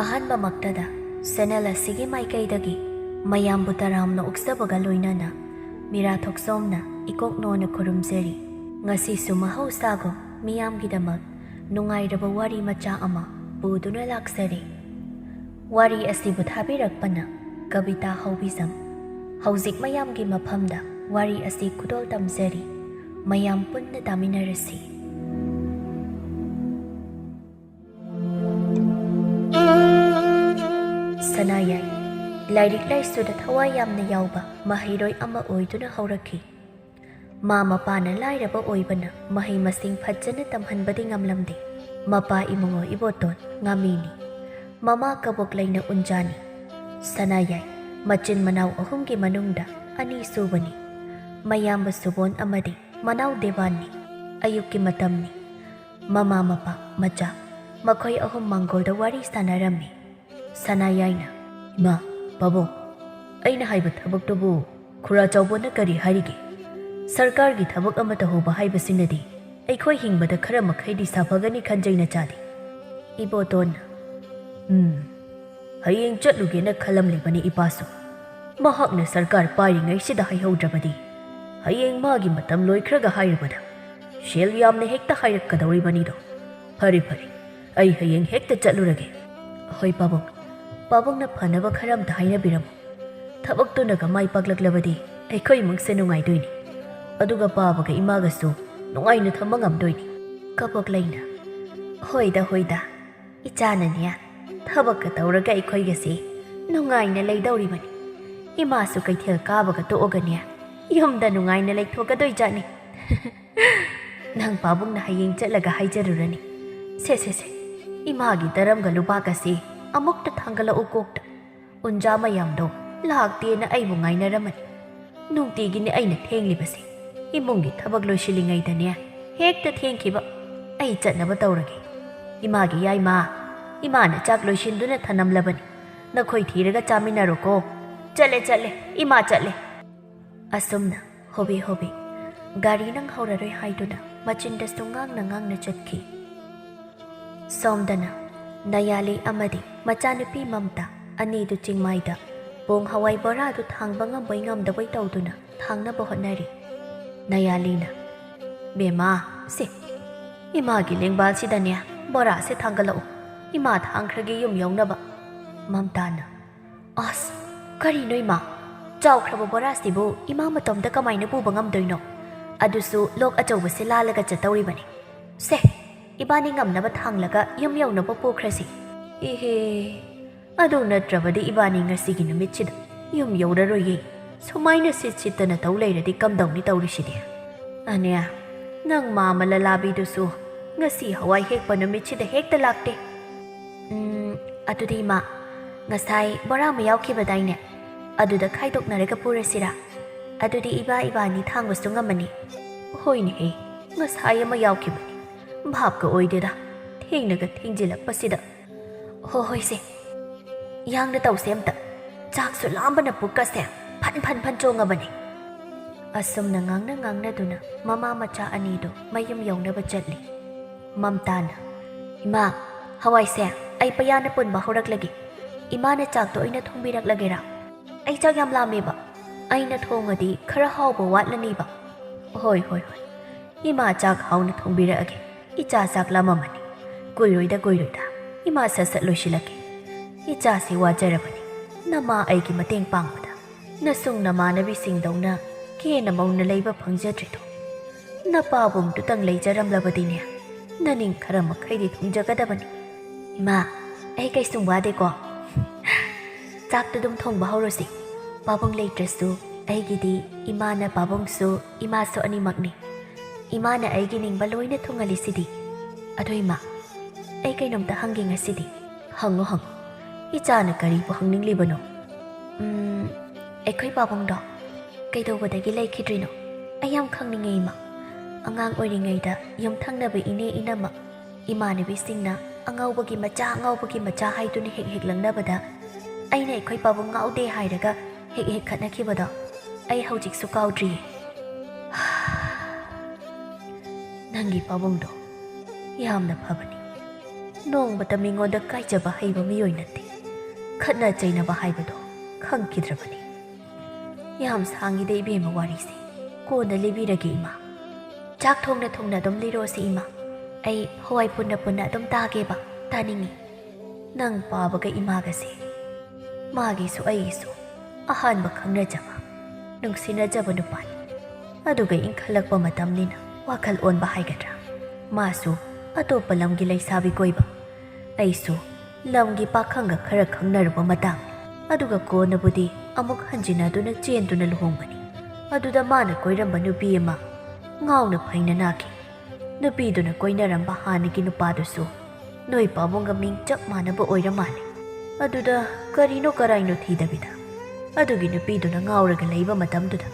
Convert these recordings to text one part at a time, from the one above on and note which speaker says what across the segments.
Speaker 1: ꯑꯍꯥꯟꯕ ꯃꯛꯇꯗ ꯆꯦꯅꯦꯜ ꯑꯁꯤꯒꯤ ꯃꯥꯏꯀꯩꯗꯒꯤ ꯃꯌꯥꯝꯕꯨ ꯇꯔꯥꯝꯅ ꯑꯣꯛꯆꯕꯒ ꯂꯣꯏꯅꯅ ꯃꯤꯔꯥ ꯊꯣꯛꯆꯣꯝꯅ ꯏꯀꯣꯛꯅꯣꯅ ꯈꯨꯔꯨꯝꯖꯔꯤ꯫ ꯉꯁꯤꯁꯨ ꯃꯍꯧꯁꯥꯒꯨꯝ ꯃꯤꯌꯥꯝꯒꯤꯗꯃꯛ ꯅꯨꯡꯉꯥꯏꯔꯕ ꯋꯥꯔꯤ ꯃꯆꯥ ꯑꯃ ꯄꯨꯗꯨꯅ ꯂꯥꯛꯆꯔꯤ꯫ ꯋꯥꯔꯤ ꯑꯁꯤꯕꯨ ꯊꯥꯕꯤꯔꯛꯄꯅ ꯀꯕꯤꯇꯥ ꯍꯧꯕꯤꯖꯝ꯫ ꯍꯧꯖꯤꯛ ꯃꯌꯥꯝꯒꯤ ꯃꯐꯝꯗ ꯋꯥꯔꯤ ꯑꯁꯤ ꯈꯨꯗꯣꯜ ꯇꯝꯖꯔꯤ꯫ ꯃꯌꯥꯝ ꯄꯨꯟꯅ ꯇꯥꯃꯤꯟꯅꯔꯁꯤ꯫ ꯁꯅꯥꯌꯥꯏ ꯂꯥꯏꯔꯤꯛ ꯂꯥꯏꯁꯨꯗ ꯊꯋꯥꯏ ꯌꯥꯝꯅ ꯌꯥꯎꯕ ꯃꯍꯩꯔꯣꯏ ꯑꯃ ꯑꯣꯏꯗꯨꯅ ꯍꯧꯔꯛꯈꯤ꯫ ꯃꯥ ꯃꯄꯥꯅ ꯂꯥꯏꯔꯕ ꯑꯣꯏꯕꯅ ꯃꯍꯩ ꯃꯁꯤꯡ ꯐꯖꯅ ꯇꯝꯍꯟꯕꯗꯤ ꯉꯝꯂꯝꯗꯦ꯫ ꯃꯄꯥ ꯏꯃꯨꯡꯉꯣ ꯏꯕꯣꯇꯣꯟ ꯉꯥꯃꯤꯅꯤ, ꯃꯃꯥ ꯀꯕꯣꯛꯂꯩꯅ ꯎꯟꯖꯥꯅꯤ꯫ ꯁꯅꯥꯌꯥꯏ ꯃꯆꯤꯟ ꯃꯅꯥꯎ ꯑꯍꯨꯝꯒꯤ ꯃꯅꯨꯡꯗ ꯑꯅꯤ ꯁꯨꯕꯅꯤ꯫ ꯃꯌꯥꯝꯕ ꯁꯨꯕꯣꯟ ꯑꯃꯗꯤ ꯃꯅꯥꯎ ꯗꯦꯕꯥꯟꯅꯤ꯫ ꯑꯌꯨꯛꯀꯤ ꯃꯇꯝꯅꯤ꯫ ꯃꯃꯥ ꯃꯄꯥ ꯃꯆꯥ ꯃꯈꯣꯏ ꯑꯍꯨꯝ ꯃꯥꯡꯒꯣꯜꯗ ꯋꯥꯔꯤ ꯁꯥꯟꯅꯔꯝꯃꯤ꯫ ꯁꯅꯥꯌꯥꯏꯅ, ꯏꯃꯥ, ꯄꯥꯕꯨꯡ, ꯑꯩꯅ ꯍꯥꯏꯕ ꯊꯕꯛꯇꯨꯕꯨ ꯈꯨꯔꯥ ꯆꯥꯎꯕꯅ ꯀꯔꯤ ꯍꯥꯏꯔꯤꯒꯦ? ꯁꯔꯀꯥꯔꯒꯤ ꯊꯕꯛ ꯑꯃ ꯇꯧꯍꯧꯕ ꯍꯥꯏꯕꯁꯤꯅꯗꯤ ꯑꯩꯈꯣꯏ ꯍꯤꯡꯕꯗ ꯈꯔ ꯃꯈꯩꯗꯤ ꯁꯥꯐꯒꯅꯤ ꯈꯟꯖꯩꯅ ꯆꯥꯗꯤ꯫ ꯏꯕꯣꯇꯣꯟꯅ, ꯍꯌꯦꯡ ꯆꯠꯂꯨꯒꯦꯅ ꯈꯜꯂꯝꯂꯤꯕꯅꯤ ꯏꯄꯥꯁꯨ꯫ ꯃꯍꯥꯛꯅ ꯁꯔꯀꯥꯔ ꯄꯥꯏꯔꯤꯉꯩꯁꯤꯗ ꯍꯥꯏꯍꯧꯗ꯭ꯔꯕꯗꯤ ꯍꯌꯦꯡ ꯃꯥꯒꯤ ꯃꯇꯝ ꯂꯣꯏꯈ꯭ꯔꯒ ꯍꯥꯏꯔꯨꯕꯗ ꯁꯦꯜ ꯌꯥꯝꯅ ꯍꯦꯛꯇ ꯍꯥꯏꯔꯛꯀꯗꯧꯔꯤꯕꯅꯤꯗꯣ꯫ ꯐꯔꯦ ꯐꯔꯦ, ꯑꯩ ꯍꯌꯦꯡ ꯍꯦꯛꯇ ꯆꯠꯂꯨꯔꯒꯦ꯫ ꯍꯣꯏ ꯄꯥꯕꯨꯡ, ꯄꯥꯕꯨꯡꯅ ꯐꯅꯕ ꯈꯔ ꯑꯝꯇ ꯍꯥꯏꯅꯕꯤꯔꯝꯃꯨ꯫ ꯊꯕꯛꯇꯨꯅꯒ ꯃꯥꯏ ꯄꯥꯛꯂꯛꯂꯕꯗꯤ ꯑꯩꯈꯣꯏ ꯏꯃꯨꯡꯁꯦ ꯅꯨꯡꯉꯥꯏꯗꯣꯏꯅꯤ, ꯑꯗꯨꯒ ꯄꯥꯕꯒ ꯏꯃꯥꯒꯁꯨ ꯅꯨꯡꯉꯥꯏꯅ ꯊꯝꯕ ꯉꯝꯗꯣꯏꯅꯤ꯫ ꯀꯕꯣꯛꯂꯩꯅ, ꯍꯣꯏꯗ ꯍꯣꯏꯗ, ꯏꯆꯥꯅꯅꯦ ꯊꯕꯛꯀ ꯇꯧꯔꯒ ꯑꯩꯈꯣꯏꯒꯁꯤ ꯅꯨꯡꯉꯥꯏꯅ ꯂꯩꯗꯧꯔꯤꯕꯅꯤ꯫ ꯏꯃꯥꯁꯨ ꯀꯩꯊꯦꯜ ꯀꯥꯕꯒ ꯇꯣꯛꯑꯒꯅꯦ ꯌꯨꯝꯗ ꯅꯨꯡꯉꯥꯏꯅ ꯂꯩꯊꯣꯛꯀꯗꯣꯏꯖꯥꯠꯅꯤ꯫ ꯅꯪ ꯄꯥꯕꯨꯡꯅ ꯍꯌꯦꯡ ꯆꯠꯂꯒ ꯍꯥꯏꯖꯔꯨꯔꯅꯤ꯫ ꯁꯦ ꯁꯦ ꯁꯦ, ꯏꯃꯥꯒꯤ ꯗꯔꯝꯒ ꯂꯨꯕꯥꯛꯀꯁꯤ ꯑꯃꯨꯛꯇ ꯊꯥꯡꯒꯠꯂꯛꯎ ꯀꯣꯛꯇ꯫ ꯎꯟꯖꯥ ꯃꯌꯥꯝꯗꯣ ꯂꯥꯛꯇꯦꯅ ꯑꯩꯕꯨ ꯉꯥꯏꯅꯔꯝꯃꯅꯤ꯫ ꯅꯨꯡꯇꯤꯒꯤꯅꯦ ꯑꯩꯅ ꯊꯦꯡꯂꯤꯕꯁꯦ꯫ ꯏꯃꯨꯡꯒꯤ ꯊꯕꯛ ꯂꯣꯏꯁꯤꯜꯂꯤꯉꯩꯗꯅꯦ ꯍꯦꯛꯇ ꯊꯦꯡꯈꯤꯕ꯫ ꯑꯩ ꯆꯠꯅꯕ ꯇꯧꯔꯒꯦ꯫ ꯏꯃꯥꯒꯤ ꯌꯥꯏꯃꯥ, ꯏꯃꯥꯅ ꯆꯥꯛ ꯂꯣꯏꯁꯤꯟꯗꯨꯅ ꯊꯅꯝꯂꯕꯅꯤ, ꯅꯈꯣꯏ ꯊꯤꯔꯒ ꯆꯥꯃꯤꯟꯅꯔꯣꯀꯣ꯫ ꯆꯠꯂꯦ ꯆꯠꯂꯦ, ꯏꯃꯥ ꯆꯠꯂꯦ꯫ ꯑꯁꯨꯝꯅ ꯍꯣꯕꯦ ꯍꯣꯕꯦ ꯒꯥꯔꯤ ꯅꯪꯍꯧꯔꯔꯣꯏ ꯍꯥꯏꯗꯨꯅ ꯃꯆꯤꯟꯗꯁꯨ ꯉꯥꯡꯅ ꯉꯥꯡꯅ ꯆꯠꯈꯤ꯫ ꯁꯣꯝꯗꯅ ꯅꯌꯥꯂꯤ ꯑꯃꯗꯤ ꯃꯆꯥꯅꯨꯄꯤ ꯃꯝꯇꯥ ꯑꯅꯤꯗꯨ ꯆꯤꯡꯃꯥꯏꯗ ꯄꯣꯡ ꯍꯋꯥꯏ ꯕꯣꯔꯥꯗꯨ ꯊꯥꯡꯕ ꯉꯝꯕꯣꯏ ꯉꯝꯗꯕꯣꯏ ꯇꯧꯗꯨꯅ ꯊꯥꯡꯅꯕ ꯍꯣꯠꯅꯔꯤ꯫ ꯅꯌꯥꯂꯤꯅ, ꯕꯦꯝꯃꯥ, ꯁꯦ ꯏꯃꯥꯒꯤ ꯂꯦꯡꯕꯥꯜꯁꯤꯗꯅꯦ ꯕꯣꯔꯥꯁꯦ ꯊꯥꯡꯒꯠꯂꯛꯎ, ꯏꯃꯥ ꯊꯥꯡꯈ꯭ꯔꯒꯦ ꯌꯨꯝ ꯌꯧꯅꯕ꯫ ꯃꯝꯇꯥꯅ, ꯑꯁ ꯀꯔꯤꯅꯣ ꯏꯃꯥ, ꯆꯥꯎꯈ꯭ꯔꯕ ꯕꯣꯔꯥꯁꯤꯕꯨ ꯏꯃꯥ ꯃꯇꯣꯝꯇ ꯀꯃꯥꯏꯅ ꯄꯨꯕ ꯉꯝꯗꯣꯏꯅꯣ? ꯑꯗꯨꯁꯨ ꯂꯣꯛ ꯑꯆꯧꯕꯁꯦ ꯂꯥꯜꯂꯒ ꯆꯠꯇꯧꯔꯤꯕꯅꯤ꯫ ꯁꯦ ꯏꯕꯥꯅꯤ ꯉꯝꯅꯕ ꯊꯥꯡꯂꯒ ꯌꯨꯝ ꯌꯧꯅꯕ ꯄꯨꯈ꯭ꯔꯁꯤ꯫ ꯏꯍꯦ, ꯑꯗꯨ ꯅꯠꯇ꯭ꯔꯕꯗꯤ ꯏꯕꯥꯅꯤ ꯉꯁꯤꯒꯤ ꯅꯨꯃꯤꯠꯁꯤꯗ ꯌꯨꯝ ꯌꯧꯔꯔꯣꯏꯌꯦ꯫ ꯁꯨꯃꯥꯏꯅ ꯁꯤꯠ ꯁꯤꯠꯇꯅ ꯇꯧ ꯂꯩꯔꯗꯤ ꯀꯝꯗꯧꯅꯤ ꯇꯧꯔꯤꯁꯤꯗꯤ? ꯑꯅꯦ, ꯅꯪ ꯃꯥꯃ ꯂꯂꯥꯕꯤꯗꯨꯁꯨ ꯉꯁꯤ ꯍꯋꯥꯏ ꯍꯦꯛꯄ ꯅꯨꯃꯤꯠꯁꯤꯗ ꯍꯦꯛꯇ ꯂꯥꯛꯇꯦ꯫ ꯑꯗꯨꯗꯤ ꯏꯃꯥ, ꯉꯁꯥꯏ ꯕꯣꯔꯥ ꯑꯃ ꯌꯥꯎꯈꯤꯕꯗꯥꯏꯅꯦ, ꯑꯗꯨꯗ ꯈꯥꯏꯗꯣꯛꯅꯔꯒ ꯄꯨꯔꯁꯤꯔꯥ? ꯑꯗꯨꯗꯤ ꯏꯕꯥꯅꯤ ꯊꯥꯡꯕꯁꯨ ꯉꯝꯃꯅꯤ꯫ ꯍꯣꯏꯅꯦꯍꯦ, ꯉꯁꯥꯏ ꯑꯃ ꯌꯥꯎꯈꯤꯕꯅꯤ, ꯚꯥꯞꯀ ꯑꯣꯏꯗꯦꯗ ꯊꯦꯡꯅꯒ ꯊꯦꯡꯖꯤꯜꯂꯛꯄꯁꯤꯗ꯫ ꯍꯣꯏꯁꯦ, ꯌꯥꯡꯅ ꯇꯧꯁꯦ ꯑꯝꯇ, ꯆꯥꯛꯁꯨ ꯂꯥꯝꯕꯅ ꯄꯨꯛꯀꯁꯦ ꯐꯟ ꯐꯟ ꯐꯟ ꯆꯣꯡꯉꯕꯅꯤ꯫ ꯑꯁꯨꯝꯅ ꯉꯥꯡꯅ ꯉꯥꯡꯅꯗꯨꯅ ꯃꯃꯥ ꯃꯆꯥ ꯑꯅꯤꯗꯨ ꯃꯌꯨꯝ ꯌꯧꯅꯕ ꯆꯠꯂꯤ꯫ ꯃꯝꯇꯥꯅ, ꯏꯃꯥ, ꯍꯋꯥꯏꯁꯦ ꯑꯩ ꯄꯌꯥꯅ ꯄꯨꯟꯕ ꯍꯧꯔꯛꯂꯒꯦ꯫ ꯏꯃꯥꯅ ꯆꯥꯛꯇꯣ ꯑꯩꯅ ꯊꯣꯡꯕꯤꯔꯛꯂꯒꯦꯔꯥ? ꯑꯩ ꯆꯥꯛ ꯌꯥꯝ ꯂꯥꯝꯃꯦꯕ, ꯑꯩꯅ ꯊꯣꯡꯉꯗꯤ ꯈꯔ ꯍꯥꯎꯕ ꯋꯥꯠꯂꯅꯤꯕ꯫ ꯍꯣꯏ, ꯏꯃꯥ ꯆꯥꯛ ꯍꯥꯎꯅ ꯊꯣꯡꯕꯤꯔꯛꯑꯒꯦ꯫ ꯏꯆꯥ ꯆꯥꯛ ꯂꯥꯝꯃꯝꯃꯅꯤ, ꯀꯨꯏꯔꯣꯏꯗ ꯏꯃꯥ ꯁꯠ ꯁꯠ ꯂꯣꯏꯁꯤꯜꯂꯛꯀꯦ꯫ ꯏꯆꯥꯁꯤ ꯋꯥꯖꯔꯕꯅꯤ ꯅꯃꯥ ꯑꯩꯒꯤ ꯃꯇꯦꯡ ꯄꯥꯡꯕꯗ, ꯅꯁꯨꯡ ꯅꯃꯥꯟꯅꯕꯤꯁꯤꯡꯗꯧꯅ ꯀꯦꯅ ꯃꯧꯅ ꯂꯩꯕ ꯐꯪꯖꯗ꯭ꯔꯤꯗꯣ꯫ ꯅꯄꯥꯕꯨꯡꯗꯨꯇꯪ ꯂꯩꯖꯔꯝꯂꯕꯗꯤꯅꯦ ꯅꯅꯤꯡ ꯈꯔ ꯃꯈꯩꯗꯤ ꯊꯨꯡꯖꯒꯗꯕꯅꯤ꯫ ꯏꯃꯥ, ꯑꯩ ꯀꯩꯁꯨꯝ ꯋꯥꯗꯦꯀꯣ꯫ ꯆꯥꯛꯇꯨ ꯑꯗꯨꯝ ꯊꯣꯡꯕ ꯍꯧꯔꯁꯤ꯫ ꯄꯥꯕꯨꯡ ꯂꯩꯇ꯭ꯔꯁꯨ ꯑꯩꯒꯤꯗꯤ ꯏꯃꯥꯅ ꯄꯥꯕꯨꯡꯁꯨ ꯏꯃꯥꯁꯨ ꯑꯅꯤꯃꯛꯅꯤ꯫ ꯏꯃꯥꯅ ꯑꯩꯒꯤ ꯅꯤꯡꯕ ꯂꯣꯏꯅ ꯊꯨꯡꯍꯜꯂꯤꯁꯤꯗꯤ꯫ ꯑꯗꯣ ꯏꯃꯥ, ꯑꯩ ꯀꯩꯅꯣꯝꯇ ꯍꯪꯒꯦ ꯉꯁꯤꯗꯤ꯫ ꯍꯪꯉꯣ, ꯏꯆꯥꯅ ꯀꯔꯤꯕꯨ ꯍꯪꯅꯤꯡꯂꯤꯕꯅꯣ? ꯑꯩꯈꯣꯏ ꯄꯥꯕꯨꯡꯗꯣ ꯀꯩꯗꯧꯕꯗꯒꯤ ꯂꯩꯈꯤꯗ꯭ꯔꯤꯅꯣ? ꯑꯩ ꯌꯥꯝ ꯈꯪꯅꯤꯡꯉꯦ ꯏꯃꯥ꯫ ꯑꯉꯥꯡ ꯑꯣꯏꯔꯤꯉꯩꯗ ꯌꯨꯝꯊꯪꯅꯕ ꯏꯅꯦ ꯏꯅꯝꯃ ꯏꯃꯥꯟꯅꯕꯤꯁꯤꯡꯅ ꯑꯉꯥꯎꯕꯒꯤ ꯃꯆꯥ ꯍꯥꯏꯗꯨꯅ ꯍꯦꯛ ꯍꯦꯛ ꯂꯪꯅꯕꯗ ꯑꯩꯅ ꯑꯩꯈꯣꯏ ꯄꯥꯕꯨꯡ ꯉꯥꯎꯗꯦ ꯍꯥꯏꯔꯒ ꯍꯦꯛ ꯍꯦꯛ ꯈꯠꯅꯈꯤꯕꯗꯣ ꯑꯩ ꯍꯧꯖꯤꯛꯁꯨ ꯀꯥꯎꯗ꯭ꯔꯤꯌꯦ꯫ ꯅꯪꯒꯤ ꯄꯥꯕꯨꯡꯗꯣ ꯌꯥꯝꯅ ꯐꯕꯅꯤ꯫ ꯅꯣꯡꯃꯇ ꯃꯤꯉꯣꯟꯗ ꯀꯥꯏꯖꯕ ꯍꯩꯕ ꯃꯤꯑꯣꯏ ꯅꯠꯇꯦ ꯈꯠꯅ ꯆꯩꯅꯕ ꯍꯥꯏꯕꯗꯣ ꯈꯪꯈꯤꯗ꯭ꯔꯕꯅꯤ ꯌꯥꯝ ꯁꯥꯡꯉꯤꯗ ꯏꯕꯦꯝꯃ ꯋꯥꯔꯤꯁꯦ ꯀꯣꯟꯅ ꯂꯤꯕꯤꯔꯒꯦ ꯏꯃꯥ ꯆꯥꯛ ꯊꯣꯡꯅ ꯊꯣꯡꯅ ꯑꯗꯨꯝ ꯂꯤꯔꯣꯁꯤ ꯏꯃꯥ ꯑꯩ ꯍꯋꯥꯏ ꯄꯨꯟꯅ ꯄꯨꯟꯅ ꯑꯗꯨꯝ ꯇꯥꯒꯦꯕ ꯇꯥꯅꯤꯡꯉꯤ ꯅꯪ ꯄꯥꯕꯒ ꯏꯃꯥꯒꯁꯦ ꯃꯥꯒꯤꯁꯨ ꯑꯩꯒꯤꯁꯨ ꯑꯍꯥꯟꯕ ꯈꯪꯅꯖꯕ ꯅꯨꯡꯁꯤꯅꯖꯕ ꯅꯨꯄꯥꯅꯤ ꯑꯗꯨꯒ ꯏꯟꯈꯠꯂꯛꯄ ꯃꯇꯝꯅꯤꯅ ꯋꯥꯈꯜ ꯑꯣꯟꯕ ꯍꯥꯏꯒꯗ꯭ꯔꯥ ꯃꯥꯁꯨ ꯑꯇꯣꯞꯄ ꯂꯝꯒꯤ ꯂꯩꯁꯥꯕꯤ ꯀꯣꯏꯕ ꯑꯩꯁꯨ ꯂꯝꯒꯤ ꯄꯥꯈꯪꯒ ꯈꯔ ꯈꯪꯅꯔꯕ ꯃꯇꯥꯡꯅꯤ ꯑꯗꯨꯒ ꯀꯣꯟꯅꯕꯨꯗꯤ ꯑꯃꯨꯛ ꯍꯟꯖꯤꯟꯅꯗꯨꯅ ꯆꯦꯟꯗꯨꯅ ꯂꯨꯍꯣꯡꯕꯅꯤ ꯑꯗꯨꯗ ꯃꯥꯅ ꯀꯣꯏꯔꯝꯕ ꯅꯨꯄꯤ ꯑꯃ ꯉꯥꯎꯅ ꯐꯩꯅ ꯅꯥꯈꯤ ꯅꯨꯄꯤꯗꯨꯅ ꯀꯣꯏꯅꯔꯝꯕ ꯍꯥꯟꯅꯒꯤ ꯅꯨꯄꯥꯗꯨꯁꯨ ꯅꯣꯏ ꯄꯥꯕꯨꯡꯒ ꯃꯤꯡ ꯆꯞ ꯃꯥꯟꯅꯕ ꯑꯣꯏꯔ ꯃꯥꯜꯂꯦ ꯑꯗꯨꯗ ꯀꯔꯤꯅꯣ ꯀꯔꯥꯏꯅꯣ ꯊꯤꯗꯕꯤꯗ ꯑꯗꯨꯒꯤ ꯅꯨꯄꯤꯗꯨꯅ ꯉꯥꯎꯔꯒ ꯂꯩꯕ ꯃꯇꯝꯗꯨꯗ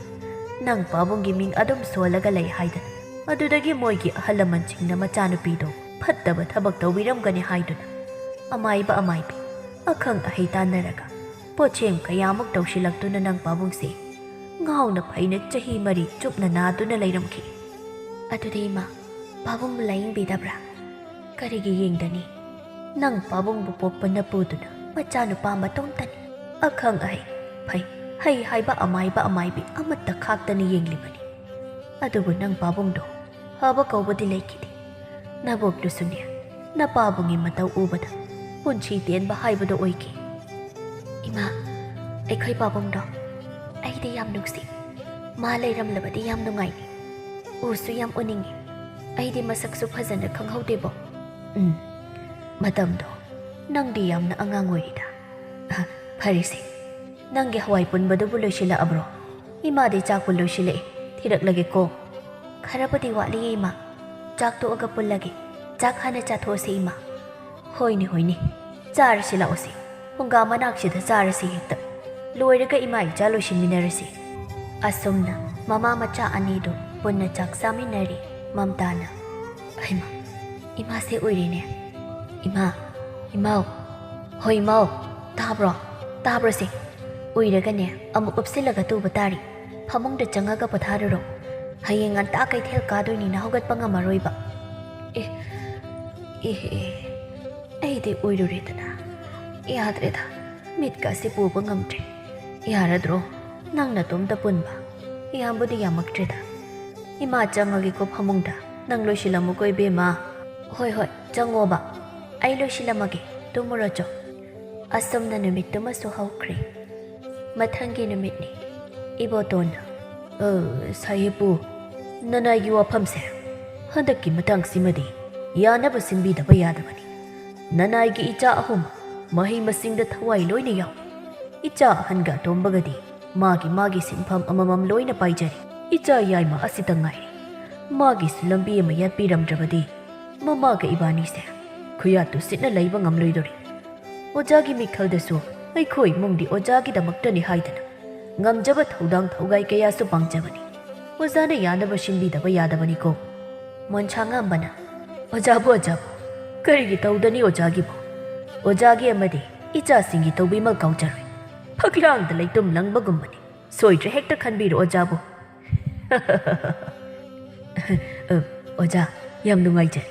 Speaker 1: ꯅꯪ ꯄꯥꯕꯨꯡꯒꯤ ꯃꯤꯡ ꯑꯗꯨꯝ ꯁꯣꯜꯂꯒ ꯂꯩ ꯍꯥꯏꯗꯅ ꯑꯗꯨꯗꯒꯤ ꯃꯣꯏꯒꯤ ꯑꯍꯜ ꯂꯃꯟꯁꯤꯡꯅ ꯃꯆꯥꯅꯨꯄꯤꯗꯣ ꯐꯠꯇꯕ ꯊꯕꯛ ꯇꯧꯕꯤꯔꯝꯒꯅꯤ ꯍꯥꯏꯗꯨꯅ ꯑꯃꯥꯏꯕ ꯑꯃꯥꯏꯕꯤ ꯑꯈꯪ ꯑꯍꯩ ꯇꯥꯟꯅꯔꯒ ꯄꯣꯠꯁꯦꯝ ꯀꯌꯥꯃꯨꯛ ꯇꯧꯁꯤꯜꯂꯛꯇꯨꯅ ꯅꯪ ꯄꯥꯕꯨꯡꯁꯦ ꯉꯥꯎꯅ ꯐꯩꯅ ꯆꯍꯤ 4 ꯆꯨꯞꯅ ꯅꯥꯗꯨꯅ ꯂꯩꯔꯝꯈꯤ ꯑꯗꯨꯗꯤ ꯏꯃꯥ ꯄꯥꯕꯨꯡꯕꯨ ꯂꯥꯌꯦꯡꯕꯤꯗꯕ꯭ꯔꯥ ꯀꯔꯤꯒꯤ ꯌꯦꯡꯗꯅꯤ ꯅꯪ ꯄꯥꯕꯨꯡꯕꯨ ꯄꯣꯛꯄ ꯅꯄꯨꯗꯨꯅ ꯃꯆꯥꯅꯨꯄꯥ ꯃꯇꯣꯝꯇꯅꯤ ꯑꯈꯪ ꯑꯍꯩ ꯐꯩ ꯍꯩ ꯍꯥꯏꯕ ꯑꯃꯥꯏꯕ ꯑꯃꯥꯏꯕꯤ ꯑꯃꯠꯇ ꯈꯥꯛꯇꯅꯤ ꯌꯦꯡꯂꯤꯕꯅꯤ ꯑꯗꯨꯕꯨ ꯅꯪ ꯄꯥꯕꯨꯡꯗꯣ ꯐꯕ ꯀꯧꯕꯗꯤ ꯂꯩꯈꯤꯗꯦ ꯅꯕꯣꯛꯇꯨꯁꯨꯅꯦ ꯅꯄꯥꯕꯨꯡꯒꯤ ꯃꯇꯧ ꯎꯕꯗ ꯄꯨꯟꯁꯤ ꯇꯦꯟꯕ ꯍꯥꯏꯕꯗꯣ ꯑꯣꯏꯈꯤ ꯏꯃꯥ ꯑꯩꯈꯣꯏ ꯄꯥꯕꯨꯡꯗꯣ ꯑꯩꯗꯤ ꯌꯥꯝ ꯅꯨꯡꯁꯤ ꯃꯥ ꯂꯩꯔꯝꯂꯕꯗꯤ ꯌꯥꯝ ꯅꯨꯡꯉꯥꯏꯅꯤ ꯎꯁꯨ ꯌꯥꯝ ꯎꯅꯤꯡꯉꯤ ꯑꯩꯗꯤ ꯃꯁꯛꯁꯨ ꯐꯖꯅ ꯈꯪꯍꯧꯗꯦꯕꯣ ꯃꯇꯝꯗꯣ ꯅꯪꯗꯤ ꯌꯥꯝꯅ ꯑꯉꯥꯡ ꯑꯣꯏꯔꯤꯗ ꯐꯔꯦꯁꯦ ꯅꯪꯒꯤ ꯍꯋꯥꯏ ꯄꯨꯟꯕꯗꯨꯕꯨ ꯂꯣꯏꯁꯤꯜꯂꯛꯑꯕ꯭ꯔꯣ ꯏꯃꯥꯗꯤ ꯆꯥꯛꯄꯨ ꯂꯣꯏꯁꯤꯜꯂꯛꯑꯦ ꯊꯤꯔꯛꯂꯒꯦꯀꯣ ꯈꯔꯕꯨꯗꯤ ꯋꯥꯠꯂꯤꯌꯦ ꯏꯃꯥ ꯆꯥꯛ ꯇꯣꯛꯑꯒ ꯄꯨꯜꯂꯒꯦ ꯆꯥꯛ ꯍꯥꯟꯅ ꯆꯥꯊꯣꯛꯑꯁꯤ ꯏꯃꯥ ꯍꯣꯏꯅꯦ ꯍꯣꯏꯅꯦ ꯆꯥꯔꯁꯤ ꯂꯥꯛꯑꯣꯁꯤ ꯍꯨꯡꯒꯥ ꯃꯅꯥꯛꯁꯤꯗ ꯆꯥꯔꯁꯤ ꯍꯦꯛꯇ ꯂꯣꯏꯔꯒ ꯏꯃꯥ ꯏꯆꯥ ꯂꯣꯏꯁꯤꯟꯃꯤꯟꯅꯔꯁꯤ ꯑꯁꯨꯝꯅ ꯃꯃꯥ ꯃꯆꯥ ꯑꯅꯤꯗꯨ ꯄꯨꯟꯅ ꯆꯥꯛ ꯆꯥꯃꯤꯟꯅꯔꯤ ꯃꯝꯇꯥꯅ ꯍꯩꯃꯥ ꯏꯃꯥꯁꯦ ꯎꯏꯔꯦꯅꯦ ꯏꯃꯥ ꯏꯃꯥꯎ ꯍꯣꯏ ꯏꯃꯥꯎ ꯇꯥꯕ꯭ꯔꯣꯁꯦ ꯎꯏꯔꯒꯅꯦ ꯑꯃꯨꯛ ꯎꯞꯁꯤꯜꯂꯒ ꯇꯨꯕ ꯇꯥꯔꯤ ꯐꯃꯨꯡꯗ ꯆꯪꯉꯒ ꯄꯣꯊꯥꯔꯨꯔꯣ ꯍꯌꯦꯡ ꯉꯟꯇꯥ ꯀꯩꯊꯦꯜ ꯀꯥꯗꯣꯏꯅꯤꯅ ꯍꯧꯒꯠꯄ ꯉꯝꯃꯔꯣꯏꯕ ꯑꯩꯗꯤ ꯎꯏꯔꯨꯔꯦꯗꯅ ꯌꯥꯗ꯭ꯔꯦꯗ ꯃꯤꯠꯀꯁꯤ ꯄꯨꯕ ꯉꯝꯗ꯭ꯔꯦ ꯌꯥꯔꯗ꯭ꯔꯣ ꯅꯪ ꯅꯇꯣꯝꯇ ꯄꯨꯟꯕ ꯌꯥꯝꯕꯨꯗꯤ ꯌꯥꯝꯃꯛꯇ꯭ꯔꯦꯗ ꯏꯃꯥ ꯆꯪꯉꯒꯦꯀꯣ ꯐꯃꯨꯡꯗ ꯅꯪ ꯂꯣꯏꯁꯤꯜꯂꯝꯃꯨꯀꯣ ꯏꯕꯦꯝꯃ ꯍꯣꯏ ꯆꯪꯉꯣꯕ ꯑꯩ ꯂꯣꯏꯁꯤꯜꯂꯝꯃꯒꯦ ꯇꯨꯝꯃꯨꯔꯣꯆꯣ ꯑꯁꯨꯝꯅ ꯅꯨꯃꯤꯠꯇꯨꯃꯁꯨ ꯍꯧꯈ꯭ꯔꯦ ꯃꯊꯪꯒꯤ ꯅꯨꯃꯤꯠꯅꯤ ꯏꯕꯣꯇꯣꯟꯅ ꯁꯥꯍꯦꯕꯄꯨ ꯅꯅꯥꯏꯒꯤ ꯋꯥꯐꯝꯁꯦ ꯍꯟꯗꯛꯀꯤ ꯃꯇꯥꯡꯁꯤꯃꯗꯤ ꯌꯥꯅꯕ ꯁꯤꯟꯕꯤꯗꯕ ꯌꯥꯗꯕꯅꯤ ꯅꯅꯥꯏꯒꯤ ꯏꯆꯥ 3 ꯃꯍꯩ ꯃꯁꯤꯡꯗ ꯊꯋꯥꯏ ꯂꯣꯏꯅ ꯌꯥꯎ ꯏꯆꯥ ꯑꯍꯟꯒ ꯑꯇꯣꯝꯕꯒꯗꯤ ꯃꯥꯒꯤ ꯁꯤꯟꯐꯝ ꯑꯃꯃꯝ ꯂꯣꯏꯅ ꯄꯥꯏꯖꯔꯤ ꯏꯆꯥ ꯌꯥꯏꯃ ꯑꯁꯤꯇ ꯉꯥꯏꯔꯤ ꯃꯥꯒꯤꯁꯨ ꯂꯝꯕꯤ ꯑꯃ ꯌꯥꯠꯄꯤꯔꯝꯗ꯭ꯔꯕꯗꯤ ꯃꯃꯥꯒ ꯏꯕꯥꯅꯤꯁꯦ ꯈꯨꯌꯥꯠꯇꯨ ꯁꯤꯠꯅ ꯂꯩꯕ ꯉꯝꯂꯣꯏꯗꯣꯔꯤ ꯑꯣꯖꯥꯒꯤ ꯃꯤꯈꯜꯗꯁꯨ ꯑꯩꯈꯣꯏ ꯏꯃꯨꯡꯗꯤ ꯑꯣꯖꯥꯒꯤꯗꯃꯛꯇꯅꯤ ꯍꯥꯏꯗꯅ ꯉꯝꯖꯕ ꯊꯧꯗꯥꯡ ꯊꯧꯒꯥꯏ ꯀꯌꯥꯁꯨ ꯄꯥꯡꯖꯕꯅꯤ ꯑꯣꯖꯥꯅ ꯌꯥꯅꯕ ꯁꯤꯟꯕꯤꯗꯕ ꯌꯥꯗꯕꯅꯤꯀꯣ ꯃꯣꯟꯁꯥꯡꯉꯥꯟꯕꯅ ꯑꯣꯖꯥꯕꯨ ꯀꯔꯤꯒꯤ ꯇꯧꯗꯅꯤ ꯑꯣꯖꯥꯒꯤꯕꯨ ꯑꯣꯖꯥꯒꯤ ꯑꯃꯗꯤ ꯏꯆꯥꯁꯤꯡꯒꯤ ꯇꯧꯕꯤꯃꯜ ꯀꯥꯎꯖꯔꯣꯏ ꯐꯛꯂꯥꯡꯗ ꯂꯩꯇꯨꯝ ꯂꯪꯕꯒꯨꯝꯕꯅꯤ ꯁꯣꯏꯗ꯭ꯔꯦ ꯍꯦꯛꯇ ꯈꯟꯕꯤꯔꯣ ꯑꯣꯖꯥꯕꯨ ꯑꯣꯖꯥ ꯌꯥꯝ ꯅꯨꯡꯉꯥꯏꯖꯔꯦ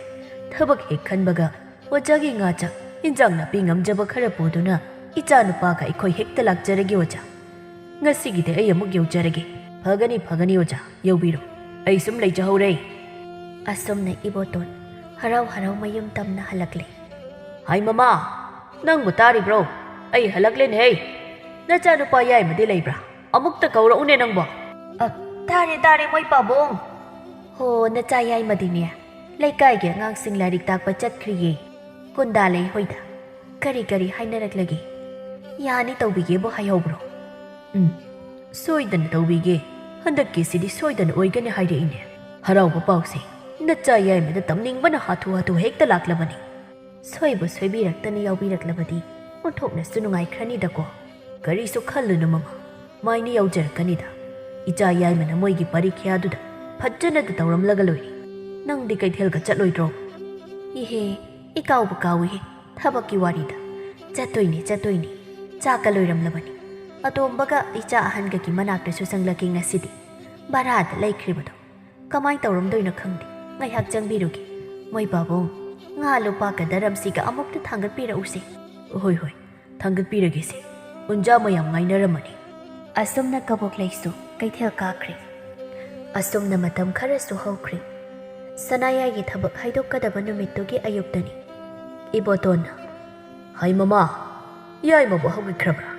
Speaker 1: ꯊꯕꯛ ꯍꯦꯛ ꯈꯟꯕꯒ ꯑꯣꯖꯥꯒꯤ ꯉꯥ ꯆꯥꯛ ꯏꯟꯖꯥꯡ ꯅꯥꯄꯤ ꯉꯝꯖꯕ ꯈꯔ ꯄꯨꯗꯨꯅ ꯏꯆꯥ ꯅꯨꯄꯥꯒ ꯑꯩꯈꯣꯏ ꯍꯦꯛꯇ ꯂꯥꯛꯆꯔꯒꯦ ꯑꯣꯖꯥ ꯉꯁꯤꯒꯤꯗꯤ ꯑꯩ ꯑꯃꯨꯛ ꯌꯧꯖꯔꯒꯦ ꯐꯒꯅꯤ ꯑꯣꯖꯥ ꯌꯧꯕꯤꯔꯣ ꯑꯩ ꯁꯨꯝ ꯂꯩꯖꯍꯧꯔꯦ ꯑꯁꯨꯝꯅ ꯏꯕꯣꯇꯣꯟ ꯍꯔꯥꯎ ꯃꯌꯨꯝ ꯇꯝꯅ ꯍꯜꯂꯛꯂꯦ ꯍꯥꯏ ꯃꯃꯥ ꯅꯪꯕꯨ ꯇꯥꯔꯤꯕ꯭ꯔꯣ ꯑꯩ ꯍꯜꯂꯛꯂꯦꯅꯦꯍꯦ ꯅꯆꯥꯅꯨꯄꯥ ꯌꯥꯏꯃꯗꯤ ꯂꯩꯕ꯭ꯔꯥ ꯑꯃꯨꯛꯇ ꯀꯧꯔꯛꯎꯅꯦ ꯅꯪꯕꯣ ꯇꯥꯔꯦ ꯃꯣꯏ ꯄꯥꯕꯨꯡ ꯍꯣ ꯅꯆꯥ ꯌꯥꯏꯃꯗꯤꯅꯦ ꯂꯩꯀꯥꯏꯒꯤ ꯑꯉꯥꯡꯁꯤꯡ ꯂꯥꯏꯔꯤꯛ ꯇꯥꯛꯄ ꯆꯠꯈ꯭रिꯌꯦ ꯀꯨꯟꯗꯥ ꯂꯩ ꯍꯣꯏꯗ ꯀꯔꯤ ꯍꯥꯏꯅꯔꯛꯂꯒꯦ ꯌꯥꯅꯤ ꯇꯧꯕꯤꯒꯦꯕꯨ ꯍꯥꯏꯍꯧꯕ꯭ꯔꯣ ꯁꯣꯏꯗꯅ ꯇꯧꯕꯤꯒꯦ ꯍꯟꯗꯛꯀꯤꯁꯤꯗꯤ ꯁꯣꯏꯗꯅ ꯑꯣꯏꯒꯅꯤ ꯍꯥꯏꯔꯛꯏꯅꯦ ꯍꯔꯥꯎꯕ ꯄꯥꯎꯁꯦ ꯅꯆꯥ ꯌꯥꯏꯃꯗ ꯇꯝꯅꯤꯡꯕꯅ ꯍꯥꯊꯨ ꯍꯦꯛꯇ ꯂꯥꯛꯂꯕꯅꯤ ꯁꯣꯏꯕꯤꯔꯛꯇꯅ ꯌꯥꯎꯕꯤꯔꯛꯂꯕꯗꯤ ꯑꯣꯟꯊꯣꯛꯅꯁꯨ ꯅꯨꯡꯉꯥꯏꯈ꯭ꯔꯅꯤꯗꯀꯣ ꯀꯔꯤꯁꯨ ꯈꯜꯂꯨꯅꯨ ꯃꯃꯥ ꯃꯥꯏꯅ ꯌꯧꯖꯔꯛꯀꯅꯤꯗ ꯏꯆꯥ ꯌꯥꯏꯃꯅ ꯃꯣꯏꯒꯤ ꯄꯔꯤꯈ꯭ꯌꯥꯗꯨꯗ ꯐꯖꯅꯗ ꯇꯧꯔꯝꯂꯒ ꯂꯣꯏꯔꯦ ꯅꯪꯗꯤ ꯀꯩꯊꯦꯜꯒ ꯆꯠꯂꯣꯏꯗ꯭ꯔꯣ ꯏꯍꯦ ꯏꯀꯥꯎꯕ ꯀꯥꯎꯏꯍꯦ ꯊꯕꯛꯀꯤ ꯋꯥꯔꯤꯗ ꯆꯠꯇꯣꯏꯅꯤ ꯆꯥꯛꯀ ꯂꯣꯏꯔꯝꯂꯕꯅꯤ ꯑꯇꯣꯝꯕꯒ ꯏꯆꯥ ꯑꯍꯟꯒꯒꯤ ꯃꯅꯥꯛꯇꯁꯨ ꯆꯪꯂꯛꯀꯦ ꯉꯁꯤꯗꯤ ꯚꯔꯥꯗ ꯂꯩꯈ꯭ꯔꯤꯕꯗꯣ ꯀꯃꯥꯏ ꯇꯧꯔꯝꯗꯣꯏꯅꯣ ꯈꯪꯗꯦ ꯉꯥꯏꯍꯥꯛ ꯆꯪꯕꯤꯔꯨꯒꯦ ꯃꯣꯏ ꯄꯥꯕꯨꯡ ꯉꯥ ꯂꯨꯄꯥꯒ ꯗꯔꯝꯁꯤꯒ ꯑꯃꯨꯛꯇ ꯊꯥꯡꯒꯠꯄꯤꯔꯛꯎꯁꯤ
Speaker 2: ꯍꯣꯏ ꯍꯣꯏ ꯊꯥꯡꯒꯠꯄꯤꯔꯒꯦꯁꯦ ꯎꯟꯖꯥ ꯃꯌꯥꯝ ꯉꯥꯏꯅꯔꯝꯃꯅꯤ
Speaker 1: ꯑꯁꯨꯝꯅ ꯀꯕꯣꯛꯂꯩꯁꯨ ꯀꯩꯊꯦꯜ ꯀꯥꯈ꯭ꯔꯦ ꯑꯁꯨꯝꯅ ꯃꯇꯝ ꯈꯔꯁꯨ ꯍꯧꯈ꯭ꯔꯦ ꯁꯅꯥꯌꯥꯏꯒꯤ ꯊꯕꯛ ꯍꯥꯏꯗꯣꯛꯀꯗꯕ ꯅꯨꯃꯤꯠꯇꯨꯒꯤ ꯑꯌꯨꯛꯇꯅꯤ ꯏꯕꯣꯇꯣꯟꯅ
Speaker 2: ꯍꯥꯏ ꯃꯃꯥ ꯌꯥꯏꯃꯕꯨ ꯍꯧꯒꯠꯈ꯭ꯔꯕ꯭ꯔꯥ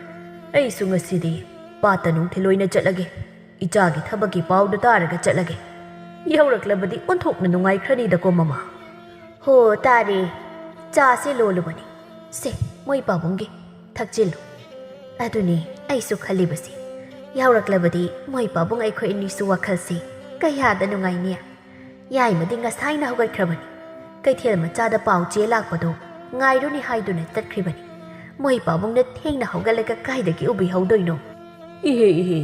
Speaker 2: ꯑꯩꯁꯨ ꯉꯁꯤꯗꯤ ꯄꯥꯠꯇ ꯅꯨꯡꯊꯤꯜ ꯑꯣꯏꯅ ꯆꯠꯂꯒꯦ ꯏꯆꯥꯒꯤ ꯊꯕꯛꯀꯤ ꯄꯥꯎꯗꯨ ꯇꯥꯔꯒ ꯆꯠꯂꯒꯦ ꯌꯧꯔꯛꯂꯕꯗꯤ ꯑꯣꯟꯊꯣꯛꯅ ꯅꯨꯡꯉꯥꯏꯈ꯭ꯔꯅꯤꯗꯀꯣ ꯃꯃꯥ
Speaker 1: ꯍꯣ ꯇꯥꯔꯦ ꯆꯥꯁꯦ ꯂꯣꯜꯂꯨꯕꯅꯤ ꯁꯦ ꯃꯣꯏ ꯄꯥꯕꯨꯡꯒꯤ ꯊꯛꯆꯤꯜꯂꯨ ꯑꯗꯨꯅꯤ ꯑꯩꯁꯨ ꯈꯜꯂꯤꯕꯁꯤ ꯌꯧꯔꯛꯂꯕꯗꯤ ꯃꯣꯏ ꯄꯥꯕꯨꯡ ꯑꯩꯈꯣꯏ ꯑꯅꯤꯁꯨ ꯋꯥꯈꯜꯁꯤ ꯀꯌꯥꯗ ꯅꯨꯡꯉꯥꯏꯅꯤ ꯌꯥꯏꯃꯗꯤ ꯉꯁꯥꯏꯅ ꯍꯧꯒꯠꯈ꯭ꯔꯕꯅꯤ ꯀꯩꯊꯦꯜ ꯃꯆꯥꯗ ꯄꯥꯎ ꯆꯦ ꯂꯥꯛꯄꯗꯣ ꯉꯥꯏꯔꯨꯅꯤ ꯍꯥꯏꯗꯨꯅ ꯆꯠꯈ꯭ꯔꯤꯕꯅꯤ ꯃꯣꯏ ꯄꯥꯕꯨꯡꯅ ꯊꯦꯡꯅ ꯍꯧꯒꯠꯂꯒ ꯀꯥꯏꯗꯒꯤ ꯎꯕꯤꯍꯧꯗꯣꯏꯅꯣ
Speaker 2: ꯏꯍꯦ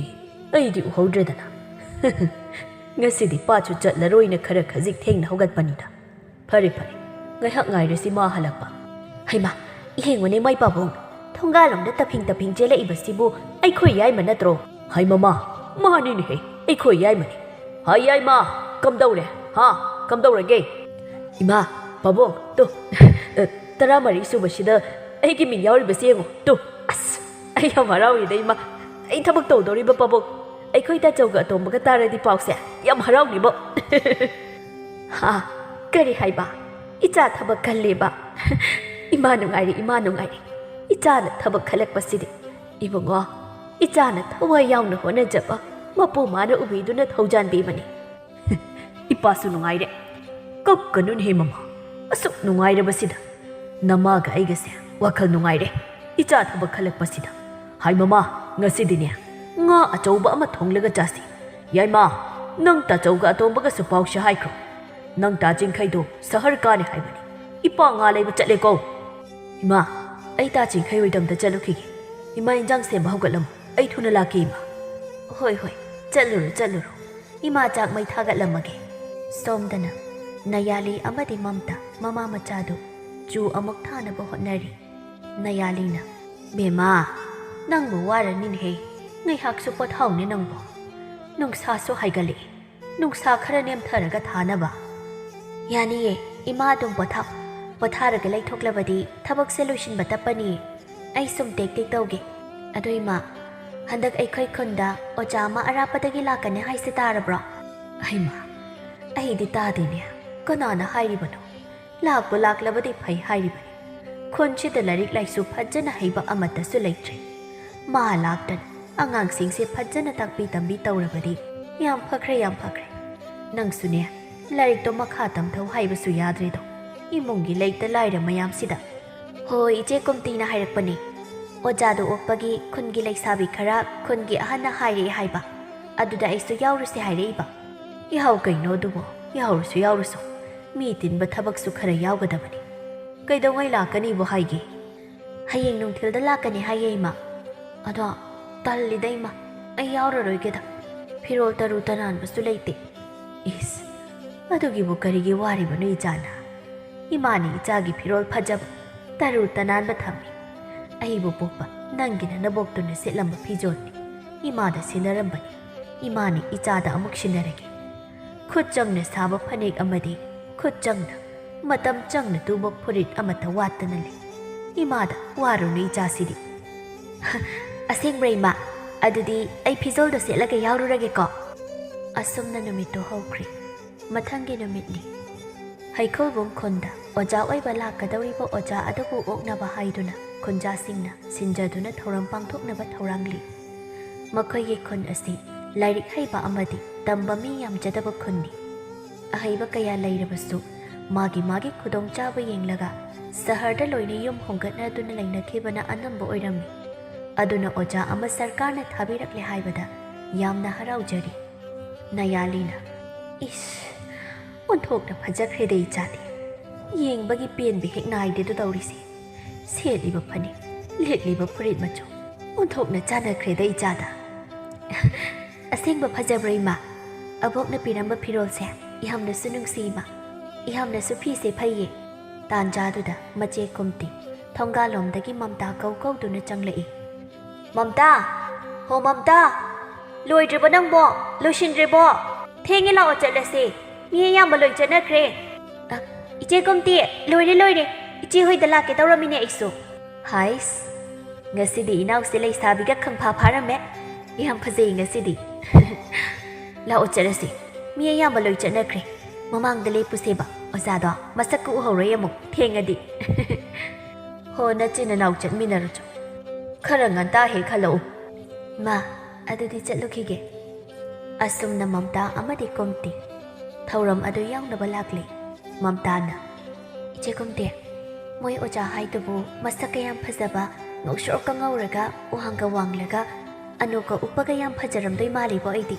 Speaker 2: ꯑꯩꯗꯤ ꯎꯍꯧꯗ꯭ꯔꯦꯗꯅ ꯉꯁꯤꯗꯤ ꯄꯥꯠꯁꯨ ꯆꯠꯂꯔꯣꯏꯅ ꯈꯔ ꯈꯖꯤꯛ ꯊꯦꯡꯅ ꯍꯧꯒꯠꯄꯅꯤꯗ ꯐꯔꯦ ꯉꯥꯏꯍꯥꯛ ꯉꯥꯏꯔꯁꯤ ꯃꯥ ꯍꯜꯂꯛꯄ
Speaker 1: ꯍꯩꯃꯥ ꯌꯦꯡꯉꯨꯅꯦ ꯃꯣꯏ ꯄꯥꯕꯨꯡ ꯊꯣꯡꯒꯥꯜꯂꯣꯝꯗ ꯇꯐꯤꯡ ꯆꯦꯜꯂꯛꯏꯕꯁꯤꯕꯨ ꯑꯩꯈꯣꯏ ꯌꯥꯏꯃ ꯅꯠꯇ꯭ꯔꯣ
Speaker 2: ꯍꯥꯏ ꯃꯃꯥ ꯃꯥꯅꯤꯅꯦꯍꯦ ꯑꯩꯈꯣꯏ ꯌꯥꯏꯃꯅꯤ ꯍꯥꯏ ꯌꯥꯏꯃ ꯀꯝꯗꯧꯔꯦ ꯀꯝꯗꯧꯔꯒꯦ ꯏꯃꯥ ꯄꯥꯕꯨꯡ ꯇꯨ 13 ꯁꯨꯕꯁꯤꯗ ꯑꯩꯒꯤ ꯃꯤꯡ ꯌꯥꯎꯔꯤꯕꯁꯤ ꯌꯦꯡꯉꯨ ꯇꯨ ꯑꯁ ꯑꯩ ꯌꯥꯝ ꯍꯔꯥꯎꯏꯗ ꯏꯃꯥ ꯑꯩ ꯊꯕꯛ ꯇꯧꯗꯧꯔꯤꯕ ꯄꯥꯕꯨꯡ ꯑꯩꯈꯣꯏ ꯇꯥꯆꯧꯒ ꯑꯇꯣꯝꯕꯒ ꯇꯥꯔꯗꯤ ꯄꯥꯎꯁꯦ ꯌꯥꯝ ꯍꯔꯥꯎꯅꯤꯕꯣ
Speaker 1: ꯀꯔꯤ ꯍꯥꯏꯕ ꯏꯆꯥ ꯊꯕꯛ ꯈꯜꯂꯦꯕ ꯏꯃꯥ ꯅꯨꯡꯉꯥꯏꯔꯤ ꯏꯆꯥꯅ ꯊꯕꯛ ꯈꯜꯂꯛꯄꯁꯤꯗꯤ
Speaker 2: 이봉아
Speaker 1: 이ଚା나ꯊꯋꯥꯏ ꯌꯥꯎꯅ ꯍꯣꯠꯅꯖꯕ ꯃꯄꯨ ꯃꯥꯅ ꯎꯕꯤꯗꯨꯅ ꯊꯧꯖꯥꯟꯕꯤꯕꯅꯤ
Speaker 2: 이빠ꯁꯨ ꯅꯨꯡꯉꯥꯏꯔꯦ ꯀꯞꯀꯅꯨꯅꯦ ꯃꯃꯥ ꯑꯁꯨꯛ ꯅꯨꯡꯉꯥꯏꯔꯕꯁꯤꯗ ꯅꯃꯥꯒ ꯑꯩꯒꯁꯦ ꯋꯥꯈꯜ ꯅꯨꯡꯉꯥꯏꯔꯦ ꯏꯆꯥ ꯊꯕꯛ ꯈꯜꯂꯛꯄꯁꯤꯗ ꯍꯥꯏ ꯃꯃꯥ ꯉꯁꯤꯗꯤꯅꯦ ꯉꯥ ꯑꯆꯧꯕ ꯑꯃ ꯊꯣꯡꯂꯒ ꯆꯥꯁꯤ ꯌꯥꯏꯃ ꯅꯪ ꯇꯥꯆꯧꯒ ꯑꯇꯣꯝꯕꯒꯁꯨ ꯄꯥꯎꯁꯦ ꯍꯥꯏꯈ꯭ꯔꯣ ꯅꯪ ꯇꯥꯆꯤꯡꯈꯩꯗꯣ ꯁꯍꯔ ꯀꯥꯅꯦ ꯍꯥꯏꯕꯅꯤ ꯏꯄꯥ ꯉꯥ ꯂꯩꯕ ꯆꯠꯂꯦꯀꯣ ꯏꯃꯥ ꯑꯩ ꯇꯥꯆꯤꯡꯈꯩ ꯍꯣꯏꯗꯝꯗ ꯆꯠꯂꯨꯈꯤꯒꯦ ꯏꯃꯥ ꯏꯟꯖꯥꯡ ꯁꯦꯝꯕ ꯍꯧꯒꯠꯂꯝꯃꯨ ꯑꯩ ꯊꯨꯅ ꯂꯥꯛꯀꯦ ꯏꯃꯥ
Speaker 1: ꯍꯣꯏ ꯆꯠꯂꯨꯔꯣ ꯏꯃꯥ ꯆꯥꯛ ꯃꯩ ꯊꯥꯒꯠꯂꯝꯃꯒꯦ ꯁꯣꯝꯗꯅ ꯅꯌꯥꯂꯤ ꯑꯃꯗꯤ ꯃꯝꯇꯥ ꯃꯃꯥ ꯃꯆꯥꯗꯨ ꯆꯨ ꯑꯃꯨꯛ ꯊꯥꯅꯕ ꯍꯣꯠꯅꯔꯤ ꯅꯌꯥꯂꯤꯅ ꯕꯦꯃꯥ ꯅꯪꯕꯨ ꯋꯥꯔꯅꯤꯅꯦꯍꯦ ꯉꯥꯏꯍꯥꯛꯁꯨ ꯄꯣꯊꯥꯎꯅꯦ ꯅꯪꯕꯨ ꯅꯨꯡꯁꯥꯁꯨ ꯍꯥꯏꯒꯠꯂꯛꯏ ꯅꯨꯡꯁꯥ ꯈꯔ ꯅꯦꯝꯊꯔꯒ ꯊꯥꯅꯕ ꯌꯥꯅꯤꯌꯦ ꯏꯃꯥ ꯑꯗꯨꯝ ꯄꯣꯊꯥꯔꯒ ꯂꯩꯊꯣꯛꯂꯕꯗꯤ ꯊꯕꯛꯁꯦ ꯂꯣꯏꯁꯤꯟꯕ ꯇꯞꯄꯅꯤꯌꯦ ꯑꯩ ꯁꯨꯝ ꯇꯦꯛ ꯇꯧꯒꯦ ꯑꯗꯣ ꯏꯃꯥ ꯍꯟꯗꯛ ꯑꯩꯈꯣꯏ ꯈꯨꯟꯗ ꯑꯣꯖꯥ ꯑꯃ ꯑꯔꯥꯞꯄꯗꯒꯤ ꯂꯥꯛꯀꯅꯤ ꯍꯥꯏꯁꯦ ꯇꯥꯔꯕ꯭ꯔꯣ
Speaker 2: ꯍꯩꯃꯥ
Speaker 1: ꯑꯩꯗꯤ ꯇꯥꯗꯦꯅꯦ ꯀꯅꯥꯅ ꯍꯥꯏꯔꯤꯕꯅꯣ ꯂꯥꯛꯄꯨ ꯂꯥꯛꯂꯕꯗꯤ ꯐꯩ ꯍꯥꯏꯔꯤꯕꯅꯤ ꯈꯨꯟꯁꯤꯗ ꯂꯥꯏꯔꯤꯛ ꯂꯥꯏꯁꯨ ꯐꯖꯅ ꯍꯩꯕ ꯑꯃꯠꯇꯁꯨ ꯂꯩꯇ꯭ꯔꯦ ꯃꯥ ꯂꯥꯛꯇꯅ ꯑꯉꯥꯡꯁꯤꯡꯁꯦ ꯐꯖꯅ ꯇꯥꯛꯄꯤ ꯇꯝꯕꯤ ꯇꯧꯔꯕꯗꯤ ꯌꯥꯝ ꯐꯈ꯭ꯔꯦ ꯅꯪꯁꯨꯅꯦ ꯂꯥꯏꯔꯤꯛꯇꯣ ꯃꯈꯥ ꯇꯝꯊꯧ ꯍꯥꯏꯕꯁꯨ ꯌꯥꯗ꯭ꯔꯦꯗꯣ ꯏꯃꯨꯡꯒꯤ ꯂꯩꯇ ꯂꯥꯏꯔ ꯃꯌꯥꯝꯁꯤꯗ ꯍꯣꯏ ꯏꯆꯦ ꯀꯨꯝꯇꯤꯅ ꯍꯥꯏꯔꯛꯄꯅꯤ ꯑꯣꯖꯥꯗꯣ ꯑꯣꯛꯄꯒꯤ ꯈꯨꯟꯒꯤ ꯂꯩꯁꯥꯕꯤ ꯈꯔ ꯈꯨꯟꯒꯤ ꯑꯍꯟꯅ ꯍꯥꯏꯔꯛꯑꯦ ꯍꯥꯏꯕ ꯑꯗꯨꯗ ꯑꯩꯁꯨ ꯌꯥꯎꯔꯨꯁꯦ ꯍꯥꯏꯔꯛꯏꯕ
Speaker 2: ꯌꯥꯎ ꯀꯩꯅꯣ ꯑꯗꯨꯕꯨ ꯌꯥꯎꯔꯨꯁꯨ ꯃꯤ ꯇꯤꯟꯕ ꯊꯕꯛꯁꯨ ꯈꯔ ꯌꯥꯎꯒꯗꯕꯅꯤ ꯀꯩꯗꯧꯉꯩ ꯂꯥꯛꯀꯅꯤꯕꯨ ꯍꯥꯏꯒꯦ
Speaker 1: ꯍꯌꯦꯡ ꯅꯨꯡꯊꯤꯜꯗ ꯂꯥꯛꯀꯅꯤ ꯍꯥꯏꯌꯦ ꯏꯃꯥ ꯑꯗꯣ ꯇꯜꯂꯤꯗ ꯏꯃꯥ ꯑꯩ ꯌꯥꯎꯔꯔꯣꯏꯒꯦꯗ ꯐꯤꯔꯣꯜ ꯇꯔꯨ ꯇꯅꯥꯟꯕꯁꯨ ꯂꯩꯇꯦ
Speaker 2: ꯏꯁ ꯑꯗꯨꯒꯤꯕꯨ ꯀꯔꯤꯒꯤ ꯋꯥꯔꯤꯕꯅꯣ ꯏꯆꯥꯅ
Speaker 1: 이마니 이자기 피롤 파잡 따루 따난 바탐이 아이보 뽀빠 난기나 나복도는 셀람바 피존니 이마다 시나람바니 이마니 이자다 아묵 시나라게 콧정나 사바 파닉 아마디 콧정나 마담 정나 두복 포릿 아마타 왔다날리 이마다 와루니 이자시디 아생브레이마 아두디 아이 피졸도 셀라게 야우루라게거 아솜나 누미또 하우크리 마탕게 누미니 ꯍꯩꯀꯣꯜꯕꯨꯡ ꯈꯨꯟꯗ ꯑꯣꯖꯥ ꯑꯣꯏꯕ ꯂꯥꯛꯀꯗꯧꯔꯤꯕ ꯑꯣꯖꯥ ꯑꯗꯨꯕꯨ ꯑꯣꯛꯅꯕ ꯍꯥꯏꯗꯨꯅ ꯈꯨꯟꯖꯥꯁꯤꯡꯅ ꯁꯤꯟꯖꯗꯨꯅ ꯊꯧꯔꯝ ꯄꯥꯡꯊꯣꯛꯅꯕ ꯊꯧꯔꯥꯡꯂꯤ ꯃꯈꯣꯏꯒꯤ ꯈꯨꯟ ꯑꯁꯤ ꯂꯥꯏꯔꯤꯛ ꯍꯩꯕ ꯑꯃꯗꯤ ꯇꯝꯕ ꯃꯤ ꯌꯥꯝꯖꯗꯕ ꯈꯨꯟꯅꯤ ꯑꯍꯩꯕ ꯀꯌꯥ ꯂꯩꯔꯕꯁꯨ ꯃꯥꯒꯤ ꯈꯨꯗꯣꯡꯆꯥꯕ ꯌꯦꯡꯂꯒ ꯁꯍꯔꯗ ꯂꯣꯏꯅ ꯌꯨꯝ ꯍꯣꯡꯒꯠꯅꯗꯨꯅ ꯂꯩꯅꯈꯤꯕꯅ ꯑꯅꯝꯕ ꯑꯣꯏꯔꯝꯃꯤ ꯑꯗꯨꯅ ꯑꯣꯖꯥ ꯑꯃ ꯁꯔꯀꯥꯔꯅ ꯊꯥꯕꯤꯔꯛꯂꯦ ꯍꯥꯏꯕꯗ ꯌꯥꯝꯅ ꯍꯔꯥꯎꯖꯔꯤ ꯅꯌꯥꯂꯤꯅ ꯏꯁ ꯑꯣꯟꯊꯣꯛꯅ ꯐꯖꯈ꯭ꯔꯦꯗ ꯏꯆꯥꯗꯤ ꯌꯦꯡꯕꯒꯤ ꯄꯦꯟꯕ ꯍꯦꯛ ꯅꯥꯏꯗꯦꯗꯣ ꯇꯧꯔꯤꯁꯦ ꯁꯦꯠꯂꯤꯕ ꯐꯅꯦꯛ ꯂꯤꯠꯂꯤꯕ ꯐꯨꯔꯤꯠ ꯃꯆꯨ ꯑꯣꯟꯊꯣꯛꯅ ꯆꯥꯟꯅꯈ꯭ꯔꯦꯗ ꯏꯆꯥꯗ ꯑꯁꯦꯡꯕ ꯐꯖꯕ꯭ꯔꯥ ꯏꯃꯥ ꯑꯕꯣꯛꯅ ꯄꯤꯔꯝꯕ ꯐꯤꯔꯣꯜꯁꯦ ꯌꯥꯝꯅꯁꯨ ꯅꯨꯡꯁꯤ ꯏꯃꯥ ꯌꯥꯝꯅꯁꯨ ꯐꯤꯁꯦ ꯐꯩꯌꯦ ꯇꯥꯟꯖꯥꯗꯨꯗ ꯃꯆꯦ ꯀꯨꯝꯇꯤ ꯊꯣꯡꯒꯥꯜꯂꯣꯝꯗꯒꯤ ꯃꯝꯇꯥ ꯀꯧꯗꯨꯅ ꯆꯪꯂꯛꯏ ꯃꯝꯇꯥ ꯍꯣ ꯃꯝꯇꯥ ꯂꯣꯏꯗ꯭ꯔꯤꯕꯣ ꯅꯪꯕꯣ ꯂꯣꯏꯁꯤꯟꯗ꯭ꯔꯤꯕꯣ ꯊꯦꯡꯉꯦ ꯂꯥꯛꯑꯣ ꯆꯠꯂꯁꯦ ꯃꯤ ꯑꯌꯥꯝꯕ ꯂꯣꯏ ꯆꯠꯅꯈ꯭ꯔꯦ ꯏꯆꯦ ꯀꯣꯝꯇꯤ ꯂꯣꯏꯔꯦ ꯏꯆꯦ ꯍꯣꯏꯗ ꯂꯥꯛꯀꯦ ꯇꯧꯔꯝꯃꯤꯅꯦ ꯑꯩꯁꯨ ꯍꯥꯏꯁ ꯉꯁꯤꯗꯤ ꯏꯅꯥꯎꯁꯦ ꯂꯩꯁꯥꯕꯤꯒ ꯈꯪꯐꯥ ꯐꯥꯔꯝꯃꯦ ꯌꯥꯝ ꯐꯖꯩ ꯉꯁꯤꯗꯤ ꯂꯥꯛꯑꯣ ꯆꯠꯂꯁꯤ ꯃꯤ ꯑꯌꯥꯝꯕ ꯂꯣꯏ ꯆꯠꯅꯈ꯭ꯔꯦ ꯃꯃꯥꯡꯗ ꯂꯦꯞꯄꯨꯁꯦꯕ ꯑꯣꯖꯥꯗꯣ ꯃꯁꯛꯀ ꯎꯍꯧꯔꯣꯏ ꯑꯃꯨꯛ ꯊꯦꯡꯉꯗꯤ ꯍꯣ ꯅꯆꯤꯟ ꯅꯅꯥꯎ ꯆꯠꯃꯤꯟꯅꯔꯨꯆꯣ ꯈꯔ ꯉꯟꯇꯥ ꯍꯦꯛ ꯍꯜꯂꯛꯎ ꯃꯥ ꯑꯗꯨꯗꯤ ꯆꯠꯂꯨꯈꯤꯒꯦ ꯑꯁꯨꯝꯅ ꯃꯝꯇꯥ ꯑꯃꯗꯤ ꯀꯣꯝꯇꯤ ꯊꯧꯔꯝ ꯑꯗꯨ ꯌꯥꯎꯅꯕ ꯂꯥꯛꯂꯤ ꯃꯝꯇꯥꯅ ꯏꯆꯦ ꯀꯣꯝꯇꯤ ꯃꯣꯏ ꯑꯣꯖꯥ ꯍꯥꯏꯗꯨꯕꯨ ꯃꯁꯛꯀ ꯌꯥꯝ ꯐꯖꯕ ꯉꯧꯁꯣꯛꯀ ꯉꯧꯔꯒ ꯋꯥꯡꯒ ꯋꯥꯡꯂꯒ ꯑꯅꯣꯛꯀ ꯎꯞꯄꯒ ꯌꯥꯝ ꯐꯖꯔꯝꯗꯣꯏ ꯃꯥꯜꯂꯤꯕꯣ ꯑꯩꯗꯤ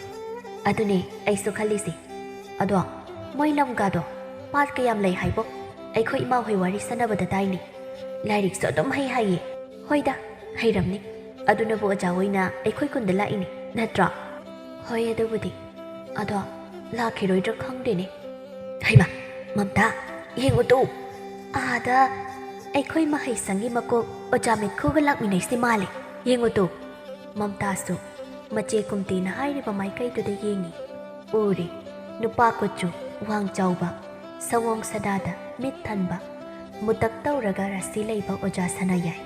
Speaker 1: ꯑꯗꯨꯅꯦ ꯑꯩꯁꯨ ꯈꯜꯂꯤꯁꯦ ꯑꯗꯣ ꯃꯣꯏ ꯂꯝꯒꯥꯗꯣ ꯄꯥꯠꯀ ꯌꯥꯝ ꯂꯩ ꯍꯥꯏꯕꯣ ꯑꯩꯈꯣꯏ ꯏꯃꯥꯍꯣꯏ ꯋꯥꯔꯤ ꯁꯥꯟꯅꯕꯗ ꯇꯥꯏꯅꯤ ꯂꯥꯏꯔꯤꯛꯁꯨ ꯑꯗꯨꯝ ꯍꯩ ꯍꯥꯏꯌꯦ ꯍꯣꯏꯗ ꯍꯩꯔꯝꯅꯤ ꯑꯗꯨꯅꯕꯨ ꯑꯣꯖꯥ ꯍꯣꯏꯅ ꯑꯩꯈꯣꯏ ꯈꯨꯟꯗ ꯂꯥꯛꯏꯅꯤ ꯅꯠꯇ꯭ꯔꯣ ꯍꯣꯏ ꯑꯗꯨꯕꯨꯗꯤ ꯑꯗꯣ ꯂꯥꯛꯈꯤꯔꯣꯏꯗ꯭ꯔꯥ ꯈꯪꯗꯦꯅꯦ ꯍꯩꯃꯥ ꯃꯝꯇꯥ ꯌꯦꯡꯉꯨꯇꯨ ꯑꯥꯗ ꯑꯩꯈꯣꯏ ꯃꯍꯩꯁꯪꯒꯤ ꯃꯀꯣꯛ ꯑꯣꯖꯥ ꯃꯤꯠꯈꯨꯒ ꯂꯥꯛꯃꯤꯟꯅꯩꯁꯤ ꯃꯥꯜꯂꯤ ꯌꯦꯡꯉꯨꯇꯨ ꯃꯝꯇꯥꯁꯨ ꯃꯆꯦ ꯀꯨꯝꯇꯤꯅ ꯍꯥꯏꯔꯤꯕ ꯃꯥꯏꯀꯩꯗꯨꯗ ꯌꯦꯡꯉꯤ ꯎꯔꯤ ꯅꯨꯄꯥ ꯀꯨꯆꯨ ꯋꯥꯡ ꯆꯥꯎꯕ ꯁꯑꯣꯡ ꯁꯗꯥꯗ ꯃꯤꯠ ꯊꯟꯕ ꯃꯨꯇꯛ ꯇꯧꯔꯒ ꯔꯥꯁꯤ ꯂꯩꯕ ꯑꯣꯖꯥ ꯁꯅꯥꯌꯥꯏ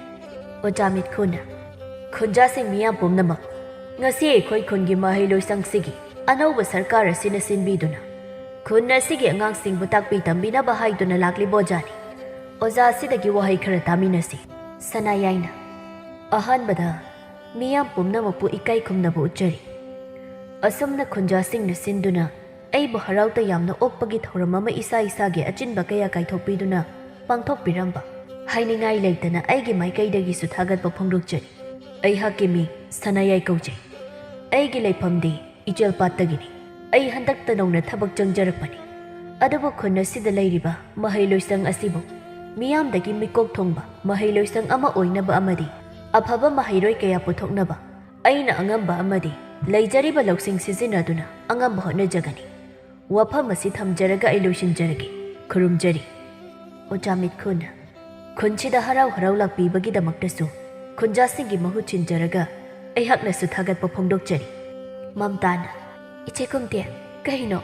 Speaker 1: ꯑꯣꯖꯥ ꯃꯤꯠꯈꯨꯅ ꯈꯨꯟꯖꯥꯁꯤꯡ ꯃꯤꯌꯥꯝ ꯄꯨꯝꯅꯃꯛ ꯉꯁꯤ ꯑꯩꯈꯣꯏ ꯈꯨꯟꯒꯤ ꯃꯍꯩꯂꯣꯏꯁꯪꯁꯤꯒꯤ ꯑꯅꯧꯕ ꯁꯔꯀꯥꯔ ꯑꯁꯤꯅ ꯁꯤꯟꯕꯤꯗꯨꯅ ꯈꯨꯟ ꯑꯁꯤꯒꯤ ꯑꯉꯥꯡꯁꯤꯡꯕꯨ ꯇꯥꯛꯄꯤ ꯇꯝꯕꯤꯅꯕ ꯍꯥꯏꯗꯨꯅ ꯂꯥꯛꯂꯤꯕ ꯑꯣꯖꯥꯅꯤ ꯑꯣꯖꯥ ꯑꯁꯤꯗꯒꯤ ꯋꯥꯍꯩ ꯈꯔ ꯇꯥꯃꯤꯟꯅꯁꯤ ꯁꯅꯥꯌꯥꯏꯅ ꯑꯍꯥꯟꯕꯗ ꯃꯤꯌꯥꯝ ꯄꯨꯝꯅꯃꯛꯄꯨ ꯏꯀꯥꯏ ꯈꯨꯝꯅꯕ ꯎꯠꯆꯔꯤ ꯑꯁꯨꯝꯅ ꯈꯨꯟꯖꯥꯁꯤꯡꯅ ꯁꯤꯟꯗꯨꯅ ꯑꯩꯕꯨ ꯍꯔꯥꯎ ꯇꯌꯥꯝꯅ ꯑꯣꯛꯄꯒꯤ ꯊꯧꯔꯝ ꯑꯃ ꯏꯁꯥꯒꯤ ꯑꯆꯤꯟꯕ ꯀꯌꯥ ꯀꯥꯏꯊꯣꯛꯄꯤꯗꯨꯅ ꯄꯥꯡꯊꯣꯛꯄꯤꯔꯝꯕ ꯍꯥꯏꯅꯤꯡꯉꯥꯏ ꯂꯩꯇꯅ ꯑꯩꯒꯤ ꯃꯥꯏꯀꯩꯗꯒꯤꯁꯨ ꯊꯥꯒꯠꯄ ꯐꯣꯡꯗꯣꯛꯆꯔꯤ ꯑꯩꯍꯥꯛꯀꯤ ꯃꯤ ꯁꯅꯥꯌꯥꯏ ꯀꯧꯖꯩ ꯑꯩꯒꯤ ꯂꯩꯐꯝꯗꯤ ꯏꯆꯦꯜꯄꯥꯠꯇꯒꯤꯅꯤ ꯑꯩ ꯍꯟꯗꯛꯇ ꯅꯧꯅ ꯊꯕꯛ ꯆꯪꯖꯔꯛꯄꯅꯤ ꯑꯗꯨꯕꯨ ꯈꯨꯟ ꯑꯁꯤꯗ ꯂꯩꯔꯤꯕ ꯃꯍꯩꯂꯣꯏꯁꯪ ꯑꯁꯤꯕꯨ ꯃꯤꯌꯥꯝꯗꯒꯤ ꯃꯤꯀꯣꯛ ꯊꯣꯡꯕ ꯃꯍꯩꯂꯣꯏꯁꯪ ꯑꯃ ꯑꯣꯏꯅꯕ ꯑꯃꯗꯤ ꯑꯐꯕ ꯃꯍꯩꯔꯣꯏ ꯀꯌꯥ ꯄꯨꯊꯣꯛꯅꯕ ꯑꯩꯅ ꯑꯉꯝꯕ ꯑꯃꯗꯤ ꯂꯩꯖꯔꯤꯕ ꯂꯧꯁꯤꯡ ꯁꯤꯖꯤꯟꯅꯗꯨꯅ ꯑꯉꯝꯕ ꯍꯣꯠꯅꯖꯒꯅꯤ ꯋꯥꯐꯝ ꯑꯁꯤ ꯊꯝꯖꯔꯒ ꯑꯩ ꯂꯣꯏꯁꯤꯟꯖꯔꯒꯦ ꯈꯨꯔꯨꯝꯖꯔꯤ ꯑꯣꯖꯥ ꯃꯤꯠꯈꯨꯅ ꯈꯨꯟꯁꯤꯗ ꯍꯔꯥꯎ ꯍꯔꯥꯎ ꯂꯥꯛꯄꯤꯕꯒꯤꯗꯃꯛꯇꯁꯨ ꯈꯨꯟꯖꯥꯁꯤꯡꯒꯤ ꯃꯍꯨꯠ ꯁꯤꯟꯖꯔꯒ ꯑꯩꯍꯥꯛꯅꯁꯨ ꯊꯥꯒꯠꯄ ꯐꯣꯡꯗꯣꯛꯆꯔꯤ ꯃꯝꯇꯥꯅ ꯏꯆꯦ ꯀꯨꯝꯇꯤ ꯀꯩꯅꯣ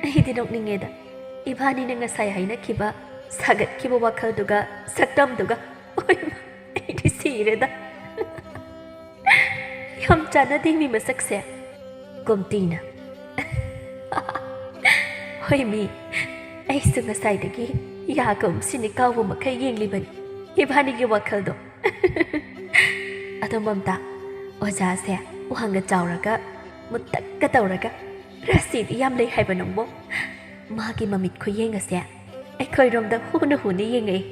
Speaker 1: ꯑꯩꯗꯤ ꯅꯣꯛꯅꯤꯡꯉꯦꯗ ꯏꯕꯥꯅꯤꯅ ꯉꯁꯥꯏ ꯍꯥꯏꯅꯈꯤꯕ ꯁꯥꯒꯠꯈꯤꯕ ꯋꯥꯈꯜꯗꯨꯒ ꯁꯛꯇꯝꯗꯨꯒ ꯑꯣꯏꯃ ꯑꯩꯗꯤ ꯁꯤꯔꯦꯗ ꯌꯥꯝ ꯆꯥꯟꯅꯗꯦ ꯃꯤ ꯃꯁꯛꯁꯦ ꯀꯨꯝꯇꯤꯅ ꯍꯣꯏ ꯃꯤ ꯑꯩꯁꯨ ꯉꯁꯥꯏꯗꯒꯤ ꯌꯥꯒ ꯎꯝꯁꯤꯅꯤ ꯀꯥꯎꯕ ꯃꯈꯩ ꯌꯦꯡꯂꯤꯕꯅꯤ ꯏꯕꯥꯅꯤꯒꯤ ꯋꯥꯈꯜꯗꯣ ꯑꯗꯣ ꯃꯝꯇꯥ ꯑꯣꯖꯥꯁꯦ ꯋꯥꯡꯒ ꯆꯥꯎꯔꯒ ꯃꯨꯠꯇꯛꯀ ꯇꯧꯔꯒ ꯔꯥꯁꯤꯗꯤ ꯌꯥꯝ ꯂꯩ ꯍꯥꯏꯕ ꯅꯪꯕꯣ ꯃꯥꯒꯤ ꯃꯃꯤꯠ ꯈꯨꯌꯦꯡ ꯑꯁꯦ ꯑꯩꯈꯣꯏꯔꯣꯝꯗ ꯍꯨꯅ ꯌꯦꯡꯉꯛꯏ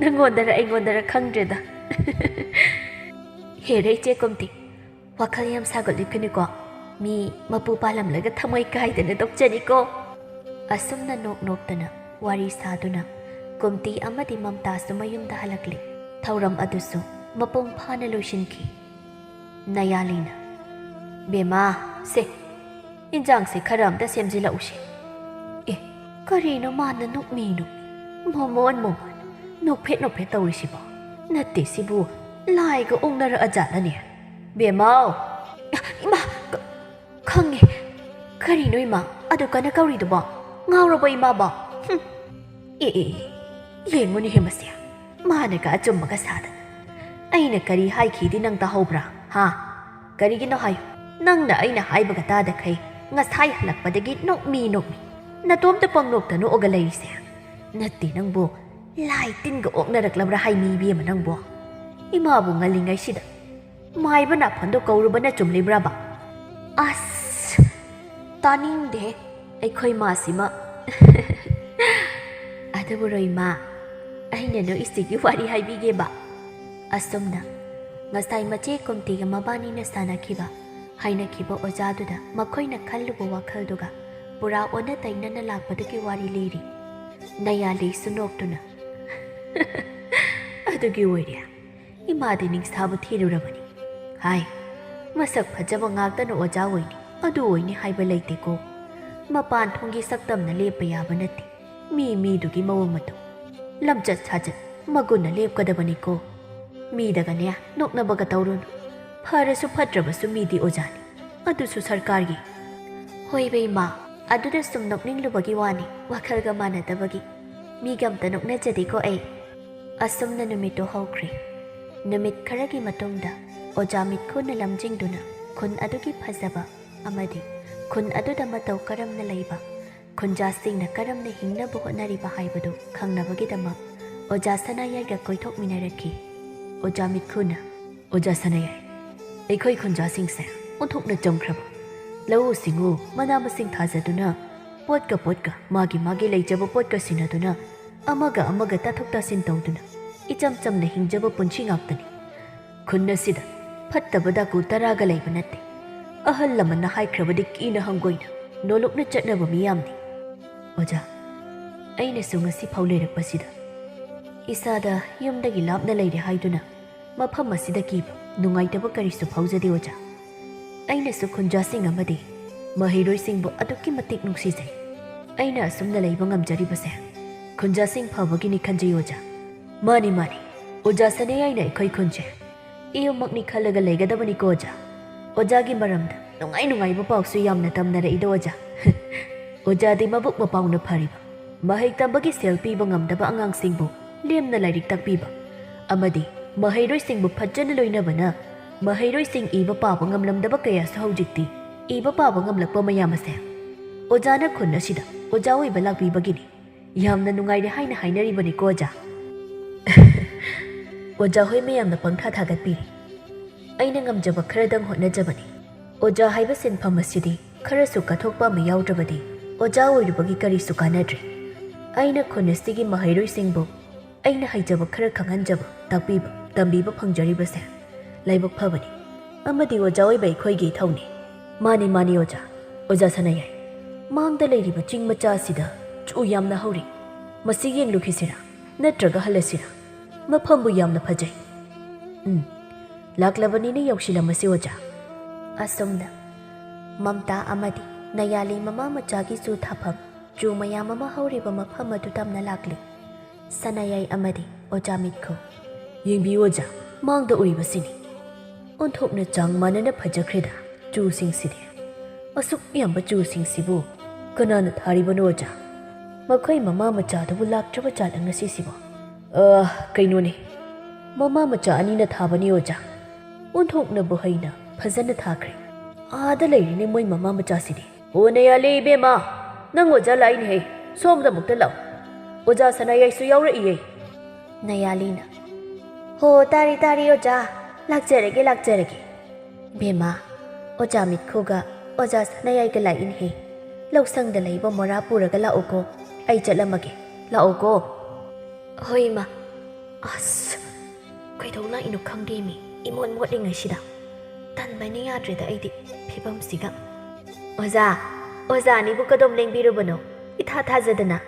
Speaker 1: ꯅꯪꯉꯣꯟꯗꯔ ꯑꯩꯉꯣꯟꯗꯔ ꯈꯪꯗ꯭ꯔꯦꯗ ꯍꯦꯔꯦ ꯏꯆꯦ ꯀꯨꯝꯇꯤ ꯋꯥꯈꯜ ꯌꯥꯝ ꯁꯥꯒꯠꯂꯤꯀꯅꯤꯀꯣ ꯃꯤ ꯃꯄꯨ ꯄꯥꯜꯂꯝꯂꯒ ꯊꯃꯣꯏ ꯀꯥꯏꯗꯅ ꯇꯣꯛꯆꯅꯤꯀꯣ ꯑꯁꯨꯝꯅ ꯅꯣꯛꯇꯅ ꯋꯥꯔꯤ ꯁꯥꯗꯨꯅ ꯀꯨꯝꯇꯤ ꯑꯃꯗꯤ ꯃꯝꯇꯥꯁꯨ ꯃꯌꯨꯝꯗ ꯍꯜꯂꯛꯂꯤ ꯊꯧꯔꯝ ꯑꯗꯨꯁꯨ ꯃꯄꯨꯡ ꯐꯥꯅ ꯂꯣꯏꯁꯤꯟꯈꯤ ꯅꯌꯥꯂꯤꯅ ꯕꯦꯃꯥ ꯁꯦ ꯏꯟꯖꯥꯡꯁꯦ ꯈꯔ ꯑꯝꯇ ꯁꯦꯝꯖꯤꯜꯂꯛꯎꯁꯦ ꯑꯦ ꯀꯔꯤꯅꯣ ꯃꯥꯅ ꯅꯣꯛꯃꯤ ꯃꯣꯃꯣꯟ ꯅꯣꯛꯐꯦꯠ ꯇꯧꯔꯤꯁꯤꯕꯣ ꯅꯠꯇꯦ ꯁꯤꯕꯨ ꯂꯥꯏꯒ ꯑꯣꯛꯅꯔꯛꯑꯖꯥꯠꯂꯅꯦ ꯕꯦꯃꯥꯎ ꯏꯃꯥ ꯈꯪꯉꯦ ꯀꯔꯤꯅꯣ ꯏꯃꯥ ꯑꯗꯨ ꯀꯟꯅ ꯀꯧꯔꯤꯗꯨꯕꯣ ꯉꯥꯎꯔꯕꯣ ꯏꯃꯥꯕꯣ ꯑꯦ ꯌꯦꯡꯉꯨꯅꯦꯍꯦ ꯃꯁꯦ ꯃꯥꯅꯒ ꯑꯆꯨꯝꯕꯒ ꯁꯥꯗꯅ ꯑꯩꯅ ꯀꯔꯤ ꯍꯥꯏꯈꯤꯗꯤ ꯅꯪ ꯇꯥꯍꯧꯕ꯭ꯔꯥ ꯍꯥ ꯀꯔꯤꯒꯤꯅꯣ ꯍꯥꯏꯌꯨ ꯅꯪꯅ ꯑꯩꯅ ꯍꯥꯏꯕꯒ ꯇꯥꯗꯈꯩ ꯉꯁꯥꯏ ꯍꯜꯂꯛꯄꯗꯒꯤ ꯅꯣꯛꯃꯤ ꯅꯇꯣꯝꯇ ꯄꯪꯅꯣꯛꯇ ꯅꯣꯛꯑꯒ ꯂꯩꯔꯤꯁꯦ ꯅꯠꯇꯦ ꯅꯪꯕꯨ ꯂꯥꯏ ꯇꯤꯟꯒ ꯑꯣꯛꯅꯔꯛꯂꯕ꯭ꯔꯥ ꯍꯥꯏꯃꯤ ꯑꯃ ꯅꯪꯕꯨ ꯏꯃꯥꯕꯨ ꯉꯜꯂꯤꯉꯩꯁꯤꯗ ꯃꯥꯏꯕ ꯅꯥꯐꯟꯗꯣ ꯀꯧꯔꯨꯕꯅ ꯆꯨꯝꯂꯤꯕ꯭ꯔꯥꯕ ꯑꯁ ꯇꯥꯅꯤꯡꯗꯦ ꯑꯩꯈꯣꯏ ꯃꯥꯁꯤꯃ ꯑꯗꯨꯕꯨ ꯔꯣꯏꯃꯥ ꯑꯩꯅ ꯅꯣꯛꯏꯁꯤꯒꯤ ꯋꯥꯔꯤ ꯍꯥꯏꯕꯤꯒꯦꯕ ꯑꯁꯨꯝꯅ ꯉꯁꯥꯏ ꯃꯆꯦ ꯀꯨꯝꯇꯤꯒ ꯃꯕꯥꯅꯤꯅ ꯁꯥꯟꯅꯈꯤꯕ ꯍꯥꯏꯅꯈꯤꯕ ꯑꯣꯖꯥꯗꯨꯗ ꯃꯈꯣꯏꯅ ꯈꯜꯂꯨꯕ ꯋꯥꯈꯜꯗꯨꯒ ꯄꯨꯔꯥ ꯑꯣꯟꯅ ꯇꯩꯅꯅ ꯂꯥꯛꯄꯗꯨꯒꯤ ꯋꯥꯔꯤ ꯂꯤꯔꯤ ꯅꯌꯥꯂꯤꯁꯨ ꯅꯣꯛꯇꯨꯅ ꯑꯗꯨꯒꯤ ꯑꯣꯏꯔꯦ ꯏꯃꯥꯗꯤ ꯅꯤꯡꯁꯥꯕꯨ ꯊꯤꯔꯨꯔꯕꯅꯤ ꯍꯥꯏ ꯃꯁꯛ ꯐꯖꯕ ꯉꯥꯛꯇꯅ ꯑꯣꯖꯥ ꯑꯣꯏꯅꯤ ꯑꯗꯨ ꯑꯣꯏꯅꯤ ꯍꯥꯏꯕ ꯂꯩꯇꯦꯀꯣ ꯃꯄꯥꯟ ꯊꯣꯡꯒꯤ ꯁꯛꯇꯝꯅ ꯂꯦꯞꯄ ꯌꯥꯕ ꯅꯠꯇꯦ ꯃꯤꯗꯨꯒꯤ ꯃꯑꯣꯡ ꯃꯇꯧ ꯂꯝꯆꯠ ꯁꯥꯖꯠ ꯃꯒꯨꯟꯅ ꯂꯦꯞꯀꯗꯕꯅꯤꯀꯣ ꯃꯤꯗꯒꯅꯦ ꯅꯣꯛꯅꯕꯒ ꯇꯧꯔꯨꯅꯨ ꯐꯔꯁꯨ ꯐꯠꯇ꯭ꯔꯕꯁꯨ ꯃꯤꯗꯤ ꯑꯣꯖꯥꯅꯤ ꯑꯗꯨꯁꯨ ꯁꯔꯀꯥꯔꯒꯤ ꯍꯣꯏꯕ ꯏꯃꯥ ꯑꯗꯨꯗ ꯁꯨꯝ ꯅꯣꯛꯅꯤꯡꯂꯨꯕꯒꯤ ꯋꯥꯅꯤ ꯋꯥꯈꯜꯒ ꯃꯥꯟꯅꯗꯕꯒꯤ ꯃꯤꯒ ꯑꯝꯇ ꯅꯣꯛꯅꯖꯗꯦꯀꯣ ꯑꯩ ꯑꯁꯨꯝꯅ ꯅꯨꯃꯤꯠꯇꯨ ꯍꯧꯈ꯭ꯔꯦ ꯅꯨꯃꯤꯠ ꯈꯔꯒꯤ ꯃꯇꯨꯡꯗ ꯑꯣꯖꯥ ꯃꯤꯠꯈꯨꯅ ꯂꯝꯖꯤꯡꯗꯨꯅ ꯈꯨꯟ ꯑꯗꯨꯒꯤ ꯐꯖꯕ ꯑꯃꯗꯤ ꯈꯨꯟ ꯑꯗꯨꯗ ꯃꯇꯧ ꯀꯔꯝꯅ ꯂꯩꯕ ꯈꯨꯟꯖꯥꯁꯤꯡꯅ ꯀꯔꯝꯅ ꯍꯤꯡꯅꯕ ꯍꯣꯠꯅꯔꯤꯕ ꯍꯥꯏꯕꯗꯨ ꯈꯪꯅꯕꯒꯤꯗꯃꯛ ꯑꯣꯖꯥ ꯁꯅꯥꯌꯥꯏꯒ ꯀꯣꯏꯊꯣꯛꯃꯤꯟꯅꯔꯛꯈꯤ ꯑꯣꯖꯥ ꯃꯤꯠꯈꯨꯅ ꯑꯣꯖꯥ ꯁꯅꯥꯌꯥꯏ ꯑꯩꯈꯣꯏ ꯈꯨꯟꯖꯥꯁꯤꯡꯁꯦ ꯑꯣꯟꯊꯣꯛꯅ ꯆꯝꯈ꯭ꯔꯕ ꯂꯧꯎ ꯁꯤꯡꯎ ꯃꯅꯥ ꯃꯁꯤꯡ ꯊꯥꯖꯗꯨꯅ ꯄꯣꯠꯀ ꯃꯥꯒꯤ ꯂꯩꯖꯕ ꯄꯣꯠꯀ ꯁꯤꯟꯅꯗꯨꯅ ꯑꯃꯒ ꯇꯥꯊꯣꯛ ꯇꯥꯁꯤꯟ ꯇꯧꯗꯨꯅ ꯏꯆꯝ ꯆꯝꯅ ꯍꯤꯡꯖꯕ ꯄꯨꯟꯁꯤ ꯉꯥꯛꯇꯅꯤ ꯈꯨꯟ ꯑꯁꯤꯗ ꯐꯠꯇꯕ ꯗꯥꯀꯨ ꯇꯔꯥꯒ ꯂꯩꯕ ꯅꯠꯇꯦ ꯑꯍꯜ ꯂꯃꯟꯅ ꯍꯥꯏꯈ꯭ꯔꯕꯗꯤ ꯀꯤꯅ ꯍꯪꯒꯣꯏꯅ ꯅꯣꯂꯨꯛꯅ ꯆꯠꯅꯕ ꯃꯤꯌꯥꯝꯅꯤ ꯑꯣꯖꯥ ꯑꯩꯅꯁꯨ ꯉꯁꯤ ꯐꯥꯎ ꯂꯩꯔꯛꯄꯁꯤꯗ ꯏꯁꯥꯗ ꯌꯨꯝꯗꯒꯤ ꯂꯥꯞꯅ ꯂꯩꯔꯦ ꯍꯥꯏꯗꯨꯅ ꯃꯐꯝ ꯑꯁꯤꯗ ꯀꯤꯕ ꯅꯨꯡꯉꯥꯏꯇꯕ ꯀꯔꯤꯁꯨ ꯐꯥꯎꯖꯗꯦ ꯑꯣꯖꯥ ꯑꯩꯅꯁꯨ ꯈꯨꯟꯖꯥꯁꯤꯡ ꯑꯃꯗꯤ ꯃꯍꯩꯔꯣꯏꯁꯤꯡꯕꯨ ꯑꯗꯨꯛꯀꯤ ꯃꯇꯤꯛ ꯅꯨꯡꯁꯤꯖꯩ ꯑꯩꯅ ꯑꯁꯨꯝꯅ ꯂꯩꯕ ꯉꯝꯖꯔꯤꯕꯁꯦ ꯈꯨꯟꯖꯥꯁꯤꯡ ꯐꯕꯒꯤꯅꯤ ꯈꯟꯖꯩ ꯑꯣꯖꯥ ꯃꯥꯅꯤ ꯑꯣꯖꯥ ꯁꯅꯥꯌꯥꯏꯅ ꯑꯩꯈꯣꯏ ꯈꯨꯟꯁꯦ ꯏꯌꯨꯝꯃꯛꯅꯤ ꯈꯜꯂꯒ ꯂꯩꯒꯗꯕꯅꯤꯀꯣ ꯑꯣꯖꯥ ꯑꯣꯖꯥꯒꯤ ꯃꯔꯝꯗ ꯅꯨꯡꯉꯥꯏꯕ ꯄꯥꯎꯁꯨ ꯌꯥꯝꯅ ꯇꯝꯅꯔꯛꯏꯗ ꯑꯣꯖꯥ ꯑꯣꯖꯥꯗꯤ ꯃꯕꯨꯛ ꯃꯄꯥꯎꯅ ꯐꯔꯤꯕ ꯃꯍꯩ ꯇꯝꯕꯒꯤ ꯁꯦꯜ ꯄꯤꯕ ꯉꯝꯗꯕ ꯑꯉꯥꯡꯁꯤꯡꯕꯨ ꯂꯦꯝꯅ ꯂꯥꯏꯔꯤꯛ ꯇꯥꯛꯄꯤꯕ ꯑꯃꯗꯤ ꯃꯍꯩꯔꯣꯏꯁꯤꯡꯕꯨ ꯐꯖꯅ ꯂꯣꯏꯅꯕꯅ ꯃꯍꯩꯔꯣꯏꯁꯤꯡ ꯏꯕ ꯄꯥꯕ ꯉꯝꯂꯝꯗꯕ ꯀꯌꯥꯁꯨ ꯍꯧꯖꯤꯛꯇꯤ ꯏꯕ ꯄꯥꯕ ꯉꯝꯂꯛꯄ ꯃꯌꯥꯝ ꯑꯁꯦ ꯑꯣꯖꯥꯅ ꯈꯨꯟ ꯑꯁꯤꯗ ꯑꯣꯖꯥ ꯑꯣꯏꯕ ꯂꯥꯛꯄꯤꯕꯒꯤꯅꯤ ꯌꯥꯝꯅ ꯅꯨꯡꯉꯥꯏꯔꯦ ꯍꯥꯏꯅ ꯍꯥꯏꯅꯔꯤꯕꯅꯤꯀꯣ ꯑꯣꯖꯥ ꯑꯣꯖꯥ ꯍꯣꯏ ꯃꯌꯥꯝꯅ ꯄꯪꯊꯥ ꯊꯥꯒꯠꯄꯤꯔꯤ ꯑꯩꯅ ꯉꯝꯖꯕ ꯈꯔꯗꯪ ꯍꯣꯠꯅꯖꯕꯅꯤ ꯑꯣꯖꯥ ꯍꯥꯏꯕ ꯁꯤꯟꯐꯝ ꯑꯁꯤꯗꯤ ꯈꯔꯁꯨ ꯀꯠꯊꯣꯛꯄ ꯑꯃ ꯌꯥꯎꯗ꯭ꯔꯕꯗꯤ ꯑꯣꯖꯥ ꯑꯣꯏꯔꯨꯕꯒꯤ ꯀꯔꯤꯁꯨ ꯀꯥꯟꯅꯗ꯭ꯔꯦ ꯑꯩꯅ ꯈꯨꯟ ꯑꯁꯤꯒꯤ ꯃꯍꯩꯔꯣꯏꯁꯤꯡꯕꯨ ꯑꯩꯅ ꯍꯩꯖꯕ ꯈꯔ ꯈꯪꯍꯟꯖꯕ ꯇꯥꯛꯄꯤꯕ ꯇꯝꯕꯤꯕ ꯐꯪꯖꯔꯤꯕꯁꯦ ꯂꯥꯏꯕꯛ ꯐꯕꯅꯤ ꯑꯃꯗꯤ ꯑꯣꯖꯥ ꯑꯣꯏꯕ ꯑꯩꯈꯣꯏꯒꯤ ꯏꯊꯧꯅꯤ ꯃꯥꯅꯤ ꯑꯣꯖꯥ ꯁꯅꯥꯌꯥꯏ ꯃꯥꯡꯗ ꯂꯩꯔꯤꯕ ꯆꯤꯡ ꯃꯆꯥ ꯑꯁꯤꯗ ꯆꯨ ꯌꯥꯝꯅ ꯍꯧꯔꯤ ꯃꯁꯤ ꯌꯦꯡꯂꯨꯈꯤꯁꯤꯔꯥ ꯅꯠꯇ꯭ꯔꯒ ꯍꯜꯂꯁꯤꯔꯥ ꯃꯐꯝꯕꯨ ꯌꯥꯝꯅ ꯐꯖꯩ ꯂꯥꯛꯂꯕꯅꯤꯅ ꯌꯧꯁꯤꯜꯂꯝꯃꯁꯤ ꯑꯣꯖꯥ ꯑꯁꯨꯝꯅ ꯃꯝꯇꯥ ꯑꯃꯗꯤ ꯅꯌꯥꯂꯤ ꯃꯃꯥ ꯃꯆꯥꯒꯤ ꯆꯨ ꯊꯥꯐꯝ ꯆꯨ ꯃꯌꯥꯝ ꯑꯃ ꯍꯧꯔꯤꯕ ꯃꯐꯝ ꯑꯗꯨ ꯇꯝꯅ ꯂꯥꯛꯂꯤ ꯁꯅꯥꯌꯥꯏ ꯑꯃꯗꯤ ꯑꯣꯖꯥ ꯃꯤꯠꯈꯨ ꯌꯦꯡꯕꯤꯌꯨ ꯑꯣꯖꯥ ꯃꯥꯡꯗ ꯎꯔꯤꯕꯁꯤꯅꯤ ꯑꯣꯟꯊꯣꯛꯅ ꯆꯥꯡ ꯃꯥꯟꯅꯅ ꯐꯖꯈ꯭ꯔꯦꯗ ꯆꯨꯁꯤꯡꯁꯤꯗꯤ ꯑꯁꯨꯛ ꯌꯥꯝꯕ ꯆꯨꯁꯤꯡꯁꯤꯕꯨ ꯀꯅꯥꯅ ꯊꯥꯔꯤꯕꯅꯣ ꯑꯣꯖꯥ ꯃꯈꯣꯏ ꯃꯃꯥ ꯃꯆꯥꯗꯨꯕꯨ ꯂꯥꯛꯇ꯭ꯔꯕ ꯖꯥꯠꯂ ꯉꯁꯤꯁꯤꯕꯣ ꯀꯩꯅꯣꯅꯦ ꯃꯃꯥ ꯃꯆꯥ ꯑꯅꯤꯅ ꯊꯥꯕꯅꯤ ꯑꯣꯖꯥ ꯑꯣꯟꯊꯣꯛꯅꯕꯨ ꯍꯩꯅ ꯐꯖꯅ ꯊꯥꯈ꯭ꯔꯦ ꯑꯥꯗ ꯂꯩꯔꯤꯅꯦ ꯃꯣꯏ ꯃꯃꯥ ꯃꯆꯥꯁꯤꯗꯤ ꯑꯣ ꯅꯌꯥꯂꯤ ꯏꯕꯦꯝꯃ ꯅꯪ ꯑꯣꯖꯥ ꯂꯥꯛꯏꯅꯦꯍꯦ ꯁꯣꯝꯗ ꯑꯃꯨꯛꯇ ꯂꯥꯛꯎ ꯑꯣꯖꯥ ꯁꯅꯥꯌꯥꯏꯁꯨ ꯌꯥꯎꯔꯛꯏꯌꯦ ꯅꯌꯥꯂꯤꯅ ꯍꯣ ꯇꯥꯔꯤ ꯑꯣꯖꯥ ꯂꯥꯛꯆꯔꯒꯦ ꯕꯦꯝꯃ ꯑꯣꯖꯥ ꯃꯤꯠꯈꯨꯒ ꯑꯣꯖꯥ ꯁꯅꯥꯌꯥꯏꯒ ꯂꯥꯛꯏꯅꯦꯍꯦ ꯂꯧꯁꯪꯗ ꯂꯩꯕ ꯃꯣꯔꯥ ꯄꯨꯔꯒ ꯂꯥꯛꯎꯀꯣ ꯑꯩ ꯆꯠꯂꯝꯃꯒꯦ ꯂꯥꯛꯎꯀꯣ ꯍꯣꯏ ꯏꯃꯥ ꯑꯁ ꯀꯩꯗꯧ ꯂꯥꯛꯏꯅꯣ ꯈꯪꯗꯦꯃꯤ ꯏꯃꯣꯠ ꯃꯣꯠꯂꯤꯉꯩꯁꯤꯗ ꯇꯟꯕꯅ ꯌꯥꯗ꯭ꯔꯦꯗ ꯑꯩꯗꯤ ꯐꯤꯕꯝꯁꯤꯒ ꯑꯣꯖꯥꯅꯤꯕꯨ ꯀꯗꯣꯝ ꯂꯦꯡꯕꯤꯔꯨꯕꯅꯣ ꯏꯊꯥ ꯊꯥꯖꯗꯅ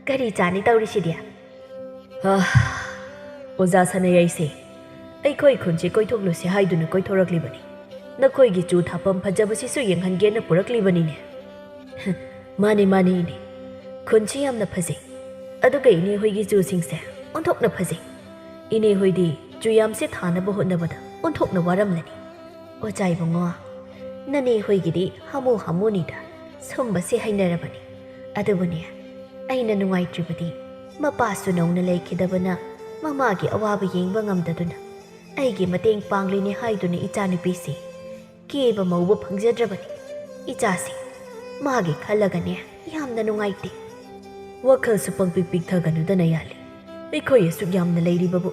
Speaker 1: ꯀꯔꯤ ꯆꯥꯅꯤ ꯇꯧꯔꯤꯁꯤꯗꯤ
Speaker 2: ꯑꯣꯖꯥ ꯁꯅꯥꯌꯥꯏꯁꯦ ꯑꯩꯈꯣꯏ ꯈꯨꯟꯁꯦ ꯀꯣꯏꯊꯣꯛꯂꯨꯁꯤ ꯍꯥꯏꯗꯨꯅ ꯀꯣꯏꯊꯣꯔꯛꯂꯤꯕꯅꯤ ꯅꯈꯣꯏꯒꯤ ꯆꯨ ꯊꯥꯐꯝ ꯐꯖꯕꯁꯤꯁꯨ ꯌꯦꯡꯍꯟꯒꯦꯅ ꯄꯨꯔꯛꯂꯤꯕꯅꯤꯅꯦ ꯃꯥꯅꯤ ꯏꯅꯦ ꯈꯨꯟꯁꯤ ꯌꯥꯝꯅ ꯐꯖꯩ ꯑꯗꯨꯒ ꯏꯅꯦ ꯍꯣꯏꯒꯤ ꯆꯨꯁꯤꯡꯁꯦ ꯑꯣꯟꯊꯣꯛꯅ ꯐꯖꯩ ꯏꯅꯦ ꯍꯣꯏꯗꯤ ꯆꯨ ꯌꯥꯝꯁꯦ ꯊꯥꯅꯕ ꯍꯣꯠꯅꯕꯗ ꯑꯣꯟꯊꯣꯛꯅ ꯋꯥꯔꯝꯂꯅꯤ ꯑꯣꯖꯥ ꯏꯕꯨꯡꯉꯣ ꯅꯅꯦ ꯍꯣꯏꯒꯤꯗꯤ ꯍꯥꯃꯨꯅꯤꯗ ꯁꯨꯝꯕꯁꯦ ꯍꯩꯅꯔꯕꯅꯤ ꯑꯗꯨꯕꯨꯅꯦ ꯑꯩꯅ ꯅꯨꯡꯉꯥꯏꯇ꯭ꯔꯤꯕꯗꯤ ꯃꯄꯥꯁꯨ ꯅꯧꯅ ꯂꯩꯈꯤꯗꯕꯅ ꯃꯃꯥꯒꯤ ꯑꯋꯥꯕ ꯌꯦꯡꯕ ꯉꯝꯗꯗꯨꯅ ꯑꯩꯒꯤ ꯃꯇꯦꯡ ꯄꯥꯡꯂꯤꯅꯦ ꯍꯥꯏꯗꯨꯅ ꯏꯆꯥꯅꯨꯄꯤꯁꯤ ꯀꯦꯕ ꯃꯧꯕ ꯐꯪꯖꯗ꯭ꯔꯕꯅꯤ ꯏꯆꯥꯁꯤ ꯃꯥꯒꯤ ꯈꯜꯂꯒꯅꯦ ꯌꯥꯝꯅ ꯅꯨꯡꯉꯥꯏꯇꯦ ꯋꯥꯈꯜꯁꯨ ꯄꯪꯄꯤꯛ ꯄꯤꯛꯊꯒꯅꯨꯗꯅ ꯌꯥꯜꯂꯤ ꯑꯩꯈꯣꯏ ꯑꯁꯨꯛ ꯌꯥꯝꯅ ꯂꯩꯔꯤꯕꯕꯨ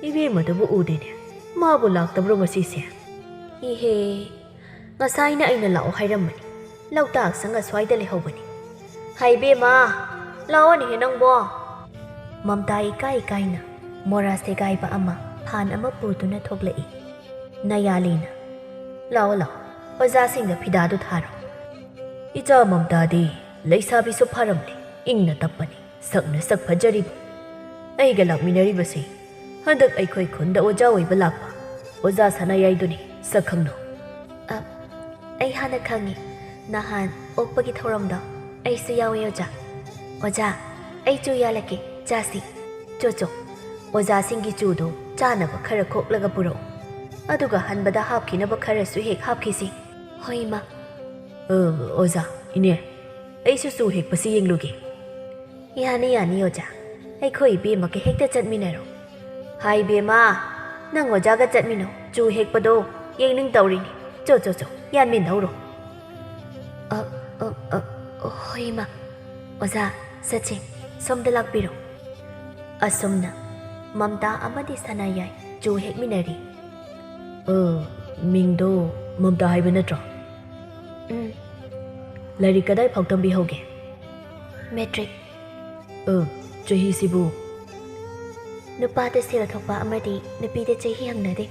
Speaker 2: ꯏꯕꯦꯝꯃꯗꯨꯕꯨ ꯎꯗꯦꯅꯦ ꯃꯥꯕꯨ ꯂꯥꯛꯇꯕ꯭ꯔꯣ ꯉꯁꯤꯁꯦ
Speaker 1: ꯏꯍꯦ ꯉꯁꯥꯏꯅ ꯑꯩꯅ ꯂꯥꯛꯑꯣ ꯍꯥꯏꯔꯝꯕꯅꯤ ꯂꯧꯇꯥꯛ ꯁꯪ ꯑꯁ꯭ꯋꯥꯏꯗ ꯂꯩꯍꯧꯕꯅꯤ ꯍꯥꯏꯕꯦꯝꯃ ꯂꯥꯛꯑꯣꯅꯦꯍꯦ ꯅꯪꯕꯣ ꯃꯝꯇꯥ ꯏꯀꯥꯏꯅ ꯃꯣꯔꯥ ꯁꯦꯒꯥꯏꯕ ꯑꯃ ꯐꯥꯟ ꯑꯃ ꯄꯨꯗꯨꯅ ꯊꯣꯛꯂꯛꯏ ꯅꯌꯥꯂꯤꯅ ꯂꯥꯛꯑꯣ ꯑꯣꯖꯥꯁꯤꯡꯗ ꯐꯤꯗꯥꯗꯨ ꯊꯥꯔꯣ
Speaker 2: ꯏꯆꯥ ꯃꯝꯇꯥꯗꯤ ꯂꯩꯁꯥꯕꯤꯁꯨ ꯐꯔꯝꯂꯦ ꯏꯪꯅ ꯇꯞꯄꯅꯤ ꯁꯛꯅ ꯁꯛ ꯐꯖꯔꯤꯕ ꯑꯩꯒ ꯂꯥꯛꯃꯤꯟꯅꯔꯤꯕꯁꯤ ꯍꯟꯗꯛ ꯑꯩꯈꯣꯏ ꯈꯨꯟꯗ ꯑꯣꯖꯥ ꯑꯣꯏꯕ ꯂꯥꯛꯄ ꯑꯣꯖꯥ ꯁꯅꯥꯌꯥꯏꯗꯨꯅꯤ ꯁꯛꯈꯪꯅꯣ
Speaker 1: ꯑꯩ ꯍꯥꯟꯅ ꯈꯪꯉꯤ ꯅꯍꯥꯟ ꯑꯣꯛꯄꯒꯤ ꯊꯧꯔꯝꯗꯣ ꯑꯩꯁꯨ ꯌꯥꯎꯋꯦ ꯑꯣꯖꯥ ꯑꯩ ꯆꯨ ꯌꯥꯜꯂꯛꯀꯦ ꯆꯥꯁꯤ ꯆꯣ ꯑꯣꯖꯥꯁꯤꯡꯒꯤ ꯆꯨꯗꯣ ꯆꯥꯅꯕ ꯈꯔ ꯈꯣꯛꯂꯒ ꯄꯨꯔꯛꯎ ꯑꯗꯨꯒ ꯍꯟꯕꯗ ꯍꯥꯞꯈꯤꯅꯕ ꯈꯔꯁꯨ ꯍꯦꯛ ꯍꯥꯞꯈꯤꯁꯤ ꯍꯣꯏ ꯏꯃꯥ
Speaker 2: ꯑꯣꯖꯥ ꯏꯅꯦ ꯑꯩꯁꯨ ꯆꯨ ꯍꯦꯛꯄꯁꯤ ꯌꯦꯡꯂꯨꯒꯦ.
Speaker 1: ꯌꯥꯅꯤ ꯌꯥꯅꯤ ꯑꯣꯖꯥ. ꯑꯩꯈꯣꯏ ꯏꯕꯦꯝꯃꯒ ꯍꯦꯛꯇ ꯆꯠꯃꯤꯟꯅꯔꯣ. ꯍꯥꯏ ꯏꯕꯦꯝꯃ, ꯅꯪ ꯑꯣꯖꯥꯒ ꯆꯠꯃꯤꯟꯅꯧ. ꯆꯨ ꯍꯦꯛꯄꯗꯣ ꯌꯦꯡꯅꯤꯡ ꯇꯧꯔꯤꯅꯤ. ꯆꯣ ꯌꯥꯟꯃꯤꯟꯅꯧꯔꯣ. ꯍꯣꯏ ꯏꯃꯥ. ꯑꯣꯖꯥ ꯆꯠꯁꯦ. ꯁꯣꯝꯗ ꯂꯥꯛꯄꯤꯔꯣ. ꯑꯁꯨꯝꯅ ꯃꯝꯇꯥ ꯑꯃꯗꯤ ꯁꯅꯥꯌꯥꯏ ꯆꯨ ꯍꯦꯛꯃꯤꯟꯅꯔꯤ.
Speaker 2: ꯃꯤꯡꯗꯣ ꯃꯝꯇꯥ ꯍꯥꯏꯕ ꯅꯠꯇ꯭ꯔꯣ? ꯂꯥꯏꯔꯤꯛ ꯀꯗꯥꯏ ꯐꯥꯎ ꯇꯝꯕꯤꯍꯧꯒꯦ?
Speaker 1: ꯃꯦꯇ꯭ꯔꯤꯛ.
Speaker 2: ꯆꯍꯤꯁꯤꯕꯨ?
Speaker 1: ꯅꯨꯄꯥꯗ ꯁꯦꯜ ꯊꯣꯛꯄ ꯑꯃꯗꯤ ꯅꯨꯄꯤꯗ ꯆꯍꯤ ꯍꯪꯅꯗꯦ.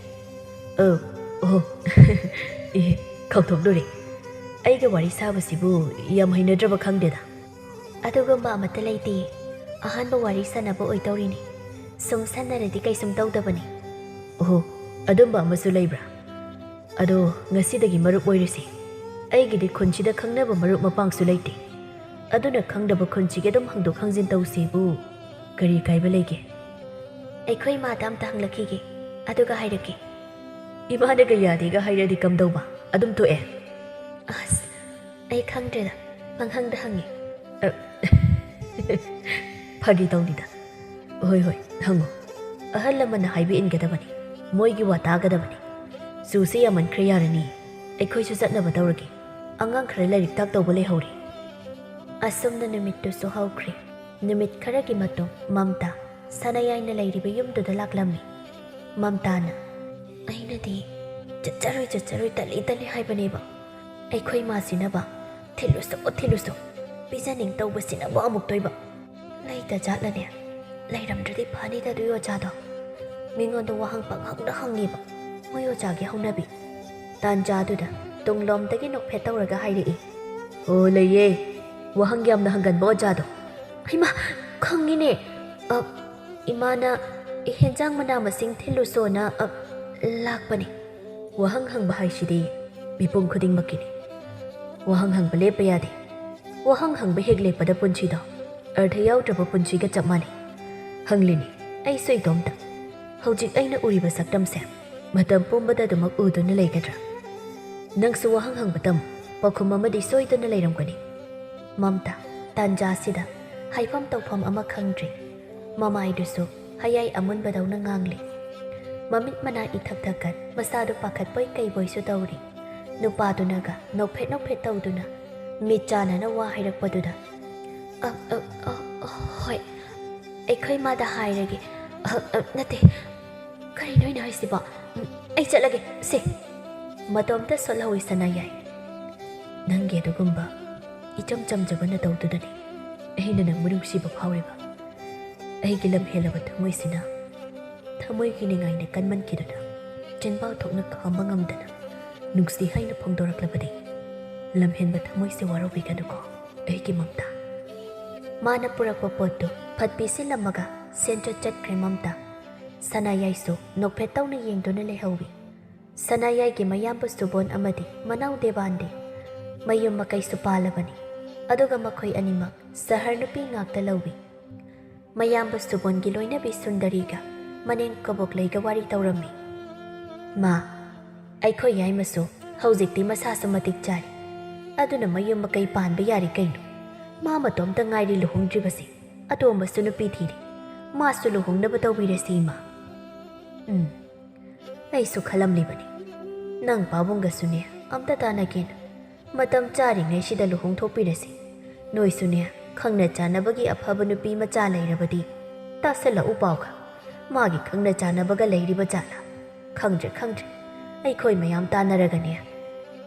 Speaker 2: ꯈꯪꯊꯣꯛꯂꯨꯔꯦ. ꯑꯩꯒ ꯋꯥꯔꯤ ꯁꯥꯕꯁꯤꯕꯨ ꯌꯥꯝ ꯍꯩꯅꯗ꯭ꯔꯕ ꯈꯪꯗꯦꯗ.
Speaker 1: ꯑꯗꯨꯒꯨꯝꯕ ꯑꯃꯠꯇ ꯂꯩꯇꯦ. ꯑꯍꯥꯟꯕ ꯋꯥꯔꯤ ꯁꯥꯟꯅꯕ ꯑꯣꯏꯗꯧꯔꯤꯅꯤ. ꯁꯨꯝ ꯁꯥꯟꯅꯔꯗꯤ ꯀꯩꯁꯨꯝ ꯇꯧꯗꯕꯅꯤ.
Speaker 2: ꯑꯗꯨꯝꯕ ꯑꯃꯁꯨ ꯂꯩꯕ꯭ꯔꯥ? ꯑꯗꯣ ꯉꯁꯤꯗꯒꯤ ꯃꯔꯨꯞ ꯑꯣꯏꯔꯁꯤ. ꯑꯩꯒꯤꯗꯤ ꯈꯨꯟꯁꯤꯗ ꯈꯪꯅꯕ ꯃꯔꯨꯞ ꯃꯄꯥꯡꯁꯨ ꯂꯩꯇꯦ. ꯑꯗꯨꯅ ꯈꯪꯗꯕ ꯈꯨꯟꯁꯤꯒꯤ ꯑꯗꯨꯝ ꯍꯪꯗꯣꯛ ꯍꯪꯖꯤꯟ ꯇꯧꯁꯤꯕꯨ ꯀꯔꯤ ꯀꯥꯏꯕ ꯂꯩꯒꯦ?
Speaker 1: ꯑꯩꯈꯣꯏ ꯏꯃꯥꯗ ꯑꯝꯇ ꯍꯪꯂꯛꯈꯤꯒꯦ, ꯑꯗꯨꯒ ꯍꯥꯏꯔꯛꯀꯦ.
Speaker 2: ꯏꯃꯥꯅꯒ ꯌꯥꯗꯦꯒ ꯍꯥꯏꯔꯗꯤ ꯀꯝꯗꯧꯕ? ꯑꯗꯨꯝ ꯇꯣꯛꯑꯦ.
Speaker 1: ꯑꯁ, ꯑꯩ ꯈꯪꯗ꯭ꯔꯦꯗ. ꯄꯪꯍꯪꯗ ꯍꯪꯉꯤ.
Speaker 2: ꯐꯥꯒꯤ ꯇꯧꯅꯤꯗ. ꯍꯣꯏ ꯍꯪꯉꯣ. ꯑꯍꯜ ꯂꯃꯟꯅ ꯍꯥꯏꯕ ꯏꯟꯒꯗꯕꯅꯤ. ꯃꯣꯏꯒꯤ ꯋꯥ ꯇꯥꯒꯗꯕꯅꯤ. ꯆꯨꯁꯦ ꯌꯥꯝꯃꯟꯈ꯭ꯔꯦ ꯌꯥꯔꯅꯤ. ꯑꯩꯈꯣꯏꯁꯨ ꯆꯠꯅꯕ ꯇꯧꯔꯒꯦ. ꯑꯉꯥꯡ ꯈꯔ ꯂꯥꯏꯔꯤꯛ ꯇꯥꯛꯇꯧꯕ ꯂꯩꯍꯧꯔꯤ.
Speaker 1: ꯑꯁꯨꯝꯅ ꯅꯨꯃꯤꯠꯇꯨꯁꯨ ꯍꯧꯈ꯭ꯔꯦ. ꯅꯨꯃꯤꯠ ꯈꯔꯒꯤ ꯃꯇꯨꯡ ꯃꯝꯇꯥ ꯁꯅꯥꯌꯥꯏꯅ ꯂꯩꯔꯤꯕ ꯌꯨꯝꯗꯨꯗ ꯂꯥꯛꯂꯝꯃꯤ. ꯃꯝꯇꯥꯅ, ꯑꯩꯅꯗꯤ ꯆꯠꯆꯔꯣꯏ ꯇꯜꯂꯤ ꯍꯥꯏꯕꯅꯦꯕ. ꯑꯩꯈꯣꯏ ꯃꯥꯁꯤꯅꯕ ꯊꯤꯜꯂꯨꯁꯨ ꯄꯤꯖꯅꯤꯡ ꯇꯧꯕꯁꯤꯅꯕ ꯑꯃꯨꯛꯇꯣꯏꯕ. ꯂꯩꯇ ꯖꯥꯠꯂꯅꯦ. ꯂꯩꯔꯝꯗ꯭ꯔꯗꯤ ꯐꯅꯤꯗ ꯑꯗꯨꯏ ꯑꯣꯖꯥꯗꯣ. ꯃꯤꯉꯣꯟꯗ ꯋꯥꯍꯪ ꯄꯪꯍꯪꯗ ꯍꯪꯉꯦꯕ. ꯃꯣꯏ ꯑꯣꯖꯥꯒꯤ ꯍꯧꯅꯕꯤ. ꯇꯥꯟꯖꯥꯗꯨꯗ ꯇꯨꯡꯂꯣꯝꯗꯒꯤ ꯅꯣꯛꯐꯦꯠ ꯇꯧꯔꯒ ꯍꯥꯏꯔꯛꯏ.
Speaker 2: ꯂꯩꯌꯦ. ꯋꯥꯍꯪ ꯌꯥꯝꯅ ꯍꯪꯒꯟꯕ ꯑꯣꯖꯥꯗꯣ.
Speaker 1: ꯍꯩꯃꯥ, ꯈꯪꯉꯤꯅꯦ. ꯏꯃꯥꯅ ꯍꯦꯟꯖꯥꯡ ꯃꯅꯥ ꯃꯁꯤꯡ ꯊꯤꯜꯂꯨꯁꯣꯅ ꯂꯥꯛꯄꯅꯦ.
Speaker 2: ꯋꯥꯍꯪ ꯍꯪꯕ ꯍꯥꯏꯁꯤꯗꯤ ꯃꯤꯄꯨꯝ ꯈꯨꯗꯤꯡꯃꯛꯀꯤꯅꯤ. ꯋꯥꯍꯪ ꯍꯪꯕ ꯂꯦꯞꯄ ꯌꯥꯗꯦ. ꯋꯥꯍꯪ ꯍꯪꯕ ꯍꯦꯛ ꯂꯦꯞꯄꯗ ꯄꯨꯟꯁꯤꯗꯣ ꯑꯔꯊ ꯌꯥꯎꯗ꯭ꯔꯕ ꯄꯨꯟꯁꯤꯒ ꯆꯞ ꯃꯥꯟꯅꯩ. ꯍꯪꯂꯤꯅꯤ ꯑꯩꯁꯨ ꯏꯇꯣꯝꯇ. ꯍꯧꯖꯤꯛ ꯑꯩꯅ ꯎꯔꯤꯕ ꯁꯛꯇꯝꯁꯦ ꯃꯇꯝ ꯄꯨꯝꯕꯗ ꯑꯗꯨꯃꯛ ꯎꯗꯨꯅ ꯂꯩꯒꯗ꯭ꯔꯥ? ꯅꯪꯁꯨ ꯋꯥꯍꯪ ꯍꯪꯕ ꯇꯝꯃꯨ. ꯄꯥꯎꯈꯨꯝ ꯑꯃꯗꯤ ꯁꯣꯏꯗꯅ ꯂꯩꯔꯝꯒꯅꯤ.
Speaker 1: ꯃꯝꯇꯥ ꯇꯥꯟꯖꯥꯁꯤꯗ ꯍꯥꯏꯐꯝ ꯇꯧꯐꯝ ꯑꯃ ꯈꯪꯗ꯭ꯔꯤ. ꯃꯃꯥꯏꯗꯨꯁꯨ ꯍꯌꯥꯏ ꯑꯃꯨꯟꯕꯗꯧꯅ ꯉꯥꯡꯂꯤ. ꯃꯃꯤꯠ ꯃꯅꯥ ꯏꯊꯛ ꯊꯛꯀꯠ ꯃꯁꯥꯗꯨ ꯄꯥꯈꯠꯄꯣꯏ ꯀꯩꯕꯣꯏꯁꯨ ꯇꯧꯔꯤ. ꯅꯨꯄꯥꯗꯨꯅꯒ ꯅꯣꯛꯐꯦꯠ ꯇꯧꯗꯨꯅ ꯃꯤꯠ ꯆꯥꯟꯅꯅ ꯋꯥ ꯍꯥꯏꯔꯛꯄꯗꯨꯗ, ꯍꯣꯏ, ꯑꯩꯈꯣꯏ ꯃꯥꯗ ꯍꯥꯏꯔꯒꯦ. ꯅꯠꯇꯦ, ꯀꯔꯤꯅꯣ ꯑꯩꯅ ꯍꯥꯏꯁꯤꯕꯣ? ꯑꯩ ꯆꯠꯂꯒꯦ ꯁꯦ. ꯃꯇꯣꯝꯇ ꯁꯣꯜꯍꯧꯏ ꯁꯅꯥꯌꯥꯏ.
Speaker 2: ꯅꯪꯒꯤ ꯑꯗꯨꯒꯨꯝꯕ ꯏꯆꯝ ꯆꯝꯖꯕ ꯅꯇꯧꯗꯨꯗꯅꯤ ꯑꯩꯅ ꯅꯪꯕꯨ ꯅꯨꯡꯁꯤꯕ ꯐꯥꯎꯔꯤꯕ. ꯑꯩꯒꯤ ꯂꯝ ꯍꯦꯜꯂꯕ ꯊꯃꯣꯏꯁꯤꯅ ꯊꯃꯣꯏꯒꯤ ꯅꯤꯡꯉꯥꯏꯅ ꯀꯟꯃꯟꯈꯤꯗꯨꯅ ꯆꯤꯟꯕꯥꯜ ꯊꯣꯛꯅ ꯈꯥꯝꯕ ꯉꯝꯗꯅ ꯅꯨꯡꯁꯤ ꯍꯥꯏꯅ ꯐꯣꯡꯗꯣꯔꯛꯂꯕꯗꯤ ꯂꯝꯍꯦꯟꯕ ꯊꯃꯣꯏꯁꯦ ꯋꯥꯔꯧꯕꯤꯒꯅꯨꯀꯣ ꯑꯩꯒꯤ ꯃꯝꯇꯥ.
Speaker 1: ꯃꯥꯅ ꯄꯨꯔꯛꯄ ꯄꯣꯠꯇꯨ ꯐꯠ ꯄꯤꯁꯤꯜꯂꯝꯃꯒ ꯁꯦꯟꯆꯠ ꯆꯠꯈ꯭ꯔꯦ ꯃꯝꯇꯥ. ꯁꯅꯥꯌꯥꯏꯁꯨ ꯅꯣꯛꯐꯦꯠ ꯇꯧꯅ ꯌꯦꯡꯗꯨꯅ ꯂꯩꯍꯧꯏ. ꯁꯅꯥꯌꯥꯏꯒꯤ ꯃꯌꯥꯝꯕ ꯁꯨꯕꯣꯟ ꯑꯃꯗꯤ ꯃꯅꯥꯎ ꯗꯦꯕꯥꯟꯗꯤ ꯃꯌꯨꯝ ꯃꯀꯩꯁꯨ ꯄꯥꯜꯂꯕꯅꯤ. ꯑꯗꯨꯒ ꯃꯈꯣꯏ ꯑꯅꯤꯃꯛ ꯁꯍꯔ ꯅꯨꯄꯤ ꯉꯥꯛꯇ ꯂꯧꯏ. ꯃꯌꯥꯝꯕ ꯁꯨꯕꯣꯟꯒꯤ ꯂꯣꯏꯅꯕꯤ ꯁꯨꯟꯗꯔꯤꯒ ꯃꯅꯦꯝ ꯀꯕꯣꯛꯂꯩꯒ ꯋꯥꯔꯤ ꯇꯧꯔꯝꯃꯤ. ꯃꯥ, ꯑꯩꯈꯣꯏ ꯌꯥꯏꯃꯁꯨ ꯍꯧꯖꯤꯛꯇꯤ ꯃꯁꯥꯁꯨ ꯃꯇꯤꯛ ꯆꯥꯔꯤ. ꯑꯗꯨꯅ ꯃꯌꯨꯝ ꯃꯀꯩ ꯄꯥꯟꯕ ꯌꯥꯔꯤ ꯀꯩꯅꯣ. ꯃꯥ ꯃꯇꯣꯝꯇ ꯉꯥꯏꯔꯤ ꯂꯨꯍꯣꯡꯗ꯭ꯔꯤꯕꯁꯤ. ꯑꯇꯣꯝꯕꯁꯨ ꯅꯨꯄꯤ ꯊꯤꯔꯤ. ꯃꯥꯁꯨ ꯂꯨꯍꯣꯡꯅꯕ ꯇꯧꯕꯤꯔꯁꯤ ꯏꯃꯥ. ꯑꯩꯁꯨ ꯈꯜꯂꯝꯂꯤꯕꯅꯤ. ꯅꯪ ꯄꯥꯕꯨꯡꯒꯁꯨꯅꯦ ꯑꯝꯇ ꯇꯥꯟꯅꯒꯦꯅ. ꯃꯇꯝ ꯆꯥꯔꯤꯉꯩꯁꯤꯗ ꯂꯨꯍꯣꯡꯊꯣꯛꯄꯤꯔꯁꯤ. ꯅꯣꯏꯁꯨꯅꯦ ꯈꯪꯅ ꯆꯥꯟꯅꯕꯒꯤ ꯑꯐꯕ ꯅꯨꯄꯤ ꯃꯆꯥ ꯂꯩꯔꯕꯗꯤ ꯇꯥꯁꯜꯂꯛꯎ ꯄꯥꯎꯒ. ꯃꯥꯒꯤ ꯈꯪꯅ ꯆꯥꯟꯅꯕꯒ ꯂꯩꯔꯤꯕ ꯖꯥꯠꯂꯥ? ꯈꯪꯗ꯭ꯔꯦ. ꯑꯩꯈꯣꯏ ꯃꯌꯥꯝ ꯇꯥꯟꯅꯔꯒꯅꯦ.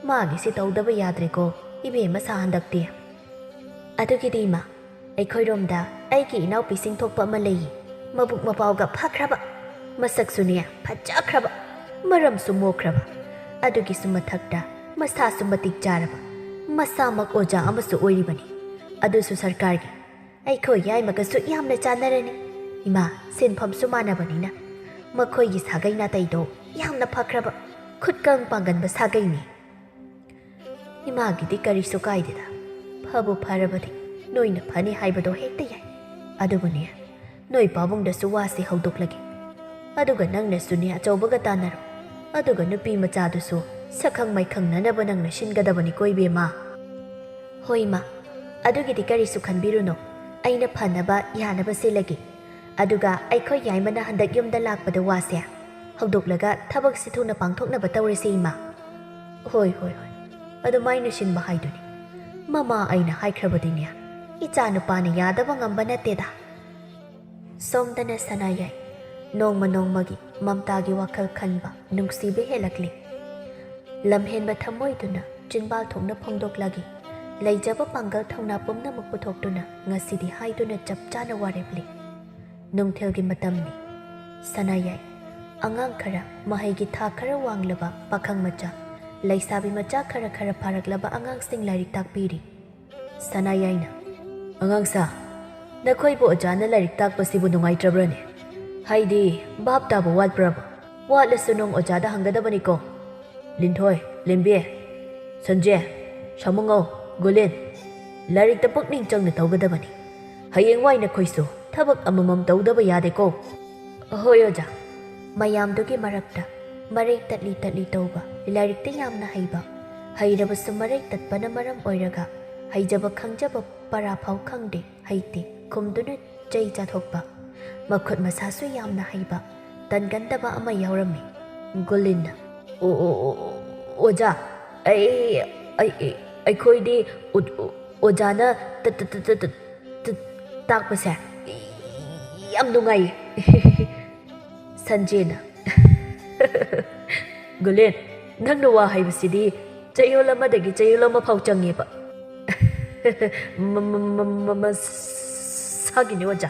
Speaker 1: ꯃꯥꯒꯤꯁꯤ ꯇꯧꯗꯕ ꯌꯥꯗ꯭ꯔꯦꯀꯣ ꯏꯕꯦꯝꯃ ꯁꯥ ꯍꯟꯗꯛꯇꯤ. ꯑꯗꯨꯒꯤꯗꯤ ꯏꯃꯥ, ꯑꯩꯈꯣꯏꯔꯣꯝꯗ ꯑꯩꯒꯤ ꯏꯅꯥꯎꯄꯤꯁꯤꯡ ꯊꯣꯛꯄ ꯑꯃ ꯂꯩꯌꯦ. ꯃꯕꯨꯛ ꯃꯄꯥꯎꯒ ꯐꯈ꯭ꯔꯕ, ꯃꯁꯛꯁꯨꯅꯦ ꯐꯖꯈ꯭ꯔꯕ, ꯃꯔꯝꯁꯨ ꯃꯣꯛꯈ꯭ꯔꯕ. ꯑꯗꯨꯒꯤꯁꯨ ꯃꯊꯛꯇ ꯃꯁꯥꯁꯨ ꯃꯇꯤꯛ ꯆꯥꯔꯕ. ꯃꯁꯥꯃꯛ ꯑꯣꯖꯥ ꯑꯃꯁꯨ ꯑꯣꯏꯔꯤꯕꯅꯤ. ꯑꯗꯨꯁꯨ ꯁꯔꯀꯥꯔꯒꯤ. ꯑꯩꯈꯣꯏ ꯌꯥꯏꯃꯒꯁꯨ ꯌꯥꯝꯅ ꯆꯥꯟꯅꯔꯅꯤ. ꯏꯃꯥ, ꯁꯤꯟꯐꯝꯁꯨ ꯃꯥꯟꯅꯕꯅꯤꯅ. ꯃꯈꯣꯏꯒꯤ ꯁꯥꯒꯩ ꯅꯥꯇꯩꯗꯣ ꯌꯥꯝꯅ ꯐꯈ꯭ꯔꯕ, ꯈꯨꯠꯀꯪ ꯄꯥꯡꯒꯟꯕ ꯁꯥꯒꯩꯅꯤ. ꯏꯃꯥꯒꯤꯗꯤ ꯀꯔꯤꯁꯨ ꯀꯥꯏꯗꯦꯗ. ꯐꯕꯨ ꯐꯔꯕꯗꯤ ꯅꯣꯏꯅ ꯐꯅꯤ ꯍꯥꯏꯕꯗꯣ ꯍꯦꯛꯇ ꯌꯥꯏ. ꯑꯗꯨꯕꯨꯅꯦ, ꯅꯣꯏ ꯄꯥꯕꯨꯡꯗꯁꯨ ꯋꯥꯁꯤ ꯍꯧꯗꯣꯛꯂꯒꯦ. ꯑꯗꯨꯒ ꯅꯪꯅꯁꯨꯅꯦ ꯑꯆꯧꯕꯒ ꯇꯥꯟꯅꯔꯣ. ꯑꯗꯨꯒ ꯅꯨꯄꯤ ꯃꯆꯥꯗꯨꯁꯨ ꯁꯛꯈꯪ ꯃꯥꯏꯈꯪꯅꯅꯕ ꯅꯪꯅ ꯁꯤꯟꯒꯗꯕꯅꯤꯀꯣ ꯏꯕꯦꯝꯃ. ꯍꯣꯏ ꯏꯃꯥ, ꯑꯗꯨꯒꯤꯗꯤ ꯀꯔꯤꯁꯨ ꯈꯟꯕꯤꯔꯨꯅꯣ ꯑꯩꯅ ꯐꯅꯕ ꯌꯥꯅꯕ ꯁꯤꯜꯂꯒꯦ ꯑꯗꯨꯒ ꯑꯩꯈꯣꯏ ꯌꯥꯏꯃꯅ ꯍꯟꯗꯛ ꯌꯨꯝꯗ ꯂꯥꯛꯄꯗ ꯋꯥꯁꯦ ꯍꯧꯗꯣꯛꯂꯒ ꯊꯕꯛꯁꯤ ꯊꯨꯅ ꯄꯥꯡꯊꯣꯛꯅꯕ ꯇꯧꯔꯁꯤ ꯏꯃꯥ ꯍꯣꯏ ꯑꯗꯨꯃꯥꯏꯅ ꯁꯤꯟꯕ ꯍꯥꯏꯗꯨꯅꯤ ꯃꯃꯥ ꯑꯩꯅ ꯍꯥꯏꯈ꯭ꯔꯕꯗꯤꯅꯦ ꯏꯆꯥ ꯅꯨꯄꯥꯅ ꯌꯥꯗꯕ ꯉꯝꯕ ꯅꯠꯇꯦꯗ ꯁꯣꯝꯗꯅ ꯁꯅꯥꯌꯥꯏ ꯅꯣꯡꯃ ꯅꯣꯡꯃꯒꯤ ꯃꯝꯇꯥꯒꯤ ꯋꯥꯈꯜ ꯈꯟꯕ ꯅꯨꯡꯁꯤꯕ ꯍꯦꯜꯂꯛꯂꯤ ꯂꯝꯍꯦꯟꯕ ꯊꯃꯣꯏꯗꯨꯅ ꯆꯤꯟꯕꯥꯜ ꯊꯣꯛꯅ ꯐꯣꯡꯗꯣꯛꯂꯒꯦ ꯂꯩꯖꯕ ꯄꯥꯡꯒꯜ ꯊꯧꯅꯥ ꯄꯨꯝꯅꯃꯛ ꯄꯨꯊꯣꯛꯇꯨꯅ ꯉꯁꯤꯗꯤ ꯍꯥꯏꯗꯨꯅ ꯆꯞ ꯆꯥꯅ ꯋꯥꯔꯦꯞꯂꯤ ꯅꯨꯡꯊꯤꯜꯒꯤ ꯃꯇꯝꯅꯤ ꯁꯅꯥꯌꯥꯏ ꯑꯉꯥꯡ ꯈꯔ ꯃꯍꯩꯒꯤ ꯊꯥꯛ ꯈꯔ ꯋꯥꯡꯂꯕ ꯄꯥꯈꯪ ꯃꯆꯥ ꯂꯩꯁꯥꯕꯤ ꯃꯆꯥ ꯈꯔ ꯐꯥꯔꯛꯂꯕ ꯑꯉꯥꯡꯁꯤꯡ ꯂꯥꯏꯔꯤꯛ ꯇꯥꯛꯄꯤꯔꯤ ꯁꯅꯥꯌꯥꯏꯅ ꯑꯉꯥꯡꯁꯥ ꯅꯈꯣꯏꯕꯨ ꯑꯣꯖꯥꯅ ꯂꯥꯏꯔꯤꯛ ꯇꯥꯛꯄꯁꯤꯕꯨ ꯅꯨꯡꯉꯥꯏꯇ꯭ꯔꯕ꯭ꯔꯅꯦ ꯍꯥꯏꯗꯤ ꯚꯥꯞ ꯇꯥꯕ ꯋꯥꯠꯄ꯭ꯔꯕ ꯋꯥꯠꯂꯁꯨ ꯅꯣꯡ ꯑꯣꯖꯥꯗ ꯍꯪꯒꯗꯕꯅꯤꯀꯣ ꯂꯤꯟꯊꯣꯏ ꯂꯦꯝꯕꯤ ꯁꯟꯖꯦ ꯁꯥꯃꯨꯉꯧ ꯒꯨꯂꯤꯟ ꯂꯥꯏꯔꯤꯛꯇ ꯄꯨꯛꯅꯤꯡ ꯆꯪꯅ ꯇꯧꯒꯗꯕꯅꯤ ꯍꯌꯦꯡꯋꯥꯏ ꯅꯈꯣꯏꯁꯨ ꯊꯕꯛ ꯑꯃꯃꯝ ꯇꯧꯗꯕ ꯌꯥꯗꯦꯀꯣ ꯍꯣꯏ ꯑꯣꯖꯥ ꯃꯌꯥꯝꯗꯨꯒꯤ ꯃꯔꯛꯇ ꯃꯔꯩ ꯇꯠꯂꯤ ꯇꯧꯕ ꯂꯥꯏꯔꯤꯛꯇ ꯌꯥꯝꯅ ꯍꯩꯕ ꯍꯩꯔꯕꯁꯨ ꯃꯔꯩ ꯇꯠꯄꯅ ꯃꯔꯝ ꯑꯣꯏꯔꯒ ꯍꯩꯖꯕ ꯈꯪꯖꯕ ꯄꯔꯥꯐꯥꯎ ꯈꯪꯗꯦ ꯍꯩꯇꯦ ꯈꯨꯝꯗꯨꯅ ꯆꯩ ꯆꯥꯊꯣꯛꯄ ꯃꯈꯨꯠ ꯃꯁꯥꯁꯨ ꯌꯥꯝꯅ ꯍꯩꯕ ꯇꯟꯒꯟꯗꯕ ꯑꯃ ꯌꯥꯎꯔꯝꯃꯤ ꯒꯨꯂꯤꯟꯅ ꯑꯣꯖꯥ ꯑꯩꯈꯣꯏꯗꯤ ꯑꯣꯖꯥꯅ ꯇꯥꯛꯄꯁꯦ ꯌꯥꯝ ꯅꯨꯡꯉꯥꯏꯌꯦ ꯁꯟꯖꯦꯅ ꯒꯨꯂꯤꯟ ꯅꯪꯅ ꯋꯥ ꯍꯩꯕꯁꯤꯗꯤ ꯆꯌꯣꯜ ꯑꯃꯗꯒꯤ ꯆꯌꯣꯜ ꯑꯃ ꯐꯥꯎ ꯆꯪꯉꯦꯕ ꯃꯁꯥꯒꯤꯅꯤ ꯑꯣꯖꯥ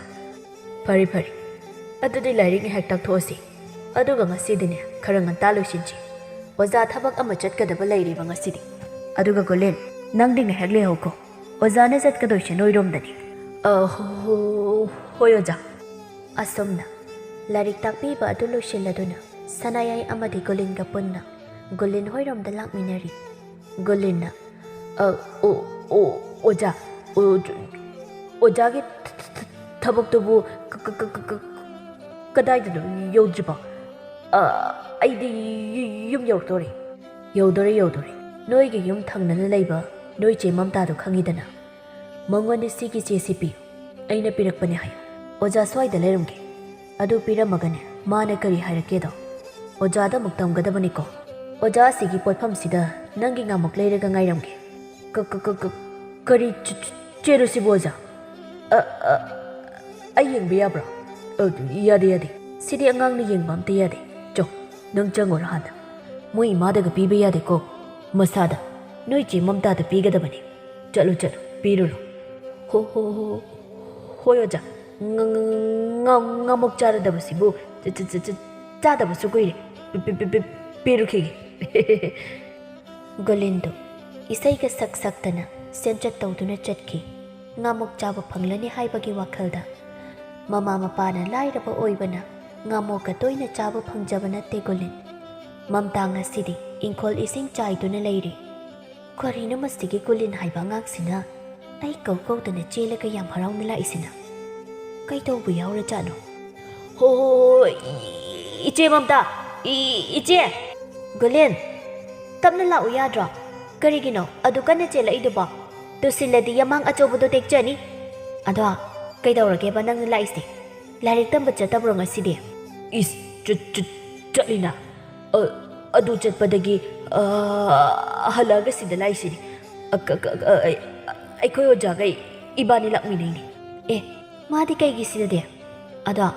Speaker 1: ꯐꯔꯦ ꯑꯗꯨꯗꯤ ꯂꯥꯏꯔꯤꯛ ꯉꯥꯏꯍꯥꯛ ꯇꯥꯛꯊꯣꯛꯑꯁꯤ ꯑꯗꯨꯒ ꯉꯁꯤꯗꯤꯅꯦ ꯈꯔ ꯉꯟꯇꯥ ꯂꯣꯏꯁꯤꯟꯁꯤ ꯑꯣꯖꯥ ꯊꯕꯛ ꯑꯃ ꯆꯠꯀꯗꯕ ꯂꯩꯔꯤꯕ ꯉꯁꯤꯗꯤ ꯑꯗꯨꯒ ꯒꯨꯂꯤꯟ ꯅꯪꯗꯤ ꯉꯥꯏꯍꯥꯛ ꯂꯩꯍꯧꯀꯣ ꯑꯣꯖꯥꯅ ꯆꯠꯀꯗꯣꯏꯁꯦ ꯅꯣꯏꯔꯣꯝꯗꯅꯤ ꯍꯣꯏ ꯑꯣꯖꯥ ꯑꯁꯨꯝꯅ ꯂꯥꯏꯔꯤꯛ ꯇꯥꯛꯄꯤꯕ ꯑꯗꯨ ꯂꯣꯏꯁꯤꯜꯂꯗꯨꯅ ꯁꯅꯥꯌꯥꯏ ꯑꯃꯗꯤ ꯒꯨꯂꯤꯟꯒ ꯄꯨꯟꯅ ꯒꯨꯂꯤꯟ ꯍꯣꯏꯔꯣꯝꯗ ꯂꯥꯛꯃꯤꯟꯅꯔꯤ ꯒꯨꯂꯤꯟꯅ ꯑꯣꯖꯥ ꯑꯣꯖꯥꯒꯤ ꯊꯕꯛꯇꯨꯕꯨ ꯀꯗꯥꯏꯗꯅꯣ ꯌꯧꯗ꯭ꯔꯤꯕꯣ ꯑꯩꯗꯤ ꯌꯨꯝ ꯌꯧꯗꯣꯔꯦ ꯅꯣꯏꯒꯤ ꯌꯨꯝ ꯊꯪꯅꯅ ꯂꯩꯕ ꯅꯣꯏ ꯆꯦ ꯃꯝꯇꯥꯗꯣ ꯈꯪꯉꯤꯗꯅ ꯃꯉꯣꯟꯗ ꯁꯤꯒꯤ ꯆꯦꯁꯤ ꯄꯤꯌꯨ ꯑꯩꯅ ꯄꯤꯔꯛꯄꯅꯦ ꯍꯥꯏꯌꯨ ꯑꯣꯖꯥ ꯁ꯭ꯋꯥꯏꯗ ꯂꯩꯔꯝꯒꯦ ꯑꯗꯨ ꯄꯤꯔꯝꯃꯒꯅꯦ ꯃꯥꯅ ꯀꯔꯤ ꯍꯥꯏꯔꯛꯀꯦꯗꯣ ꯑꯣꯖꯥꯗ ꯑꯃꯨꯛ ꯇꯝꯒꯗꯕꯅꯤꯀꯣ ꯑꯣꯖꯥ ꯑꯁꯤꯒꯤ ꯄꯣꯠꯐꯝꯁꯤꯗ ꯅꯪꯒꯤ ꯉꯥꯃꯨꯛ ꯂꯩꯔꯒ ꯉꯥꯏꯔꯝꯒꯦ ꯀꯔꯤ ꯆꯦꯔꯣ ꯁꯤꯕꯨ ꯑꯣꯖꯥ ꯑꯩ ꯌꯦꯡꯕ ꯌꯥꯕ꯭ꯔꯣ ꯌꯥꯗꯦ ꯁꯤꯗꯤ ꯑꯉꯥꯡꯅ ꯌꯦꯡꯕ ꯑꯝꯇ ꯌꯥꯗꯦ ꯆꯣ ꯅꯪ ꯆꯪꯉꯨꯔꯣ ꯍꯥꯟꯅ ꯃꯣꯏ ꯏꯃꯥꯗꯒ ꯄꯤꯕ ꯌꯥꯗꯦꯀꯣ ꯃꯁꯥꯗ ꯅꯣꯏ ꯆꯦ ꯃꯝꯇꯥꯗ ꯄꯤꯒꯗꯕꯅꯤ ꯆꯠꯂꯨ ꯄꯤꯔꯨꯔꯣ ꯍꯣꯏ ꯑꯣꯖꯥ ꯉꯥꯃꯨꯛ ꯆꯥꯔꯗꯕꯁꯤꯕꯨ ꯆꯥꯗꯕꯁꯨ ꯀꯨꯏꯔꯦ ꯄꯤꯔꯨꯈꯤꯒꯦ ꯒꯨꯂꯤꯟꯗꯨ ꯏꯁꯩꯒ ꯁꯛꯇꯅ ꯁꯦꯟꯆꯠ ꯇꯧꯗꯨꯅ ꯆꯠꯈꯤ ꯉꯥꯃꯨꯛ ꯆꯥꯕ ꯐꯪꯂꯅꯤ ꯍꯥꯏꯕꯒꯤ ꯋꯥꯈꯜꯗ ꯃꯃꯥ ꯃꯄꯥꯅ ꯂꯥꯏꯔꯕ ꯑꯣꯏꯕꯅ ꯉꯥꯃꯨꯛꯀ ꯇꯣꯏꯅ ꯆꯥꯕ ꯐꯪꯖꯕ ꯅꯠꯇꯦ ꯒꯨꯂꯤꯟ ꯃꯝꯇꯥ ꯉꯁꯤꯗꯤ ꯏꯪꯈꯣꯜ ꯏꯁꯤꯡ ꯆꯥꯏꯗꯨꯅ ꯂꯩꯔꯤ ꯀꯔꯤꯅꯣ ꯃꯁꯤꯒꯤ ꯒꯨꯂꯤꯟ ꯍꯥꯏꯕ ꯑꯉꯥꯡꯁꯤꯅ ꯑꯩ ꯀꯧꯗꯅ ꯆꯦꯜꯂꯒ ꯌꯥꯝ ꯍꯔꯥꯎꯅ ꯂꯥꯛꯏꯁꯤꯅ ꯀꯩꯗꯧꯕ ꯌꯥꯎꯔꯖꯥꯠꯅꯣ ꯍꯣꯏ ꯏꯆꯦ ꯃꯝꯇꯥ ꯏꯆꯦ ꯒꯨꯂꯤꯟ ꯇꯞꯅ ꯂꯥꯛꯎ ꯌꯥꯗ꯭ꯔꯣ ꯀꯔꯤꯒꯤꯅꯣ ꯑꯗꯨ ꯀꯟꯅ ꯆꯦꯜꯂꯛꯏꯗꯨꯕꯣ ꯇꯨꯁꯤꯜꯂꯗꯤ ꯌꯥꯃꯥꯡ ꯑꯆꯧꯕꯗꯣ ꯇꯦꯛꯆꯅꯤ ꯑꯗꯣ ꯀꯩꯗꯧꯔꯒꯦꯕ ꯅꯪꯅ ꯂꯥꯛꯏꯁꯦ ꯂꯥꯏꯔꯤꯛ ꯇꯝꯕ ꯆꯠꯇꯕ꯭ꯔꯣ ꯉꯁꯤꯗꯤ ꯆꯠꯂꯤꯅ ꯑꯗꯨ ꯆꯠꯄꯗꯒꯤ ꯍꯜꯂꯛꯑꯒ ꯁꯤꯗ ꯂꯥꯛꯏꯁꯤꯅꯤ ꯑꯩꯈꯣꯏ ꯑꯣꯖꯥꯒ ꯏꯕꯥꯅꯤ ꯂꯥꯛꯃꯤꯟꯅꯩꯅꯤ ꯃꯥꯗꯤ ꯀꯩꯒꯤ ꯁꯤꯗꯗꯤ ꯑꯗꯣ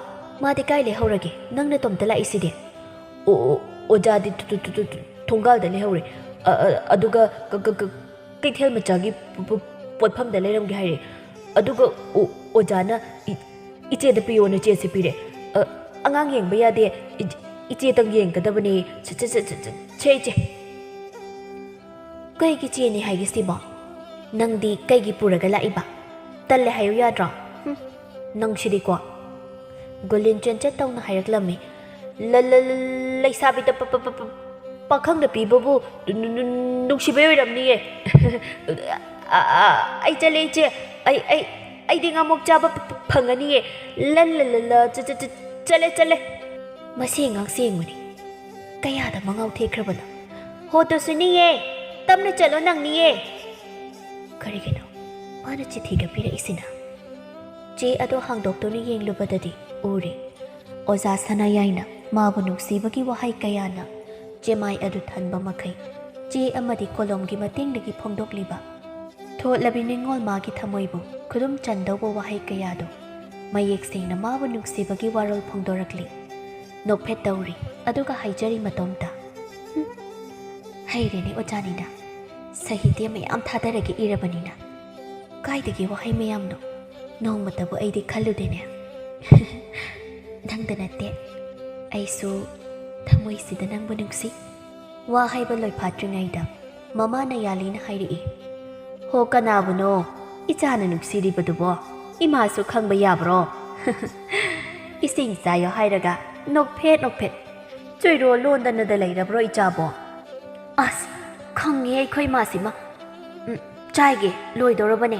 Speaker 1: ꯃꯥꯗꯤ ꯀꯥꯏ ꯂꯩꯍꯧꯔꯒꯦ ꯅꯪꯅ ꯇꯣꯝꯇ ꯂꯥꯛꯏꯁꯤꯗꯤ ꯑꯣꯖꯥꯗꯤ ꯊꯣꯡꯒꯥꯜꯗ ꯂꯩꯍꯧꯔꯦ ꯑꯗꯨꯒ ꯀꯩꯊꯦꯜ ꯃꯆꯥꯒꯤ ꯄꯣꯠꯐꯝꯗ ꯂꯩꯔꯝꯒꯦ ꯍꯥꯏꯔꯦ ꯑꯗꯨꯒ ꯑꯣꯖꯥꯅ ꯏꯆꯦꯗ ꯄꯤꯌꯣꯅ ꯆꯦꯁꯤ ꯄꯤꯔꯦ ꯑꯉꯥꯡ ꯌꯦꯡꯕ ꯌꯥꯗꯦ ꯏꯆꯦꯇꯪ ꯌꯦꯡꯒꯗꯕꯅꯤ ꯏꯆꯦ ꯀꯩꯒꯤ ꯆꯦꯅꯤ ꯍꯥꯏꯒꯦ ꯁꯤꯕꯣ ꯅꯪꯗꯤ ꯀꯩꯒꯤ ꯄꯨꯔꯒ ꯂꯥꯛꯏꯕ ꯇꯜꯂꯦ ꯍꯥꯏꯌꯨ ꯌꯥꯗ꯭ꯔꯣ ꯅꯪꯁꯤꯗꯤꯀꯣ ꯒꯨꯂꯤꯟ ꯆꯦꯟꯆꯠ ꯇꯧꯅ ꯍꯥꯏꯔꯛꯂꯝꯃꯤ ꯂꯩꯁꯥꯕꯤꯗ ꯄꯥꯈꯪꯗ ꯄꯤꯕꯕꯨ ꯅꯨꯡꯁꯤꯕꯩ ꯑꯣꯏꯔꯝꯅꯤꯌꯦ ꯑꯩ ꯆꯠꯂꯦ ꯏꯆꯦ ꯑꯩꯗꯤ ꯉꯥꯃꯨꯛ ꯆꯥꯕ ꯐꯪꯒꯅꯤꯌꯦ ꯆꯠꯂꯦ ꯃꯁꯤ ꯑꯉꯥꯡꯁꯦ ꯌꯦꯡꯕꯅꯤ ꯀꯌꯥꯗ ꯃꯉꯥꯎ ꯊꯦꯛꯈ꯭ꯔꯕꯅꯣ ꯍꯣ ꯇꯨꯁꯨꯅꯤꯌꯦ ꯇꯞꯅ ꯆꯠꯂꯣ ꯅꯪꯅꯤꯌꯦ ꯀꯔꯤꯒꯤꯅꯣ ꯃꯥꯅ ꯆꯤꯊꯤꯒ ꯄꯤꯔꯛꯏꯁꯤꯅ? ꯆꯦ ꯑꯗꯣ ꯍꯥꯡꯗꯣꯛꯇꯨꯅ ꯌꯦꯡꯂꯨꯕꯗꯗꯤ ꯎꯔꯦ ꯑꯣꯖꯥ ꯁꯅꯥꯌꯥꯏꯅ ꯃꯥꯕꯨ ꯅꯨꯡꯁꯤꯕꯒꯤ ꯋꯥꯍꯩ ꯀꯌꯥꯅ ꯆꯦꯃꯥꯏ ꯑꯗꯨ ꯊꯟꯕ ꯃꯈꯩ ꯆꯦ ꯑꯃꯗꯤ ꯀꯣꯂꯣꯝꯒꯤ ꯃꯇꯦꯡꯗꯒꯤ ꯐꯣꯡꯗꯣꯛꯂꯤꯕ ꯊꯣꯠꯂꯕꯤ ꯅꯤꯡꯉꯣꯜ ꯃꯥꯒꯤ ꯊꯃꯣꯏꯕꯨ ꯈꯨꯗꯨꯝ ꯆꯟꯗꯧꯕ ꯋꯥꯍꯩ ꯀꯌꯥꯗꯣ ꯃꯌꯦꯛ ꯁꯦꯡꯅ ꯃꯥꯕꯨ ꯅꯨꯡꯁꯤꯕꯒꯤ ꯋꯥꯔꯣꯜ ꯐꯣꯡꯗꯣꯔꯛꯂꯤ꯫ ꯅꯣꯛꯐꯦꯠ ꯇꯧꯔꯤ ꯑꯗꯨꯒ ꯍꯥꯏꯖꯔꯤ ꯃꯇꯣꯝꯇ, ꯍꯩꯔꯦꯅꯦ ꯑꯣꯖꯥꯅꯤꯅ, ꯁꯥꯍꯤꯇ꯭ꯌ ꯃꯌꯥꯝ ꯊꯥꯗꯔꯒ ꯏꯔꯕꯅꯤꯅ ꯀꯥꯏꯗꯒꯤ ꯋꯥꯍꯩ ꯃꯌꯥꯝꯅꯣ ꯅꯣꯡꯃꯇꯕꯨ ꯑꯩꯗꯤ ꯈꯜꯂꯨꯗꯦꯅꯦ꯫ ꯅꯪꯗ ꯅꯠꯇꯦ, ꯑꯩꯁꯨ ꯊꯃꯣꯏꯁꯤꯗ ꯅꯪꯕꯨ ꯅꯨꯡꯁꯤ꯫ ꯋꯥ ꯍꯥꯏꯕ ꯂꯣꯏꯐꯥꯠꯇ꯭ꯔꯤꯉꯩꯗ ꯃꯃꯥꯅ ꯌꯥꯂꯤꯅ ꯍꯥꯏꯔꯛꯏ, ꯍꯣ ꯀꯅꯥꯕꯨꯅꯣ ꯏꯆꯥꯅ ꯅꯨꯡꯁꯤꯔꯤꯕꯗꯨꯕꯣ? ꯏꯃꯥꯁꯨ ꯈꯪꯕ ꯌꯥꯕ꯭ꯔꯣ? ꯏꯁꯤꯡ ꯆꯥꯌꯣ ꯍꯥꯏꯔꯒ ꯅꯣꯛꯐꯦꯠ ꯅꯣꯛꯐꯦꯠ ꯆꯣꯏꯔꯣ ꯂꯣꯟꯗꯅꯗ ꯂꯩꯔꯕ꯭ꯔꯣ ꯏꯆꯥꯕꯣ? ꯑꯁ ꯈꯪꯉꯦ ꯑꯩꯈꯣꯏ ꯏꯃꯥꯁꯤꯃ, ꯆꯥꯏꯒꯦ ꯂꯣꯏꯗꯧꯔꯕꯅꯦ,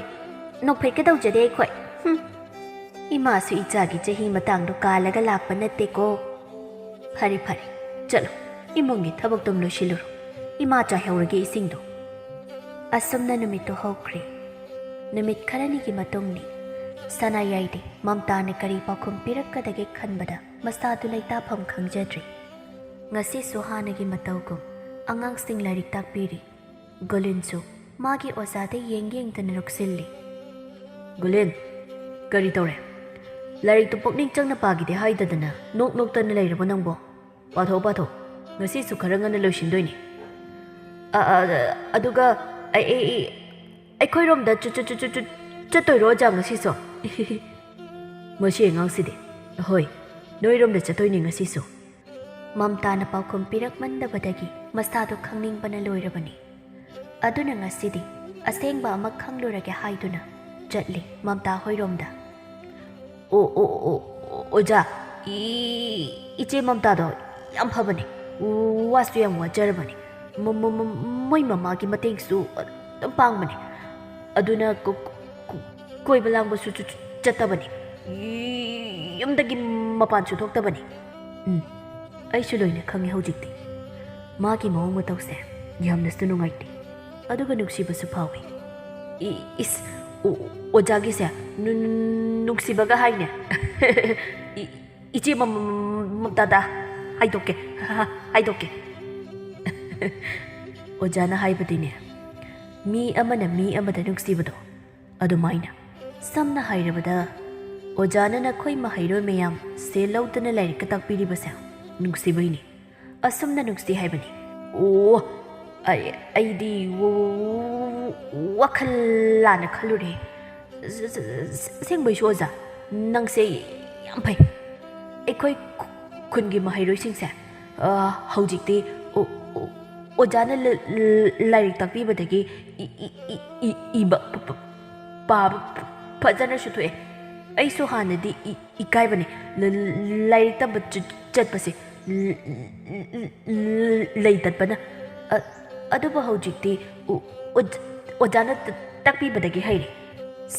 Speaker 1: ꯅꯣꯛꯐꯦꯠꯀ ꯇꯧꯖꯗꯦ ꯑꯩꯈꯣꯏ꯫ ꯏꯃꯥꯁꯨ ꯏꯆꯥꯒꯤ ꯆꯍꯤ ꯃꯇꯥꯡꯗꯣ ꯀꯥꯜꯂꯒ ꯂꯥꯛꯄ ꯅꯠꯇꯦꯀꯣ꯫ ꯐꯔꯦ ꯐꯔꯦ ꯆꯠꯂꯣ, ꯏꯃꯨꯡꯒꯤ ꯊꯕꯛꯇꯨꯝ ꯂꯣꯏꯁꯤꯜꯂꯨꯔꯣ, ꯏꯃꯥ ꯆꯥꯏꯍꯧꯔꯒꯦ ꯏꯁꯤꯡꯗꯣ꯫ ꯑꯁꯨꯝꯅ ꯅꯨꯃꯤꯠꯇꯨ ꯍꯧꯈ꯭ꯔꯦ꯫ ꯅꯨꯃꯤꯠ ꯈꯔꯅꯤꯒꯤ ꯃꯇꯨꯡꯅꯤ ꯁꯅꯥꯌꯥꯏꯗꯤ ꯃꯝꯇꯥꯅ ꯀꯔꯤ ꯄꯥꯎꯈꯨꯝ ꯄꯤꯔꯛꯀꯗꯒꯦ ꯈꯟꯕꯗ ꯃꯁꯥꯗꯨ ꯂꯩꯇꯥꯐꯝ ꯈꯪꯖꯗ꯭ꯔꯤ꯫ ꯉꯁꯤꯁꯨ ꯍꯥꯟꯅꯒꯤ ꯃꯇꯧꯒꯨꯝ ꯑꯉꯥꯡꯁꯤꯡ ꯂꯥꯏꯔꯤꯛ ꯇꯥꯛꯄꯤꯔꯤ꯫ ꯒꯨꯂꯤꯟꯁꯨ ꯃꯥꯒꯤ ꯑꯣꯖꯥꯗ ꯌꯦꯡꯗꯅ ꯅꯣꯛꯁꯤꯜꯂꯤ꯫
Speaker 2: ꯒꯨꯂꯤꯟ, ꯀꯔꯤ ꯇꯧꯔꯦ? ꯂꯥꯏꯔꯤꯛꯇꯨ ꯄꯨꯛꯅꯤꯡ ꯆꯪꯅ ꯄꯥꯈꯤꯗꯦ ꯍꯥꯏꯗꯗꯅ ꯅꯣꯛꯇꯅ ꯂꯩꯔꯕꯣ ꯅꯪꯕꯣ? ꯄꯥꯊꯣꯛ, ꯉꯁꯤꯁꯨ ꯈꯔ ꯉꯟꯅ ꯂꯣꯏꯁꯤꯟꯗꯣꯏꯅꯤ꯫ ꯑꯗꯨꯒ ꯑꯩꯈꯣꯏꯔꯣꯝꯗ ꯆꯠꯇꯣꯏꯔꯣ ꯑꯣꯖꯥ ꯉꯁꯤꯁꯨ? ꯃꯁꯤ ꯑꯉꯥꯡꯁꯤꯗꯤ, ꯍꯣꯏ ꯅꯣꯏꯔꯣꯝꯗ ꯆꯠꯇꯣꯏꯅꯤ ꯉꯁꯤꯁꯨ꯫
Speaker 1: ꯃꯝꯇꯥꯅ ꯄꯥꯎꯈꯨꯝ ꯄꯤꯔꯛꯃꯟꯗꯕꯗꯒꯤ ꯃꯁꯥꯗꯨ ꯈꯪꯅꯤꯡꯕꯅ ꯂꯣꯏꯔꯕꯅꯤ꯫ ꯑꯗꯨꯅ ꯉꯁꯤꯗꯤ ꯑꯁꯦꯡꯕ ꯑꯃ ꯈꯪꯂꯨꯔꯒꯦ ꯍꯥꯏꯗꯨꯅ ꯆꯠꯂꯤ ꯃꯝꯇꯥ ꯍꯣꯏꯔꯣꯝꯗ꯫
Speaker 2: ꯑꯣꯖꯥ, ꯏꯆꯦ ꯃꯝꯇꯥꯗꯣ ꯌꯥꯝ ꯐꯕꯅꯤ, ꯋꯥꯁꯨ ꯌꯥꯝ ꯋꯥꯖꯔꯕꯅꯤ, ꯃꯣꯏ ꯃꯃꯥꯒꯤ ꯃꯇꯦꯡꯁꯨ ꯑꯗꯨꯝ ꯄꯥꯡꯕꯅꯤ, ꯑꯗꯨꯅ ꯀꯣꯏꯕ ꯂꯥꯡꯕꯁꯨ ꯆꯠꯇꯕꯅꯤ, ꯌꯨꯝꯗꯒꯤ ꯃꯄꯥꯟꯁꯨ ꯊꯣꯛꯇꯕꯅꯤ꯫ ꯑꯩꯁꯨ ꯂꯣꯏꯅ ꯈꯪꯉꯦ ꯍꯧꯖꯤꯛꯇꯤ꯫ ꯃꯥꯒꯤ ꯃꯑꯣꯡ ꯃꯇꯧꯁꯦ ꯌꯥꯝꯅꯁꯨ ꯅꯨꯡꯉꯥꯏꯇꯦ, ꯑꯗꯨꯒ ꯅꯨꯡꯁꯤꯕꯁꯨ ꯐꯥꯎꯏ꯫ ꯑꯣꯖꯥꯒꯤꯁꯦ ꯅꯨꯡꯁꯤꯕꯒ ꯍꯥꯏꯅꯦ꯫ ꯏꯆꯦ ꯃꯝꯇꯥꯗ ꯍꯥꯏꯗꯣꯛꯀꯦ꯫ ꯑꯣꯖꯥꯅ ꯍꯥꯏꯕꯗꯤꯅꯦ, ꯃꯤ ꯑꯃꯅ ꯃꯤ ꯑꯃꯗ ꯅꯨꯡꯁꯤꯕꯗꯣ ꯑꯗꯨꯃꯥꯏꯅ, ꯁꯝꯅ ꯍꯥꯏꯔꯕꯗ ꯑꯣꯖꯥꯅ ꯅꯈꯣꯏ ꯃꯍꯩꯔꯣꯏ ꯃꯌꯥꯝ ꯁꯦꯜ ꯂꯧꯗꯅ ꯂꯥꯏꯔꯤꯛꯀ ꯇꯥꯛꯄꯤꯔꯤꯕꯁꯦ ꯅꯨꯡꯁꯤꯕꯩꯅꯤ, ꯑꯁꯨꯝꯅ ꯅꯨꯡꯁꯤ ꯍꯥꯏꯕꯅꯤ꯫ ꯑꯣ, ꯑꯩꯗꯤ ꯋꯥꯈꯜ ꯂꯥꯟꯅ ꯈꯜꯂꯨꯔꯦ꯫ ꯑꯁꯦꯡꯕꯩꯁꯨ ꯑꯣꯖꯥ, ꯅꯪꯁꯦ ꯌꯥꯝ ꯐꯩ꯫ ꯑꯩꯈꯣꯏ ꯈꯨꯟꯒꯤ ꯃꯍꯩꯔꯣꯏꯁꯤꯡꯁꯦ ꯍꯧꯖꯤꯛꯇꯤ ꯑꯣꯖꯥꯅ ꯂꯥꯏꯔꯤꯛ ꯇꯥꯛꯄꯤꯕꯗꯒꯤ ꯏꯕ ꯄꯥꯕ ꯐꯖꯅꯁꯨ ꯊꯣꯛꯑꯦ꯫ ꯑꯩꯁꯨ ꯍꯥꯟꯅꯗꯤ ꯏꯀꯥꯏꯕꯅꯦ ꯂꯥꯏꯔꯤꯛ ꯇꯝꯕ ꯆꯠꯄꯁꯦ, ꯂꯩ ꯇꯠꯄꯅ, ꯑꯗꯨꯕꯨ ꯍꯧꯖꯤꯛꯇꯤ ꯑꯣꯖꯥꯅ ꯇꯥꯛꯄꯤꯕꯗꯒꯤ ꯍꯩꯔꯦ꯫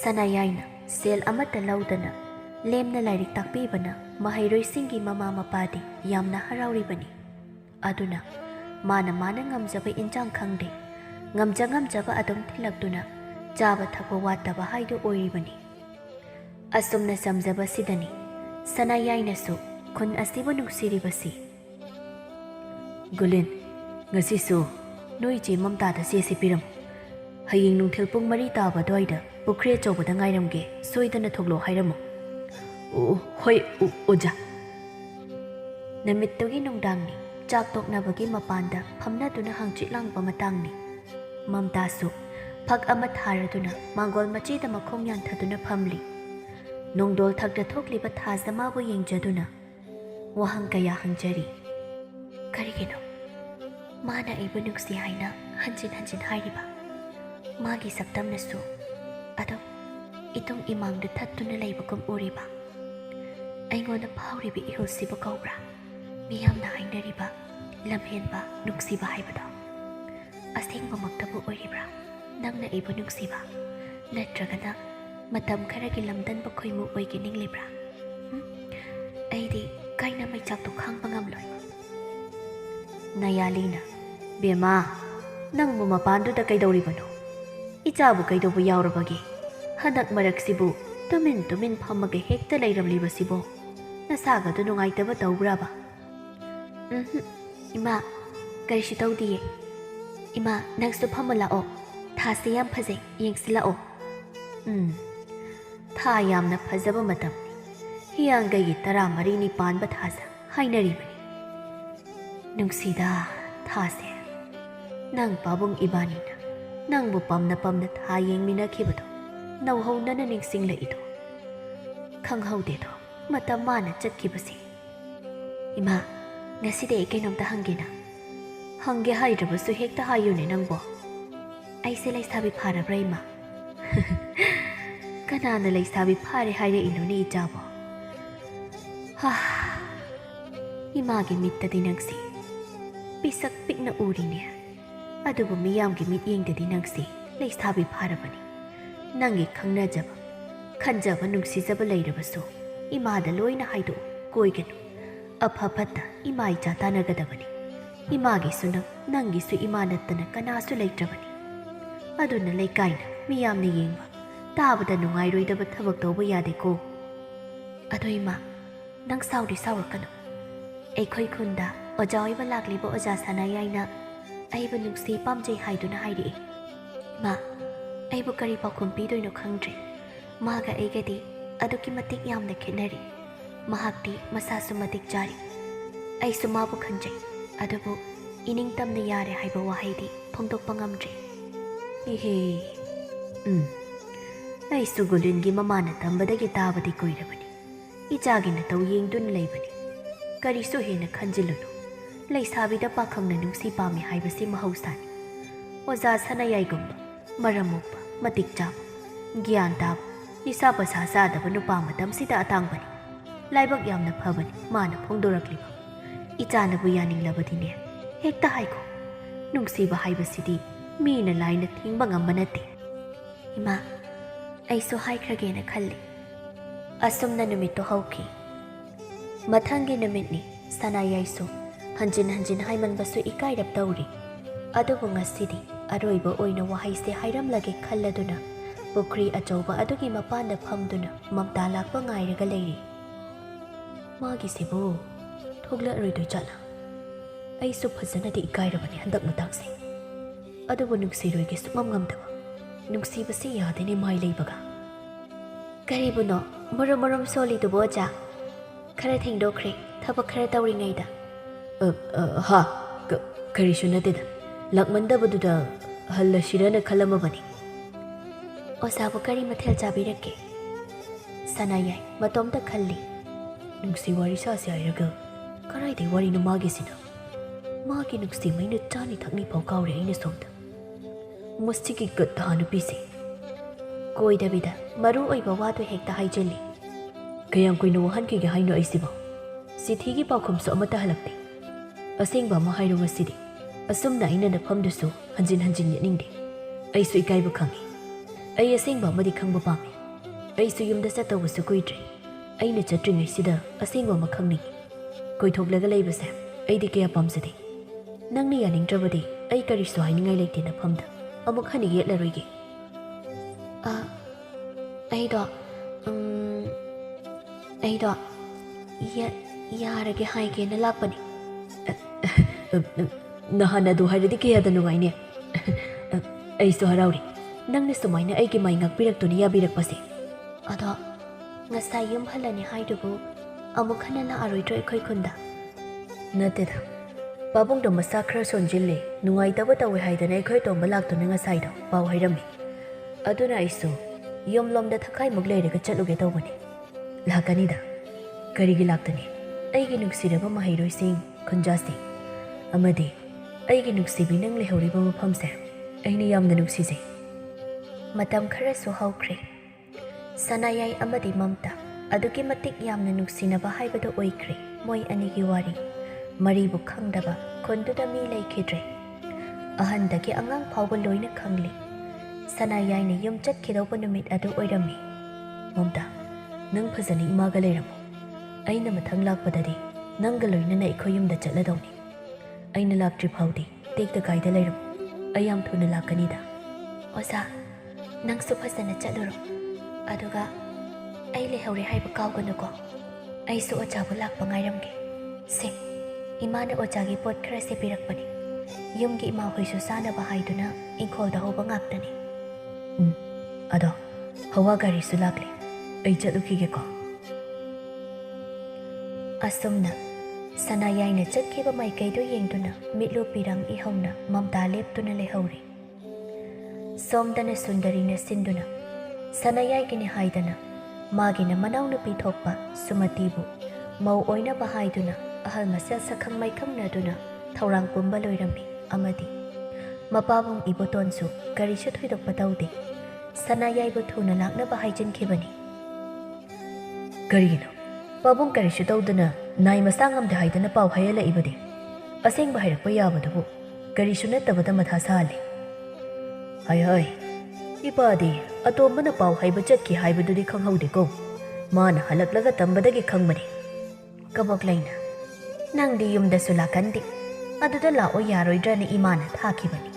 Speaker 2: ꯁꯅꯥꯌꯥꯏꯅ ꯁꯦꯜ ꯑꯃꯠꯇ ꯂꯧꯗꯅ ꯂꯦꯝꯅ ꯂꯥꯏꯔꯤꯛ ꯇꯥꯛꯄꯤꯕꯅ ꯃꯍꯩꯔꯣꯏꯁꯤꯡꯒꯤ ꯃꯃꯥ ꯃꯄꯥꯗꯤ ꯌꯥꯝꯅ ꯍꯔꯥꯎꯔꯤꯕꯅꯤ꯫ ꯑꯗꯨꯅ ꯃꯥꯅ ꯉꯝꯖꯕ ꯏꯟꯖꯥꯡ ꯈꯪꯗꯦ, ꯉꯝꯖꯕ ꯑꯗꯨꯝ ꯊꯤꯜꯂꯛꯇꯨꯅ ꯆꯥꯕ ꯊꯛꯄ ꯋꯥꯠꯇꯕ ꯍꯥꯏꯗꯨ ꯑꯣꯏꯔꯤꯕꯅꯤ꯫ ꯑꯁꯨꯝꯅ ꯆꯝꯖꯕꯁꯤꯗꯅꯤ ꯁꯅꯥꯌꯥꯏꯅꯁꯨ ꯈꯨꯟ ꯑꯁꯤꯕꯨ ꯅꯨꯡꯁꯤꯔꯤꯕꯁꯤ꯫ ꯒꯨꯂꯤꯟ, ꯉꯁꯤꯁꯨ ꯅꯣꯏ ꯏꯆꯦ ꯃꯝꯇꯥꯗ ꯆꯦꯁꯤ ꯄꯤꯔꯝꯃꯨ꯫ ꯍꯌꯦꯡ ꯅꯨꯡꯊꯤꯜ ꯄꯨꯡ 4 ꯇꯥꯕ ꯑꯗꯨꯋꯥꯏꯗ ꯄꯨꯈ꯭ꯔꯤ ꯑꯆꯧꯕꯗ ꯉꯥꯏꯔꯝꯒꯦ, ꯁꯣꯏꯗꯅ ꯊꯣꯛꯂꯛꯑꯣ ꯍꯥꯏꯔꯝꯃꯨ꯫ ꯍꯣꯏ ꯑꯣꯖꯥ꯫ ꯅꯨꯃꯤꯠꯇꯨꯒꯤ ꯅꯨꯡꯗꯥꯡꯅꯤ꯫ ꯆꯥꯛ ꯇꯣꯛꯅꯕꯒꯤ ꯃꯄꯥꯟꯗ ꯐꯝꯅꯗꯨꯅ ꯍꯪꯆꯤꯠ ꯂꯥꯡꯕ ꯃꯇꯥꯡꯅꯤ꯫ ꯃꯝꯇꯥꯁꯨ ꯐꯛ ꯑꯃ ꯊꯥꯔꯗꯨꯅ ꯃꯥꯡꯒꯣꯜ ꯃꯆꯤꯗ ꯃꯈꯣꯡ ꯌꯥꯟꯊꯗꯨꯅ ꯐꯝꯂꯤ꯫ ꯅꯣꯡꯗꯣꯜ ꯊꯛꯇ ꯊꯣꯛꯂꯤꯕ ꯊꯥꯖ ꯃꯥꯕꯨ ꯌꯦꯡꯖꯗꯨꯅ ꯋꯥꯍꯪ ꯀꯌꯥ ꯍꯪꯖꯔꯤ꯫ ꯀꯔꯤꯒꯤꯅꯣ ꯃꯥꯅ ꯑꯩꯕꯨ ꯅꯨꯡꯁꯤ ꯍꯥꯏꯅ ꯍꯟꯖꯤꯟ ꯍꯟꯖꯤꯟ ꯍꯥꯏꯔꯤꯕ? ꯃꯥꯒꯤ ꯁꯛꯇꯝꯅꯁꯨ ꯑꯗꯨꯝ ꯏꯇꯨꯡ ꯏꯃꯥꯡꯗ ꯊꯠꯇꯨꯅ ꯂꯩꯕꯒꯨꯝ ꯎꯔꯤꯕ? ꯑꯩꯉꯣꯟꯗ ꯐꯥꯎꯔꯤꯕ ꯏꯍꯨꯜꯁꯤꯕꯨ ꯀꯧꯕ꯭ꯔꯥ ꯃꯤꯌꯥꯝꯅ ꯍꯥꯏꯅꯔꯤꯕ ꯂꯝꯍꯦꯟꯕ ꯅꯨꯡꯁꯤꯕ ꯍꯥꯏꯕꯗꯣ? ꯑꯁꯦꯡꯕꯃꯛꯇꯕꯨ ꯑꯣꯏꯔꯤꯕ꯭ꯔꯥ ꯅꯪꯅ ꯑꯩꯕꯨ ꯅꯨꯡꯁꯤꯕ? ꯅꯠꯇ꯭ꯔꯒꯅ ꯃꯇꯝ ꯈꯔꯒꯤ ꯂꯝꯗꯟꯕ ꯈꯣꯏꯃꯨ ꯑꯣꯏꯒꯦ ꯅꯤꯡꯂꯤꯕ꯭ꯔꯥ? ꯑꯩꯗꯤ ꯀꯥꯏꯅ ꯃꯩꯆꯥꯛꯇꯣ ꯈꯥꯡꯕ ꯉꯝꯂꯣꯏ꯫ ꯅꯌꯥꯂꯤꯅ, ꯕꯦꯃꯥ, ꯅꯪꯕꯨ ꯃꯄꯥꯟꯗꯨꯗ ꯀꯩꯗꯧꯔꯤꯕꯅꯣ? ꯏꯆꯥꯕꯨ ꯀꯩꯗꯧꯕ ꯌꯥꯎꯔꯕꯒꯦ?
Speaker 1: Hanak maraksibu tumin phamaga hekta leiramlibasibo nasagadu nungaitaba tawbraba. Ima karishi tawdiye. Ima nangsu phamalao thase yam phajai yengsilao. Tha yamna phajaba matam hiyangagi tara marini panba thasa hainaribani. Nungsida thase nang pabung ibanina nang bu pamna tha yengmina khibado nauhaunana ningsingla ito. Khanghaude do matam mana chatkibasi. Ima ngaside kainomta hangena. Hange haidrabasu hekta hayune nangbo. Aise laisabi pharabra ima. Kanana laisabi phare haire inone ijabo. Imagi mittadi nangsi pisak pikna urine. Adubu miyamgi mit yengdadi nangsi laisabi pharabani. Nangi khangnajaba khanjaba nungsijaba leirabasu imada loina haidu koiganu. Apapata ima ija tanagadabani. Imagi suna nangi su imanattana kanasu leitrabani. Aduna leikaina miyamna yengba tabada nungairoidaba thabak tawba yadeko. Ado ima nang saudi saurakanu. Eikhoi khunda oja oiba lakliba oja sanayaina aiba nungsi pamjai haiduna hairi. Ma aibu kari pakhum pidoino khangdre. Maga aigadi aduki matik yamna khenari. Mahakti masasu matik jari. Aisu mabu khanjai. Adubu ining tamna yare haiba wahaidi phongdokpa ngamdre. Ihe. Aisu gulungi mamana tambadagi tabadi koirabani. Ijagina taw yengdun leibani. Karisu hena khanjilunu. Laisabida pakhangna nungsi pami haibasi mahausani. Oza sanayaigumba maramukpa matik jaba gyan taba isa pasa sadaba nupa matamsida atangbani. Laibak yamna phabani mana phongdorakliba. Ichanabu yaninglabadine hekta haiko nungsiba haibasidi mina laina thingba ngamba nate. Ima aisu haikragena khalli. Asumna numitto hauki. Mathangi numitni sanayaisu hanjin haimanbasu ikairap tawri. Adubu ngasidi aroiba oina wahaise hairamlage khalladuna pukri achauba adugi mapanda phamduna mamta lakpa ngairaga leiri. Magi sibo thogla roido chala. Aisu phajana de ikairabani handak matangse. Adubu nungsiroige sukmam ngamdaba. Nungsibasi yadene mai leibaga. Karibuno murum soli dubo aja. Khara thengdokre thabak khara tawringaida. Ha karisu nateda. Lakmandabaduda halashirana khalamabani. Osabu kari mathel chabirake. Sanayai matomta khalli. Nungsi wari sasi airaga karaide wari no magi sina. Magi nungsi maina chani thakni pau kaure aina somda. Mustiki gatta nupisi. Koi dabida maru oiba wadu hekta haijali. Kayang koino wahan ki haino aisiba. Sithigi paukhumso amata halakte. Asengba ma hairo ngasidi. Asumna aina na phamdusu hanjin yaningde. Aisu ikaiba khangi. Ai asengba amadi khangba pame. Aisu yumda satawsu kuidre. Aina chatringaisida asengba ma khangningi. Koithoglaga leibase aidi kaya pamsade. Nangni yaningdrabadi ai karisu hainingai leite na phamda amuk hani yetlaroige. Aido yarage haige na lakpani. Nahana du hairadi kaya da nungaine. Aisu harauri. Nangni sumaina aigi mai ngakpiraktuni yabirakpase. Ado ngasai yum halani haidubu amuk hana la aroidra ikhoi khunda. Nateda. Babung do masa khara sonjille nungai taba tawe haidana ikhoi tomba laktuna ngasai do pau hairami. Aduna aisu yum lomda thakai mugleiraga chatluge tawbani. Lakanida. Karigi laktani. Aigi nuksiraba mahairoising khunjasing. Amadi aigi nuksibi nang lehoriba mafamse aina yamna nuksijai. Matam khara su haukre. Sanayai amadi mamta adugi matik yamna nuksinaba haibado oikre moi anigi wari. Maribu khangdaba konduda mi leikhidre. Ahandagi angang phawba loina khangli. Sanayai na yum chatkidawba numit adu oirami. Mamta nang phajani imaga leiramo. Aina mathang lakpadadi nangga loinana ikhoi yumda chatladawni. Aina laktri phawdi tekta kaida leiram. Ayam thuna lakanida. Osa nang su phajana chatluro. ꯑꯗꯨꯒ ꯑꯩ ꯂꯩꯍꯧꯔꯦ ꯍꯥꯏꯕ ꯀꯥꯎꯒꯅꯨꯀꯣ ꯑꯩꯁꯨ ꯑꯣꯖꯥꯕꯨ ꯂꯥꯛꯄ ꯉꯥꯏꯔꯝꯒꯦ ꯁꯦ ꯏꯃꯥꯅ ꯑꯣꯖꯥꯒꯤ ꯄꯣꯠ ꯈꯔꯁꯦ ꯄꯤꯔꯛꯄꯅꯤ ꯌꯨꯝꯒꯤ ꯏꯃꯥꯍꯣꯏꯁꯨ ꯆꯥꯅꯕ ꯍꯥꯏꯗꯨꯅ ꯏꯪꯈꯣꯜꯗ ꯍꯧꯕ ꯉꯥꯛꯇꯅꯤ
Speaker 2: ꯑꯗꯣ ꯍꯋꯥ ꯒꯥꯔꯤꯁꯨ ꯂꯥꯛꯂꯦ ꯑꯩ ꯆꯠꯂꯨꯈꯤꯒꯦꯀꯣ
Speaker 1: ꯑꯁꯨꯝꯅ ꯁꯅꯥꯌꯥꯏꯅ ꯆꯠꯈꯤꯕ ꯃꯥꯏꯀꯩꯗꯨ ꯌꯦꯡꯗꯨꯅ ꯃꯤꯠꯂꯨ ꯄꯤꯔꯥꯡ ꯏꯍꯧꯅ ꯃꯝꯇꯥ ꯂꯦꯞꯇꯨꯅ ꯂꯩꯍꯧꯔꯤ ꯁꯣꯝꯗꯅ ꯁꯨꯟꯗꯔꯤꯅ ꯁꯤꯟꯗꯨꯅ ꯁꯅꯥꯌꯥꯏꯒꯤꯅꯤ ꯍꯥꯏꯗꯅ ꯃꯥꯒꯤꯅ ꯃꯅꯥꯎꯅꯨꯄꯤ ꯊꯣꯛꯄ ꯁꯨꯃꯇꯤꯕꯨ ꯃꯧ ꯑꯣꯏꯅꯕ ꯍꯥꯏꯗꯨꯅ ꯑꯍꯜ ꯃꯁꯦꯜ ꯁꯛꯈꯪ ꯃꯥꯏꯈꯪꯅꯗꯨꯅ ꯊꯧꯔꯥꯡ ꯄꯨꯝꯕ ꯂꯣꯏꯔꯝꯃꯤ ꯑꯃꯗꯤ ꯃꯄꯥꯕꯨꯡ ꯏꯕꯣꯇꯣꯟꯁꯨ ꯀꯔꯤꯁꯨ ꯊꯣꯏꯗꯣꯛꯄ ꯇꯧꯗꯦ ꯁꯅꯥꯌꯥꯏꯕꯨ ꯊꯨꯅ ꯂꯥꯛꯅꯕ ꯍꯥꯏꯖꯤꯟꯈꯤꯕꯅꯤ
Speaker 2: ꯀꯔꯤꯒꯤꯅꯣ ꯄꯥꯕꯨꯡ ꯀꯔꯤꯁꯨ ꯇꯧꯗꯅ ꯅꯥꯏ ꯃꯁꯥ ꯉꯝꯗꯦ ꯍꯥꯏꯗꯅ ꯄꯥꯎ ꯍꯥꯏꯍꯜꯂꯛꯏꯕꯗꯤ ꯑꯁꯦꯡꯕ ꯍꯥꯏꯔꯛꯄ ꯌꯥꯕꯗꯨꯕꯨ ꯀꯔꯤꯁꯨ ꯅꯠꯇꯕꯗ ꯃꯊꯥ ꯁꯥꯍꯜꯂꯤ ꯍꯥꯏ ꯏꯄꯥꯗꯤ ꯑꯇꯣꯝꯕꯅ ꯄꯥꯎ ꯍꯥꯏꯕ ꯆꯠꯈꯤ ꯍꯥꯏꯕꯗꯨꯗꯤ ꯈꯪꯍꯧꯗꯦꯀꯣ ꯃꯥꯅ ꯍꯜꯂꯛꯂꯒ ꯇꯝꯕꯗꯒꯤ ꯈꯪꯕꯅꯤ
Speaker 1: ꯀꯕꯣꯛꯂꯩꯅ ꯅꯪꯗꯤ ꯌꯨꯝꯗꯁꯨ ꯂꯥꯛꯀꯟꯗꯦ ꯑꯗꯨꯗ ꯂꯥꯛꯑꯣ ꯌꯥꯔꯣꯏꯗ꯭ꯔꯅ ꯏꯃꯥꯅ ꯊꯥꯈꯤꯕꯅꯤ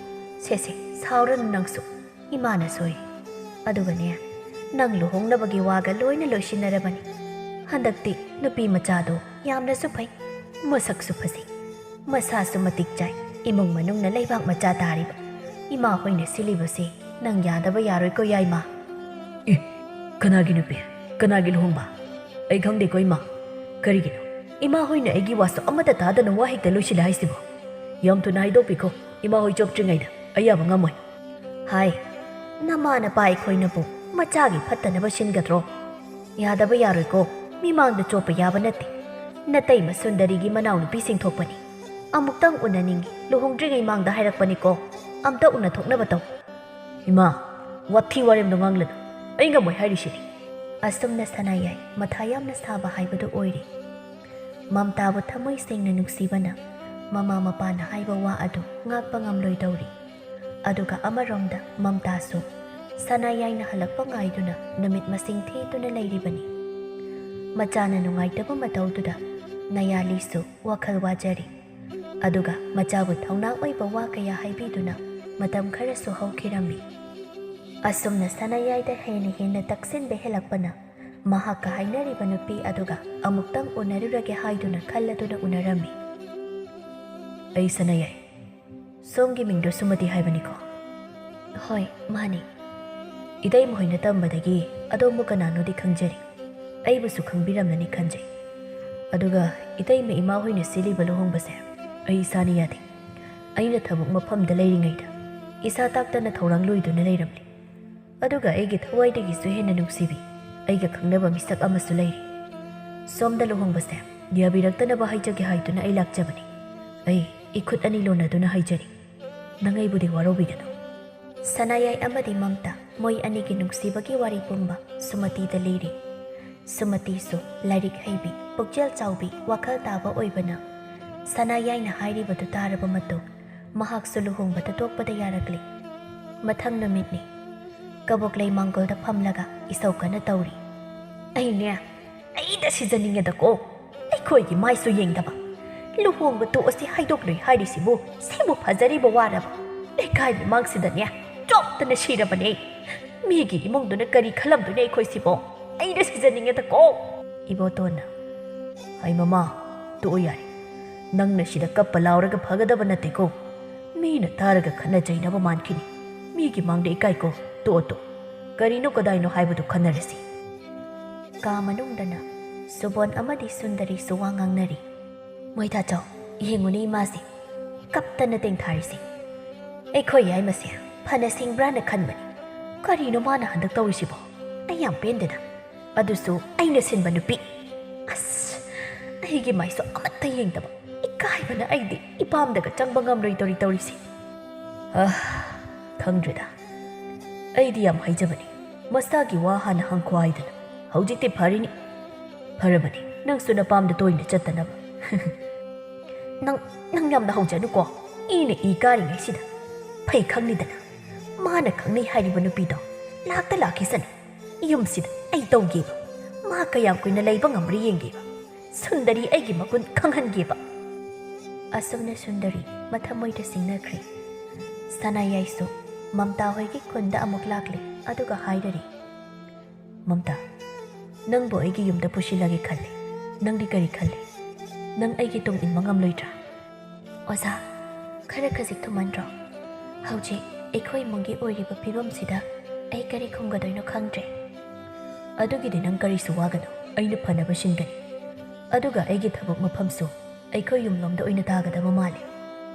Speaker 1: ꯁꯦꯁꯦ ꯁꯥꯎꯔꯅꯨ ꯅꯪꯁꯨ ꯏꯃꯥꯅ ꯁꯣꯏ ꯑꯗꯨꯒꯅꯦ ꯅꯪ ꯂꯨꯍꯣꯡꯅꯕꯒꯤ ꯋꯥꯒ ꯂꯣꯏꯅ ꯂꯣꯏꯁꯤꯟꯅꯔꯕꯅꯤ ꯍꯟꯗꯛꯇꯤ ꯅꯨꯄꯤ ꯃꯆꯥꯗꯣ ꯌꯥꯝꯅꯁꯨ ꯐꯩ ꯃꯁꯛꯁꯨ ꯐꯖꯩ ꯃꯁꯥꯁꯨ ꯃꯇꯤꯛ ꯆꯥꯏ ꯏꯃꯨꯡ ꯃꯅꯨꯡꯅ ꯂꯩꯕꯥꯛ ꯃꯆꯥ ꯇꯥꯔꯤꯕ ꯏꯃꯥ ꯍꯣꯏꯅ ꯁꯤꯜꯂꯤꯕꯁꯦ ꯅꯪ ꯌꯥꯗꯕ ꯌꯥꯔꯣꯏꯀꯣ ꯌꯥꯏꯃ
Speaker 2: ꯀꯅꯥꯒꯤ ꯅꯨꯄꯤ ꯀꯅꯥꯒꯤ ꯂꯨꯍꯣꯡꯕ ꯑꯩ ꯈꯪꯗꯦꯀꯣ ꯏꯃꯥ ꯀꯔꯤꯒꯤꯅꯣ ꯏꯃꯥ ꯍꯣꯏꯅ ꯑꯩꯒꯤ ꯋꯥꯁꯨ ꯑꯃꯠꯇ ꯇꯥꯗꯅ ꯋꯥ ꯍꯦꯛꯇ ꯂꯣꯏꯁꯤꯜꯂꯦ ꯍꯥꯏꯁꯤꯕꯣ ꯌꯥꯝ ꯊꯨꯅ ꯍꯥꯏꯗꯣꯛꯄꯤꯈꯣ ꯏꯃꯥ ꯍꯣꯏ ꯆꯣꯞꯇ꯭ꯔꯤꯉꯩꯗ ꯑꯩ ꯌꯥꯕ ꯉꯝꯃꯣꯏ
Speaker 1: ꯍꯥꯏ ꯅꯃꯥꯅꯄꯥ ꯑꯩꯈꯣꯏꯅꯕꯨ ꯃꯆꯥꯒꯤ ꯐꯠꯇꯅꯕ ꯁꯤꯟꯒꯗ꯭ꯔꯣ ꯌꯥꯗꯕ ꯌꯥꯔꯣꯏꯀꯣ ꯃꯤꯃꯥꯡꯗ ꯆꯣꯞꯄ ꯌꯥꯕ ꯅꯠꯇꯦ ꯅꯇꯩꯃ ꯁꯨꯟꯗꯔꯤꯒꯤ ꯃꯅꯥꯎꯅꯨꯄꯤꯁꯤꯡ ꯊꯣꯛꯄꯅꯤ ꯑꯃꯨꯛꯇꯪ ꯎꯅꯅꯤꯡꯉꯤ ꯂꯨꯍꯣꯡꯗ꯭ꯔꯤꯉꯩ ꯃꯥꯡꯗ ꯍꯥꯏꯔꯛꯄꯅꯤꯀꯣ ꯑꯝꯇ ꯎꯅꯊꯣꯛꯅꯕ ꯇꯧ
Speaker 2: ꯏꯃꯥ ꯋꯥꯊꯤ ꯋꯥꯔꯦꯝꯗꯣ ꯉꯥꯡꯂꯅꯨ ꯑꯩ ꯉꯝꯃꯣꯏ ꯍꯥꯏꯔꯤꯁꯤꯅꯤ
Speaker 1: ꯑꯁꯨꯝꯅ ꯁꯅꯥꯌꯥꯏ ꯃꯊꯥ ꯌꯥꯝꯅ ꯁꯥꯕ ꯍꯥꯏꯕꯗꯨ ꯑꯣꯏꯔꯤ ꯃꯝꯇꯥꯕꯨ ꯊꯃꯣꯏ ꯁꯦꯡꯅ ꯅꯨꯡꯁꯤꯕꯅ ꯃꯃꯥ ꯃꯄꯥꯅ ꯍꯥꯏꯕ ꯋꯥ ꯑꯗꯨ ꯉꯥꯛꯄ ꯉꯝꯂꯣꯏꯗꯧꯔꯤ ꯑꯗꯨꯒ ꯑꯃꯔꯣꯝꯗ ꯃꯝꯇꯥꯁꯨ ꯁꯅꯥꯌꯥꯏꯅ ꯍꯜꯂꯛꯄ ꯉꯥꯏꯗꯨꯅ ꯅꯨꯃꯤꯠ ꯃꯁꯤꯡ ꯊꯤꯗꯨꯅ ꯂꯩꯔꯤꯕꯅꯤ ꯃꯆꯥꯅ ꯅꯨꯡꯉꯥꯏꯇꯕ ꯃꯇꯧꯗꯨꯗ ꯅꯌꯥꯂꯤꯁꯨ ꯋꯥꯈꯜ ꯋꯥꯖꯔꯤ ꯑꯗꯨꯒ ꯃꯆꯥꯕꯨ ꯊꯧꯅꯥ ꯑꯣꯏꯕ ꯋꯥ ꯀꯌꯥ ꯍꯥꯏꯕꯤꯗꯨꯅ ꯃꯇꯝ ꯈꯔꯁꯨ ꯍꯧꯈꯤꯔꯝꯃꯤ ꯑꯁꯨꯝꯅ ꯁꯅꯥꯌꯥꯏꯗ ꯍꯦꯟꯅ ꯇꯛꯁꯤꯟꯕ ꯍꯦꯜꯂꯛꯄꯅ ꯃꯍꯥꯛꯀ ꯍꯥꯏꯅꯔꯤꯕ ꯅꯨꯄꯤ ꯑꯗꯨꯒ ꯑꯃꯨꯛꯇꯪ ꯎꯅꯔꯨꯔꯒꯦ ꯍꯥꯏꯗꯨꯅ ꯈꯜꯂꯗꯨꯅ ꯎꯅꯔꯝꯃꯤ
Speaker 2: ꯑꯩ ꯁꯅꯥꯌꯥꯏ ꯁꯣꯝꯒꯤ ꯃꯤꯡꯗꯣ ꯁꯨꯃꯇꯤ ꯍꯥꯏꯕꯅꯤꯀꯣ
Speaker 1: ꯍꯣꯏ ꯃꯥꯅꯤ
Speaker 2: ꯏꯇꯩꯃ ꯍꯣꯏꯅ ꯇꯝꯕꯗꯒꯤ ꯑꯗꯣꯝꯕꯨ ꯀꯅꯥꯅꯣꯗꯤ ꯈꯪꯖꯔꯤ ꯑꯩꯕꯨꯁꯨ ꯈꯪꯕꯤꯔꯝꯂꯅꯤ ꯈꯟꯖꯩ ꯑꯗꯨꯒ ꯏꯇꯩꯃ ꯏꯃꯥ ꯍꯣꯏꯅ ꯁꯤꯜꯂꯤꯕ ꯂꯨꯍꯣꯡꯕꯁꯦ ꯑꯩ ꯏꯁꯥꯅ ꯌꯥꯗꯦ ꯑꯩꯅ ꯊꯕꯛ ꯃꯐꯝꯗ ꯂꯩꯔꯤꯉꯩꯗ ꯏꯁꯥ ꯇꯥꯛꯇꯅ ꯊꯧꯔꯥꯡ ꯂꯣꯏꯗꯨꯅ ꯂꯩꯔꯝꯂꯤ ꯑꯗꯨꯒ ꯑꯩꯒꯤ ꯊꯋꯥꯏꯗꯒꯤꯁꯨ ꯍꯦꯟꯅ ꯅꯨꯡꯁꯤꯕꯤ ꯑꯩꯒ ꯈꯪꯅꯕ ꯃꯤꯁꯛ ꯑꯃꯁꯨ ꯂꯩꯔꯤ ꯁꯣꯝꯗ ꯂꯨꯍꯣꯡꯕꯁꯦ ꯌꯥꯕꯤꯔꯛꯇꯅꯕ ꯍꯥꯏꯖꯒꯦ ꯍꯥꯏꯗꯨꯅ ꯑꯩ ꯂꯥꯛꯆꯕꯅꯤ ꯑꯩ ꯏꯈꯨꯠ ꯑꯅꯤ ꯂꯣꯟꯅꯗꯨꯅ ꯍꯥꯏꯖꯔꯤ ꯅꯪ ꯑꯩꯕꯨꯗꯤ ꯋꯥꯔꯧꯕꯤꯒꯅꯨ
Speaker 1: ꯁꯅꯥꯌꯥꯏ ꯑꯃꯗꯤ ꯃꯝꯇꯥ ꯃꯣꯏ ꯑꯅꯤꯒꯤ ꯅꯨꯡꯁꯤꯕꯒꯤ ꯋꯥꯔꯤ ꯄꯨꯝꯕ ꯁꯨꯃꯇꯤꯗ ꯂꯤꯔꯤ ꯁꯨꯃꯇꯤꯁꯨ ꯂꯥꯏꯔꯤꯛ ꯍꯩꯕꯤ ꯄꯨꯛꯆꯦꯜ ꯆꯥꯎꯕꯤ ꯋꯥꯈꯜ ꯇꯥꯕ ꯑꯣꯏꯕꯅ ꯁꯅꯥꯌꯥꯏꯅ ꯍꯥꯏꯔꯤꯕꯗꯨ ꯇꯥꯔꯕ ꯃꯇꯨꯡ ꯃꯍꯥꯛꯁꯨ ꯂꯨꯍꯣꯡꯕꯗ ꯇꯣꯛꯄꯗ ꯌꯥꯔꯛꯂꯤ ꯃꯊꯪ ꯅꯨꯃꯤꯠꯅꯤ ꯀꯕꯣꯛꯂꯩ ꯃꯥꯡꯒꯣꯜꯗ ꯐꯝꯂꯒ ꯏꯁꯧ ꯀꯟꯅ ꯇꯧꯔꯤ ꯑꯩꯅꯦ ꯑꯩꯗ ꯁꯤꯖꯅꯤꯡꯉꯦꯗꯀꯣ ꯑꯩꯈꯣꯏꯒꯤ ꯃꯥꯏꯁꯨ ꯌꯦꯡꯗꯕ ꯂꯨꯍꯣꯡꯕ ꯇꯣꯛꯑꯁꯤ ꯍꯥꯏꯗꯣꯛꯂꯣꯏ ꯍꯥꯏꯔꯤꯁꯤꯕꯨ ꯁꯤꯕꯨ ꯐꯖꯔꯤꯕ ꯋꯥꯔꯕ ꯂꯩꯀꯥꯏ ꯃꯃꯥꯡꯁꯤꯗꯅꯦ ꯆꯣꯞꯇꯅ ꯁꯤꯔꯕꯅꯦ ꯃꯤꯒꯤ ꯏꯃꯨꯡꯗꯨꯅ ꯀꯔꯤ ꯈꯜꯂꯝꯗꯣꯏꯅꯦ ꯑꯩꯈꯣꯏꯁꯤꯕꯣ ꯑꯩꯗ ꯁꯤꯖꯅꯤꯡꯉꯦꯗꯀꯣ
Speaker 2: ꯏꯕꯣꯇꯣꯟꯅ ꯍꯥꯏ ꯃꯃꯥ ꯇꯣꯛꯑꯣ ꯌꯥꯔꯦ ꯅꯪꯅ ꯁꯤꯗ ꯀꯞꯄ ꯂꯥꯎꯔꯒ ꯐꯒꯗꯕ ꯅꯠꯇꯦꯀꯣ ꯃꯤꯅ ꯇꯥꯔꯒ ꯈꯠꯅ ꯆꯩꯅꯕ ꯃꯥꯟꯈꯤꯅꯤ ꯃꯤꯒꯤ ꯃꯥꯡꯗ ꯏꯀꯥꯏꯀꯣ ꯇꯣꯛꯑꯣ ꯀꯔꯤꯅꯣ ꯀꯗꯥꯏꯅꯣ ꯍꯥꯏꯕꯗꯨ ꯈꯟꯅꯔꯁꯤ
Speaker 1: ꯀꯥ ꯃꯅꯨꯡꯗꯅ ꯁꯨꯕꯣꯟ ꯑꯃꯗꯤ ꯁꯨꯟꯗꯔꯤꯁꯨ ꯋꯥ ꯉꯥꯡꯅꯔꯤ ꯃꯣꯏꯊꯥꯆꯧ ꯌꯦꯡꯉꯨꯅꯦ ꯏꯃꯥꯁꯦ ꯀꯞꯇꯅ ꯇꯦꯡꯊꯥꯔꯤꯁꯦ ꯑꯩꯈꯣꯏ ꯌꯥꯏꯃꯁꯦ ꯐꯅ ꯁꯤꯡꯕ꯭ꯔꯥꯅ ꯈꯟꯕꯅꯤ ꯀꯔꯤꯅꯣ ꯃꯥꯅ ꯍꯟꯗꯛ ꯇꯧꯔꯤꯁꯤꯕꯣ ꯑꯩ ꯌꯥꯝ ꯄꯦꯟꯗꯦꯗ ꯑꯗꯨꯁꯨ ꯑꯩꯅ ꯁꯤꯟꯕ ꯅꯨꯄꯤ ꯑꯁ ꯑꯩꯒꯤ ꯃꯥꯏꯁꯨ ꯑꯃꯠꯇ ꯌꯦꯡꯗꯕ ꯏꯀꯥꯏꯕꯅ ꯑꯩꯗꯤ ꯏꯄꯥꯝꯗꯒ ꯆꯪꯕ ꯉꯝꯂꯣꯏꯗꯧꯔꯤ ꯇꯧꯔꯤꯁꯤ
Speaker 2: ꯈꯪꯗ꯭ꯔꯦꯗ ꯑꯩꯗꯤ ꯌꯥꯝ ꯍꯩꯖꯕꯅꯤ ꯃꯁꯥꯒꯤ ꯋꯥ ꯍꯥꯟꯅ ꯍꯪꯈꯣ ꯍꯥꯏꯗꯅ ꯍꯧꯖꯤꯛꯇꯤ ꯐꯔꯤꯅꯤ ꯐꯔꯕꯅꯤ ꯅꯪꯁꯨ ꯅꯄꯥꯝꯗ ꯇꯣꯏꯅ ꯆꯠꯇꯅꯕ
Speaker 1: ꯅꯪ ꯌꯥꯝꯅ ꯍꯧꯖꯅꯨꯀꯣ ꯏꯅ ꯏ ꯀꯥꯔꯤꯉꯩꯁꯤꯗ ꯐꯩ ꯈꯪꯅꯤꯗꯅ ꯃꯥꯅ ꯈꯪꯅꯩ ꯍꯥꯏꯔꯤꯕ ꯅꯨꯄꯤꯗꯣ ꯂꯥꯛꯇ ꯂꯥꯛꯈꯤꯁꯅꯨ ꯌꯨꯝꯁꯤꯗ ꯑꯩ ꯇꯧꯒꯦꯕ ꯃꯥ ꯀꯌꯥꯝ ꯀꯨꯏꯅ ꯂꯩꯕ ꯉꯝꯕ꯭ꯔꯥ ꯌꯦꯡꯒꯦꯕ ꯁꯨꯟꯗꯔꯤ ꯑꯩꯒꯤ ꯃꯒꯨꯟ ꯈꯪꯍꯟꯒꯦꯕ ꯑꯁꯨꯝꯅ ꯁꯨꯟꯗꯔꯤ ꯃꯊꯃꯣꯏꯗ ꯁꯤꯡꯅꯈ꯭ꯔꯦ ꯁꯅꯥꯌꯥꯏꯁꯨ ꯃꯝꯇꯥ ꯍꯣꯏꯒꯤ ꯈꯨꯟꯗ ꯑꯃꯨꯛ ꯂꯥꯛꯂꯤ ꯑꯗꯨꯒ ꯍꯥꯏꯔꯔꯤ ꯃꯝꯇꯥ, ꯅꯪꯕꯨ ꯑꯩꯒꯤ ꯌꯨꯝꯗ ꯄꯨꯁꯤꯜꯂꯒꯦ ꯈꯜꯂꯤ. ꯅꯪꯗꯤ ꯀꯔꯤ ꯈꯜꯂꯤ? ꯅꯪ ꯑꯩꯒꯤ ꯇꯨꯡ ꯏꯟꯕ ꯉꯝꯂꯣꯏꯗ꯭ꯔꯥ? ꯑꯣꯖꯥ, ꯈꯔ ꯈꯖꯤꯛ ꯊꯨꯃꯟꯗ꯭ꯔꯣ? ꯍꯧꯖꯤꯛ ꯑꯩꯈꯣꯏ ꯏꯃꯨꯡꯒꯤ ꯑꯣꯏꯔꯤꯕ ꯐꯤꯕꯝꯁꯤꯗ ꯑꯩ ꯀꯔꯤ ꯈꯨꯝꯒꯗꯣꯏꯅꯣ ꯈꯪꯗ꯭ꯔꯦ. ꯑꯗꯨꯒꯤꯗꯤ ꯅꯪ ꯀꯔꯤꯁꯨ ꯋꯥꯒꯅꯨ. ꯑꯩꯅ ꯐꯅꯕ ꯁꯤꯟꯒꯅꯤ. ꯑꯗꯨꯒ ꯑꯩꯒꯤ ꯊꯕꯛ ꯃꯐꯝꯁꯨ ꯑꯩꯈꯣꯏ ꯌꯨꯝꯂꯣꯝꯗ ꯑꯣꯏꯅ ꯇꯥꯒꯗꯕ ꯃꯥꯜꯂꯤ.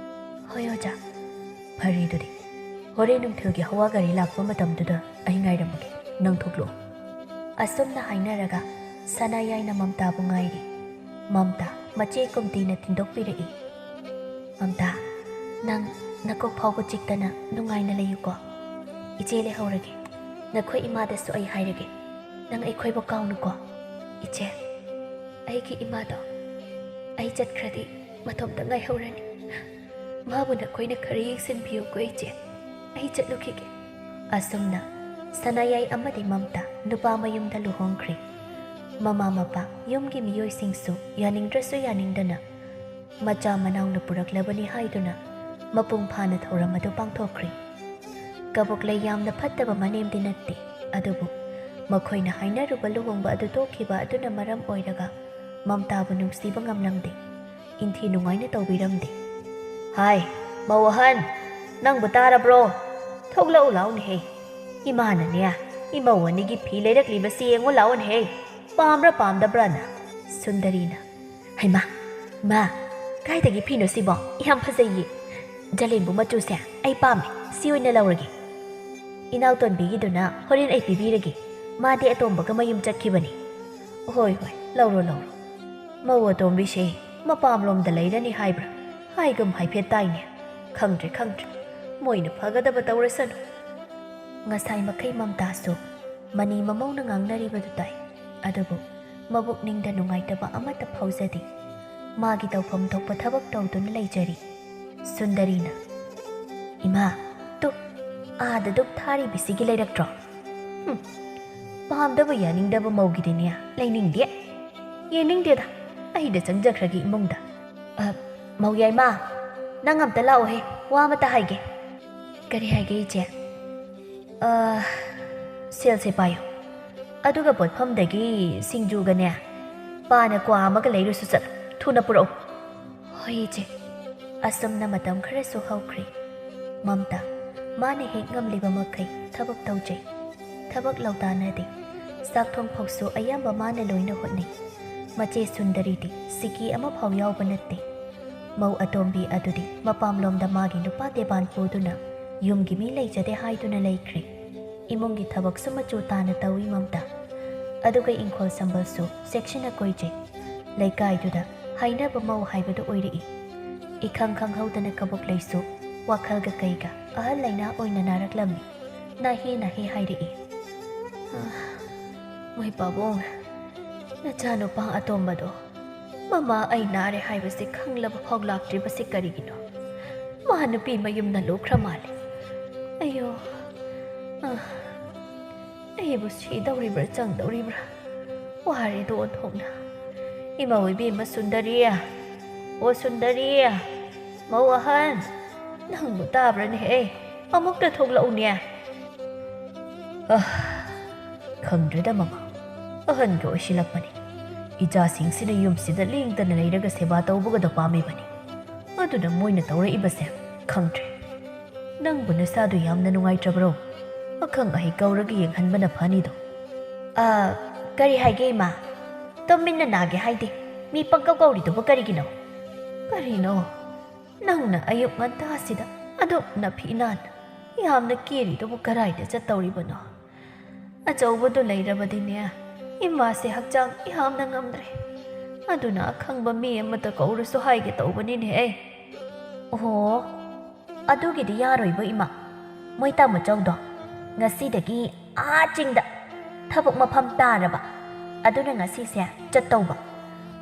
Speaker 1: ꯍꯣꯏ ꯑꯣꯖꯥ. ꯐꯔꯦ ꯑꯗꯨꯗꯤ. ꯍꯣꯔꯦꯟ ꯅꯨꯡꯊꯤꯜꯒꯤ ꯍꯋꯥ ꯒꯥꯔꯤ ꯂꯥꯛꯄ ꯃꯇꯝꯗꯨꯗ ꯑꯩ ꯉꯥꯏꯔꯝꯃꯒꯦ. ꯅꯪ ꯊꯣꯛꯂꯛꯑꯣ. ꯑꯁꯨꯝꯅ ꯍꯥꯏꯅꯔꯒ ꯁꯅꯥꯌꯥꯏꯅ ꯃꯝꯇꯥꯕꯨ ꯉꯥꯏꯔꯤ. ꯃꯝꯇꯥ ꯃꯆꯦ ꯀꯨꯝꯇꯤꯅ ꯊꯤꯟꯗꯣꯛꯄꯤꯔꯛꯏ. ꯃꯝꯇꯥ, ꯅꯪ ꯅꯀꯣꯛ ꯐꯥꯎꯕ ꯆꯤꯛꯇꯅ ꯅꯨꯡꯉꯥꯏꯅ ꯂꯩꯌꯨꯀꯣ. ꯏꯆꯦ ꯂꯩꯍꯧꯔꯒꯦ. ꯅꯈꯣꯏ ꯏꯃꯥꯗꯁꯨ ꯑꯩ ꯍꯥꯏꯔꯒꯦ. ꯅꯪ ꯑꯩꯈꯣꯏꯕꯨ ꯀꯥꯎꯅꯨꯀꯣ. ꯏꯆꯦ, ꯑꯩꯒꯤ ꯏꯃꯥꯗꯣ ꯑꯩ ꯆꯠꯈ꯭ꯔꯗꯤ ꯃꯇꯣꯝꯇ ꯉꯥꯏꯍꯧꯔꯅꯤ. ꯃꯥꯕꯨ ꯅꯈꯣꯏꯅ ꯈꯔ ꯌꯦꯡꯁꯤꯟꯕꯤꯌꯨꯀꯣ ꯏꯆꯦ. ꯑꯩ ꯆꯠꯂꯨꯈꯤꯒꯦ. ꯑꯁꯨꯝꯅ ꯁꯅꯥꯌꯥꯏ ꯑꯃꯗꯤ ꯃꯝꯇꯥ ꯅꯨꯄꯥ ꯃꯌꯨꯝꯗ ꯂꯨꯍꯣꯡꯈ꯭ꯔꯦ. ꯃꯃꯥ ꯃꯄꯥ ꯌꯨꯝꯒꯤ ꯃꯤꯑꯣꯏꯁꯤꯡꯁꯨ ꯌꯥꯅꯤꯡꯗ꯭ꯔꯁꯨ ꯌꯥꯅꯤꯡꯗꯅ ꯃꯆꯥ ꯃꯅꯥꯎꯅ ꯄꯨꯔꯛꯂꯕꯅꯤ ꯍꯥꯏꯗꯨꯅ ꯃꯄꯨꯡ ꯐꯥꯅ ꯊꯧꯔꯝ ꯑꯗꯨ ꯄꯥꯡꯊꯣꯛꯈ꯭ꯔꯦ. ꯀꯕꯣꯛꯂꯩ ꯌꯥꯝꯅ ꯐꯠꯇꯕ ꯃꯅꯦꯝꯗꯤ ꯅꯠꯇꯦ. ꯑꯗꯨꯕꯨ ꯃꯈꯣꯏꯅ ꯍꯥꯏꯅꯔꯨꯕ ꯂꯨꯍꯣꯡꯕ ꯑꯗꯨ ꯇꯣꯛꯈꯤꯕ ꯑꯗꯨꯅ ꯃꯔꯝ ꯑꯣꯏꯔꯒ ꯃꯝꯇꯥꯕꯨ ꯅꯨꯡꯁꯤꯕ ꯉꯝꯂꯝꯗꯦ. ꯏꯟꯊꯤ ꯅꯨꯡꯉꯥꯏꯅ ꯇꯧꯕꯤꯔꯝꯗꯦ. ꯍꯥꯏ, ꯃꯧ ꯑꯍꯟ, ꯅꯪꯕꯨ ꯇꯥꯔꯕ꯭ꯔꯣ? ꯊꯣꯛꯂꯛꯎ ꯂꯥꯎꯅꯦꯍꯦ. ꯏꯃꯥꯅꯅꯦ ꯏꯃꯧ ꯑꯅꯤꯒꯤ ꯐꯤ ꯂꯩꯔꯛꯂꯤꯕꯁꯤ ꯌꯦꯡꯉꯨ ꯂꯥꯎꯅꯦꯍꯦ. ꯄꯥꯝꯕ꯭ꯔꯥ ꯄꯥꯝꯗꯕ꯭ꯔꯥꯅ. ꯁꯨꯟꯗꯔꯤꯅ, ꯍꯩꯃꯥ, ꯃꯥ, ꯀꯥꯏꯗꯒꯤ ꯐꯤꯅꯣ ꯁꯤꯕꯣ? ꯌꯥꯝ ꯐꯖꯩꯌꯦ. ꯖꯂꯦꯟꯕꯨ ꯃꯆꯨꯁꯦ ꯑꯩ ꯄꯥꯝꯃꯦ. ꯁꯤ ꯑꯣꯏꯅ ꯂꯧꯔꯒꯦ. ꯏꯅꯥꯎꯇꯣꯟꯕꯤꯒꯤꯗꯨꯅ ꯍꯣꯔꯦꯟ ꯑꯩ ꯄꯤꯕꯤꯔꯒꯦ. ꯃꯥꯗꯤ ꯑꯇꯣꯝꯕꯒ ꯃꯌꯨꯝ ꯆꯠꯈꯤꯕꯅꯤ. ꯍꯣꯏ ꯍꯣꯏ, ꯂꯧꯔꯣ ꯂꯧꯔꯣ. ꯃꯧ ꯑꯇꯣꯝꯕꯤꯁꯦ ꯃꯄꯥꯝꯂꯣꯝꯗ ꯂꯩꯔꯅꯤ ꯍꯥꯏꯕ꯭ꯔꯥ? ꯍꯥꯏꯒꯨꯝ ꯍꯥꯏꯐꯦꯠ ꯇꯥꯏꯅꯦ. ꯈꯪꯗ꯭ꯔꯦ ꯈꯪꯗ꯭ꯔꯦ. ꯃꯣꯏꯅ ꯐꯒꯗꯕ ꯇꯧꯔꯁꯅꯨ. ꯉꯁꯥꯏ ꯃꯈꯩ ꯃꯝꯇꯥꯁꯨ ꯃꯅꯤ ꯃꯃꯧꯅ ꯉꯥꯡꯅꯔꯤꯕꯗꯨ ꯇꯥꯏ. ꯑꯗꯨꯕꯨ ꯃꯕꯨꯛꯅꯤꯡꯗ ꯅꯨꯡꯉꯥꯏꯇꯕ ꯑꯃꯠꯇ ꯐꯥꯎꯖꯗꯦ. ꯃꯥꯒꯤ ꯇꯧꯐꯝ ꯊꯣꯛꯄ ꯊꯕꯛ ꯇꯧꯗꯨꯅ ꯂꯩꯖꯔꯤ. ꯁꯨꯟꯗꯔꯤꯅ, ꯏꯃꯥ, ꯇꯨ ꯑꯥꯗ ꯗꯨꯛ ꯊꯥꯔꯤꯕꯁꯤꯒꯤ ꯂꯩꯔꯛꯇ꯭ꯔꯣ? ꯄꯥꯝꯗꯕ ꯌꯥꯅꯤꯡꯗꯕ ꯃꯧꯒꯤꯗꯤꯅꯦ ꯂꯩꯅꯤꯡꯗꯦ. ꯌꯦꯡꯅꯤꯡꯗꯦꯗ. ꯑꯩꯗ ꯆꯪꯖꯈ꯭ꯔꯒꯦ ꯏꯃꯨꯡꯗ. ꯃꯧ ꯌꯥꯏꯃꯥ, ꯅꯪ ꯑꯝꯇ ꯂꯥꯛꯑꯣꯍꯦ. ꯋꯥ ꯑꯃꯇ ꯍꯥꯏꯒꯦ. ꯀꯔꯤ ꯍꯥꯏꯒꯦ ꯏꯆꯦ? ꯁꯦꯜꯁꯦ ꯄꯥꯏꯌꯨ. ꯑꯗꯨꯒ ꯄꯣꯠꯐꯝꯗꯒꯤ ꯁꯤꯡꯖꯨꯒꯅꯦ ꯄꯥꯅ ꯀ꯭ꯋꯥ ꯑꯃꯒ ꯂꯩꯔꯨꯁꯨ ꯆꯠꯂꯨ. ꯊꯨꯅ ꯄꯨꯔꯛꯎ. ꯍꯣꯏ ꯏꯆꯦ. ꯑꯁꯨꯝꯅ ꯃꯇꯝ ꯈꯔꯁꯨ ꯍꯧꯈ꯭ꯔꯦ. ꯃꯝꯇꯥ ꯃꯥꯅ ꯍꯦꯛ ꯉꯝꯂꯤꯕ ꯃꯈꯩ ꯊꯕꯛ ꯇꯧꯖꯩ. ꯊꯕꯛ ꯂꯧꯇꯥꯅꯗꯦ. ꯆꯥꯛ ꯊꯣꯡꯐꯥꯎꯁꯨ ꯑꯌꯥꯝꯕ ꯃꯥꯅ ꯂꯣꯏꯅ ꯍꯣꯠꯅꯩ. ꯃꯆꯦ ꯁꯨꯟꯗꯔꯤꯗꯤ ꯁꯤꯀꯤ ꯑꯃꯐꯥꯎ ꯌꯥꯎꯕ ꯅꯠꯇꯦ. ꯃꯧ ꯑꯇꯣꯝꯕꯤ ꯑꯗꯨꯗꯤ ꯃꯄꯥꯝꯂꯣꯝꯗ ꯃꯥꯒꯤ ꯅꯨꯄꯥ ꯇꯦꯕꯥꯟ ꯄꯨꯗꯨꯅ ꯌꯨꯝꯒꯤ ꯃꯤ ꯂꯩꯖꯗꯦ ꯍꯥꯏꯗꯨꯅ ꯂꯩꯈ꯭ꯔꯦ. ꯏꯃꯨꯡꯒꯤ ꯊꯕꯛꯁꯨ ꯃꯆꯨ ꯇꯥꯅ ꯇꯧꯏ ꯃꯝꯇꯥ. ꯑꯗꯨꯒ ꯏꯪꯈꯣꯜ ꯁꯝꯕꯜꯁꯨ ꯆꯦꯛꯁꯤꯟꯅ ꯀꯣꯏꯖꯩ. ꯂꯩꯀꯥꯏꯗꯨꯗ ꯍꯥꯏꯅꯕ ꯃꯧ ꯍꯥꯏꯕꯗꯨ ꯑꯣꯏꯔꯛꯏ. ꯏꯈꯪ ꯈꯪꯍꯧꯗꯅ ꯀꯕꯣꯛꯂꯩꯁꯨ ꯋꯥꯈꯜꯒ ꯀꯩꯒ ꯑꯍꯜ ꯂꯩꯅꯥ ꯑꯣꯏꯅ ꯅꯥꯔꯛꯂꯝꯃꯤ. ꯅꯥꯍꯦ ꯅꯥꯍꯦ ꯍꯥꯏꯔꯛꯏ. ꯃꯣꯏ ꯄꯥꯕꯨꯡ, ꯅꯆꯥꯅꯨꯄꯥ ꯑꯇꯣꯝꯕꯗꯣ ꯃꯃꯥ ꯑꯩ ꯅꯥꯔꯦ ꯍꯥꯏꯕꯁꯤ ꯈꯪꯂꯕ ꯐꯥꯎ ꯂꯥꯛꯇ꯭ꯔꯤꯕꯁꯤ ꯀꯔꯤꯒꯤꯅꯣ? ꯃꯥ ꯅꯨꯄꯤ ꯃꯌꯨꯝꯅ ꯂꯨꯈ꯭ꯔ ꯃꯥꯜꯂꯦ. ꯑయ్ꯌꯣ, ꯑꯩꯕꯨ ꯁꯤꯗꯧꯔꯤꯕ꯭ꯔꯥ ꯆꯪꯗꯧꯔꯤꯕ꯭ꯔꯥ? ꯋꯥꯔꯦꯗꯣ ꯑꯣꯟꯊꯣꯛꯅ. ꯏꯃꯧ ꯏꯕꯦꯝꯃ ꯁꯨꯟꯗꯔꯤ, ꯑꯣ ꯁꯨꯟꯗꯔꯤ, ꯃꯧ ꯑꯍꯟ, ꯅꯪꯕꯨ ꯇꯥꯕ꯭ꯔꯅꯦꯍꯦ? ꯑꯃꯨꯛꯇ ꯊꯣꯛꯂꯛꯎꯅꯦ. ꯈꯪꯗ꯭ꯔꯦꯗ ꯃꯃꯥ, ꯑꯍꯟꯒ ꯑꯣꯏꯁꯤꯜꯂꯛꯄꯅꯤ. ꯏꯆꯥꯁꯤꯡꯁꯤꯅ ꯌꯨꯝꯁꯤꯗ ꯂꯦꯡꯗꯅ ꯂꯩꯔꯒ ꯁꯦꯕꯥ ꯇꯧꯕꯒꯗ ꯄꯥꯝꯃꯤꯕꯅꯤ. ꯑꯗꯨꯅ ꯃꯣꯏꯅ ꯇꯧꯔꯛꯏꯕꯁꯦ ꯈꯪꯗ꯭ꯔꯦ. ꯅꯪꯕꯨ ꯅꯁꯥꯗꯨ ꯌꯥꯝꯅ ꯅꯨꯡꯉꯥꯏꯇ꯭ꯔꯕ꯭ꯔꯣ? ꯑꯈꯪ ꯑꯍꯩ ꯀꯧꯔꯒ ꯌꯦꯡꯍꯟꯕꯅ ꯐꯅꯤꯗꯣ. ꯀꯔꯤ ꯍꯥꯏꯒꯦ ꯏꯃꯥ? ꯇꯨꯃꯤꯟꯅ ꯅꯥꯒꯦ ꯍꯥꯏꯗꯦ. ꯃꯤ ꯄꯪꯀꯧ ꯀꯧꯔꯤꯗꯨꯕꯨ ꯀꯔꯤꯒꯤꯅꯣ? ꯀꯔꯤꯅꯣ? ꯅꯪꯅ ꯑꯌꯨꯛ ꯉꯟꯇꯥꯁꯤꯗ ꯑꯗꯨꯛ ꯅꯐꯤ ꯅꯥꯟꯅ ꯌꯥꯝꯅ ꯀꯦꯔꯤꯗꯨꯕꯨ ꯀꯔꯥꯏꯗ ꯆꯠꯇꯧꯔꯤꯕꯅꯣ? ꯑꯆꯧꯕꯗꯨ ꯂꯩꯔꯕꯗꯤꯅꯦ ꯏꯃꯥꯁꯦ ꯍꯛꯆꯥꯡ ꯌꯥꯝꯅ ꯉꯝꯗ꯭ꯔꯦ. ꯑꯗꯨꯅ ꯑꯈꯪꯕ ꯃꯤ ꯑꯃꯇ ꯀꯧꯔꯁꯨ ꯍꯥꯏꯒꯦ ꯇꯧꯕꯅꯤꯅꯦꯍꯦ. ꯑꯣꯍꯣ, ꯑꯗꯨꯒꯤꯗꯤ ꯌꯥꯔꯣꯏꯕ ꯏꯃꯥ. ꯃꯣꯏ ꯇꯥꯃꯣꯆꯧꯗꯣ ꯉꯁꯤꯗꯒꯤ ꯆꯤꯡꯗ ꯊꯕꯛ ꯃꯐꯝ ꯇꯥꯔꯕ. ꯑꯗꯨꯅ ꯉꯁꯤꯁꯦ ꯆꯠꯇꯧꯕ.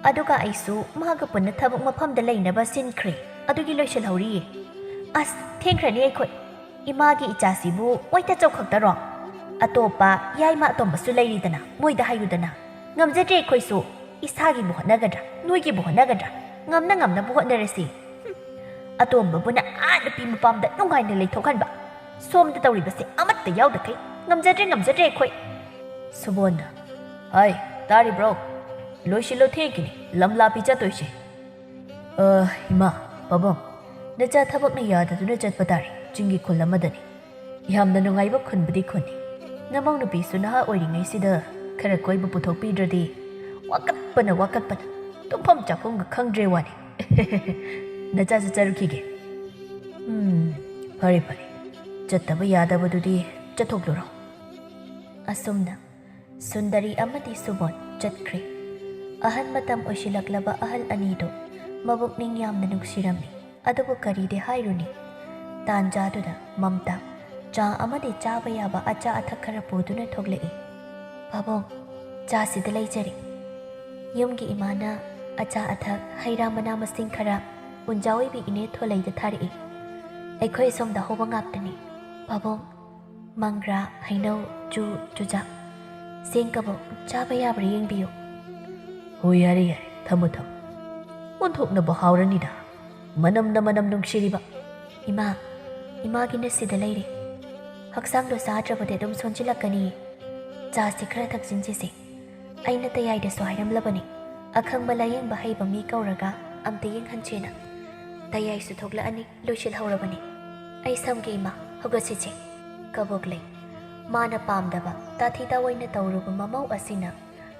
Speaker 1: ꯑꯗꯨꯒ ꯑꯩꯁꯨ ꯃꯥꯒ ꯄꯨꯟꯅ ꯊꯕꯛ ꯃꯐꯝꯗ ꯂꯩꯅꯕ ꯁꯤꯟꯈ꯭ꯔꯦ. ꯑꯗꯨꯒꯤ ꯂꯣꯏꯁꯤꯜꯍꯧꯔꯤꯌꯦ. ꯑꯁ, ꯊꯦꯡꯈ꯭ꯔꯅꯤ ꯑꯩꯈꯣꯏ. ꯏꯃꯥꯒꯤ ꯏꯆꯥꯁꯤꯕꯨ ꯃꯣꯏꯇꯆꯧ ꯈꯛꯇꯔꯣ? ꯑꯇꯣꯞꯄ ꯌꯥꯏꯃ ꯑꯇꯣꯝꯕꯁꯨ ꯂꯩꯔꯤꯗꯅ. ꯃꯣꯏꯗ ꯍꯥꯏꯌꯨꯗꯅ. ꯉꯝꯖꯗ꯭ꯔꯦ ꯑꯩꯈꯣꯏꯁꯨ. ꯏꯁꯥꯒꯤꯕꯨ ꯍꯣꯠꯅꯒꯗ꯭ꯔꯥ, ꯅꯣꯏꯒꯤꯕꯨ ꯍꯣꯠꯅꯒꯗ꯭ꯔꯥ? ꯉꯝꯅ ꯉꯝꯅꯕ ꯍꯣꯠꯅꯔꯁꯤ. ꯑꯇꯣꯝꯕꯕꯨꯅ ꯅꯨꯄꯤ ꯃꯄꯥꯝꯗ ꯅꯨꯡꯉꯥꯏꯅ ꯂꯩꯊꯣꯛꯍꯟꯕ. ꯁꯣꯝꯗ ꯇꯧꯔꯤꯕꯁꯦ ꯑꯃꯠꯇ ꯌꯥꯎꯗꯈꯩ. ꯉꯝꯖꯗ꯭ꯔꯦ ꯉꯝꯖꯗ꯭ꯔꯦ ꯑꯩꯈꯣꯏ.
Speaker 2: Subona. Hai, tari bro. Loishilo thekini, lamla picha toishe. Ima, pabong. Nacha thabak na yada tu na chatpa tari, jingi khula madani. Yamna nungaiba khunbudi khuni. Namang nupi sunaha oiringai sida, khara koiba puthok pidradi. Wakatpana. Tumpham chakhung khangdre wani. Nacha charukhige. Phare. Chattaba yadabadudi chathokluro. Asumna Sundari amati Subon chatkre. Ahan matam oisilaklaba ahal anido mabukning yamna nungsiramni. Adubu karide hairuni. Tanjaduda Mamta cha amadi chaba yaba acha athak khara poduna thoglei. Babong cha sidalai jari. Yumgi imana acha athak haira mana masing khara unjawi bi ine tholai da thari. Aikhoi somda hoba ngaktani. Babong Mangra hainau chujak Sengkabo chaba yabra yengbiyo. Hoi yare thamu. Unthokna bahauranida. Manam nungshiriba. Imagi na sida leire. Haksang do sadrabade dum sonchilakani. Cha sikhra thaksinjise. Aina tayai da soiram labani. Akhang balayeng bahai bami kauraga amte yeng hanchena. Tayai su thokla ani loishil haurabani. Ai samge ima hogasije. Kabogle. Mana pamdaba tathita waina tauruba mamau asina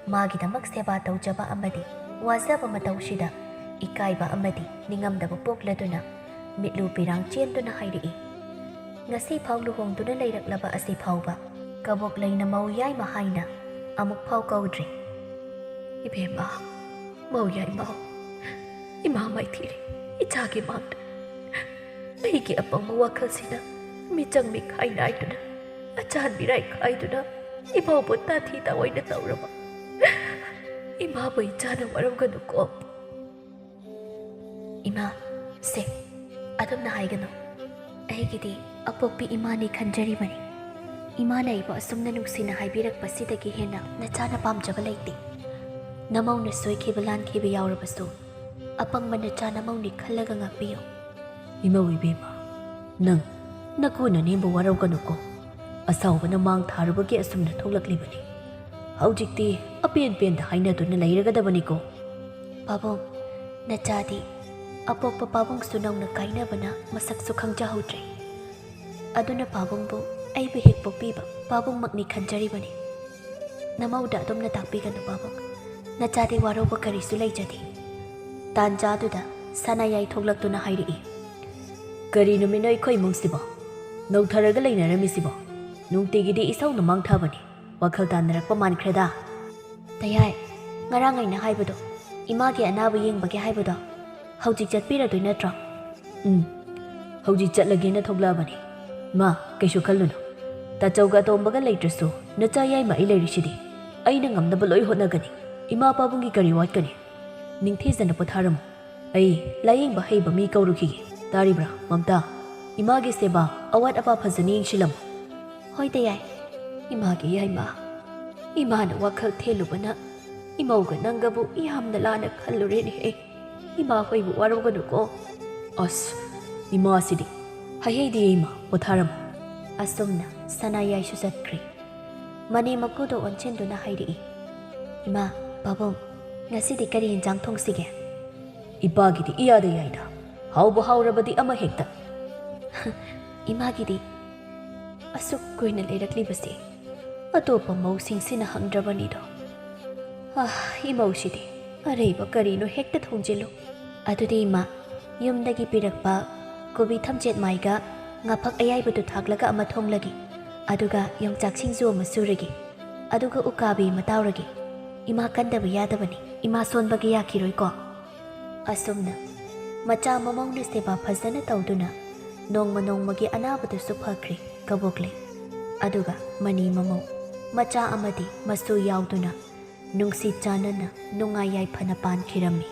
Speaker 2: magidamak seba taujaba amadi wazaba mataushida ikaiba amadi ningamdaba pokladuna mitlu pirang chentuna hairi ngasi phau luhongduna leiraklaba asi phauba kabok leina mau yai mahaina amuk phau kaudri ibema mau yai mau ima mai thire ichagi mangda aigi apang wakhalsina michang mi khainai tuna Achan birai khaiduna Ima butta thita waina taurama Ima bai chana waram ganu ko Ima se adum na haiganu Aigidi apokpi ima ni khanjari bani Ima na iba asumna nuksina haibirak pasidagi hena na chana pamjaba laiti Namau na soikhiba lankhiba yaurabasu Apang man na chana mau ni khallaga ngakbiyo Ima wibema Nang nakuna nimba waram ganu ko Asawbana mang tharubagi asumna thoklaklibani. Haujikti apen da hainaduna leiragadabani ko. Babong nachadi apokpa babong sunauna kainabana masaksu khangjahodre. Aduna babongbu aibu hekpopiba babong makni khanjaribani. Namauda adumna takpiganu babong. Nachadi waroba karisu leijadi. Tanjaduda sanayai thoklaktuna hairi. Kari numina ikhoi mungsibo. Nautharaga leinaramisibo. Nungtigidi isaw na mangthabani wakhal tanarakpa mankreda Tayai ngarang aina haibado imagi anaba yengbage haibado haujik chatpiradoi natra haujik chatlage na thoglabani ma kaisu khallunu ta chauga tombaga leitrasu nacha yai mai leirisidi aina ngamnaba loi hotnagani ima pabungi kari watkani ningthejana potharamu ai layeng ba heiba mi kauruki taribra mamta imagi seba awat apa phajani shilam Hoi tayai imagi yai ma imana wakhal thelubana imauga nangabu ihamna lana khallureni he ima hoibu waroganu ko as ima sidi hayedi ima potharam asumna sanayai su chatkri mani makudo onchenduna hairi ima babong ngasidi kari injang thongsige ibagidi iyada yaida haubu haurabadi ama hekta imagidi Asuk kuina leiraklibasi atopa mausingsina hangdrabanido imaushidi areba karino hekta thongjilu adudi ima yumdagi pirakpa kobi thamjet maiga ngaphak ayaibadu thaklaga ama thonglagi aduga 𝐭𝐸𝐬 ama suragi aduga ukabi matauragi ima kandaba yadabani ima sonbagi yakiroi ko asumna macha mamongna seba phajana tawduna nongmagi anabadu suphakri kabokle aduga mani mamau macha amadi masu yauduna nungsi chanana nungayai phana pan khirami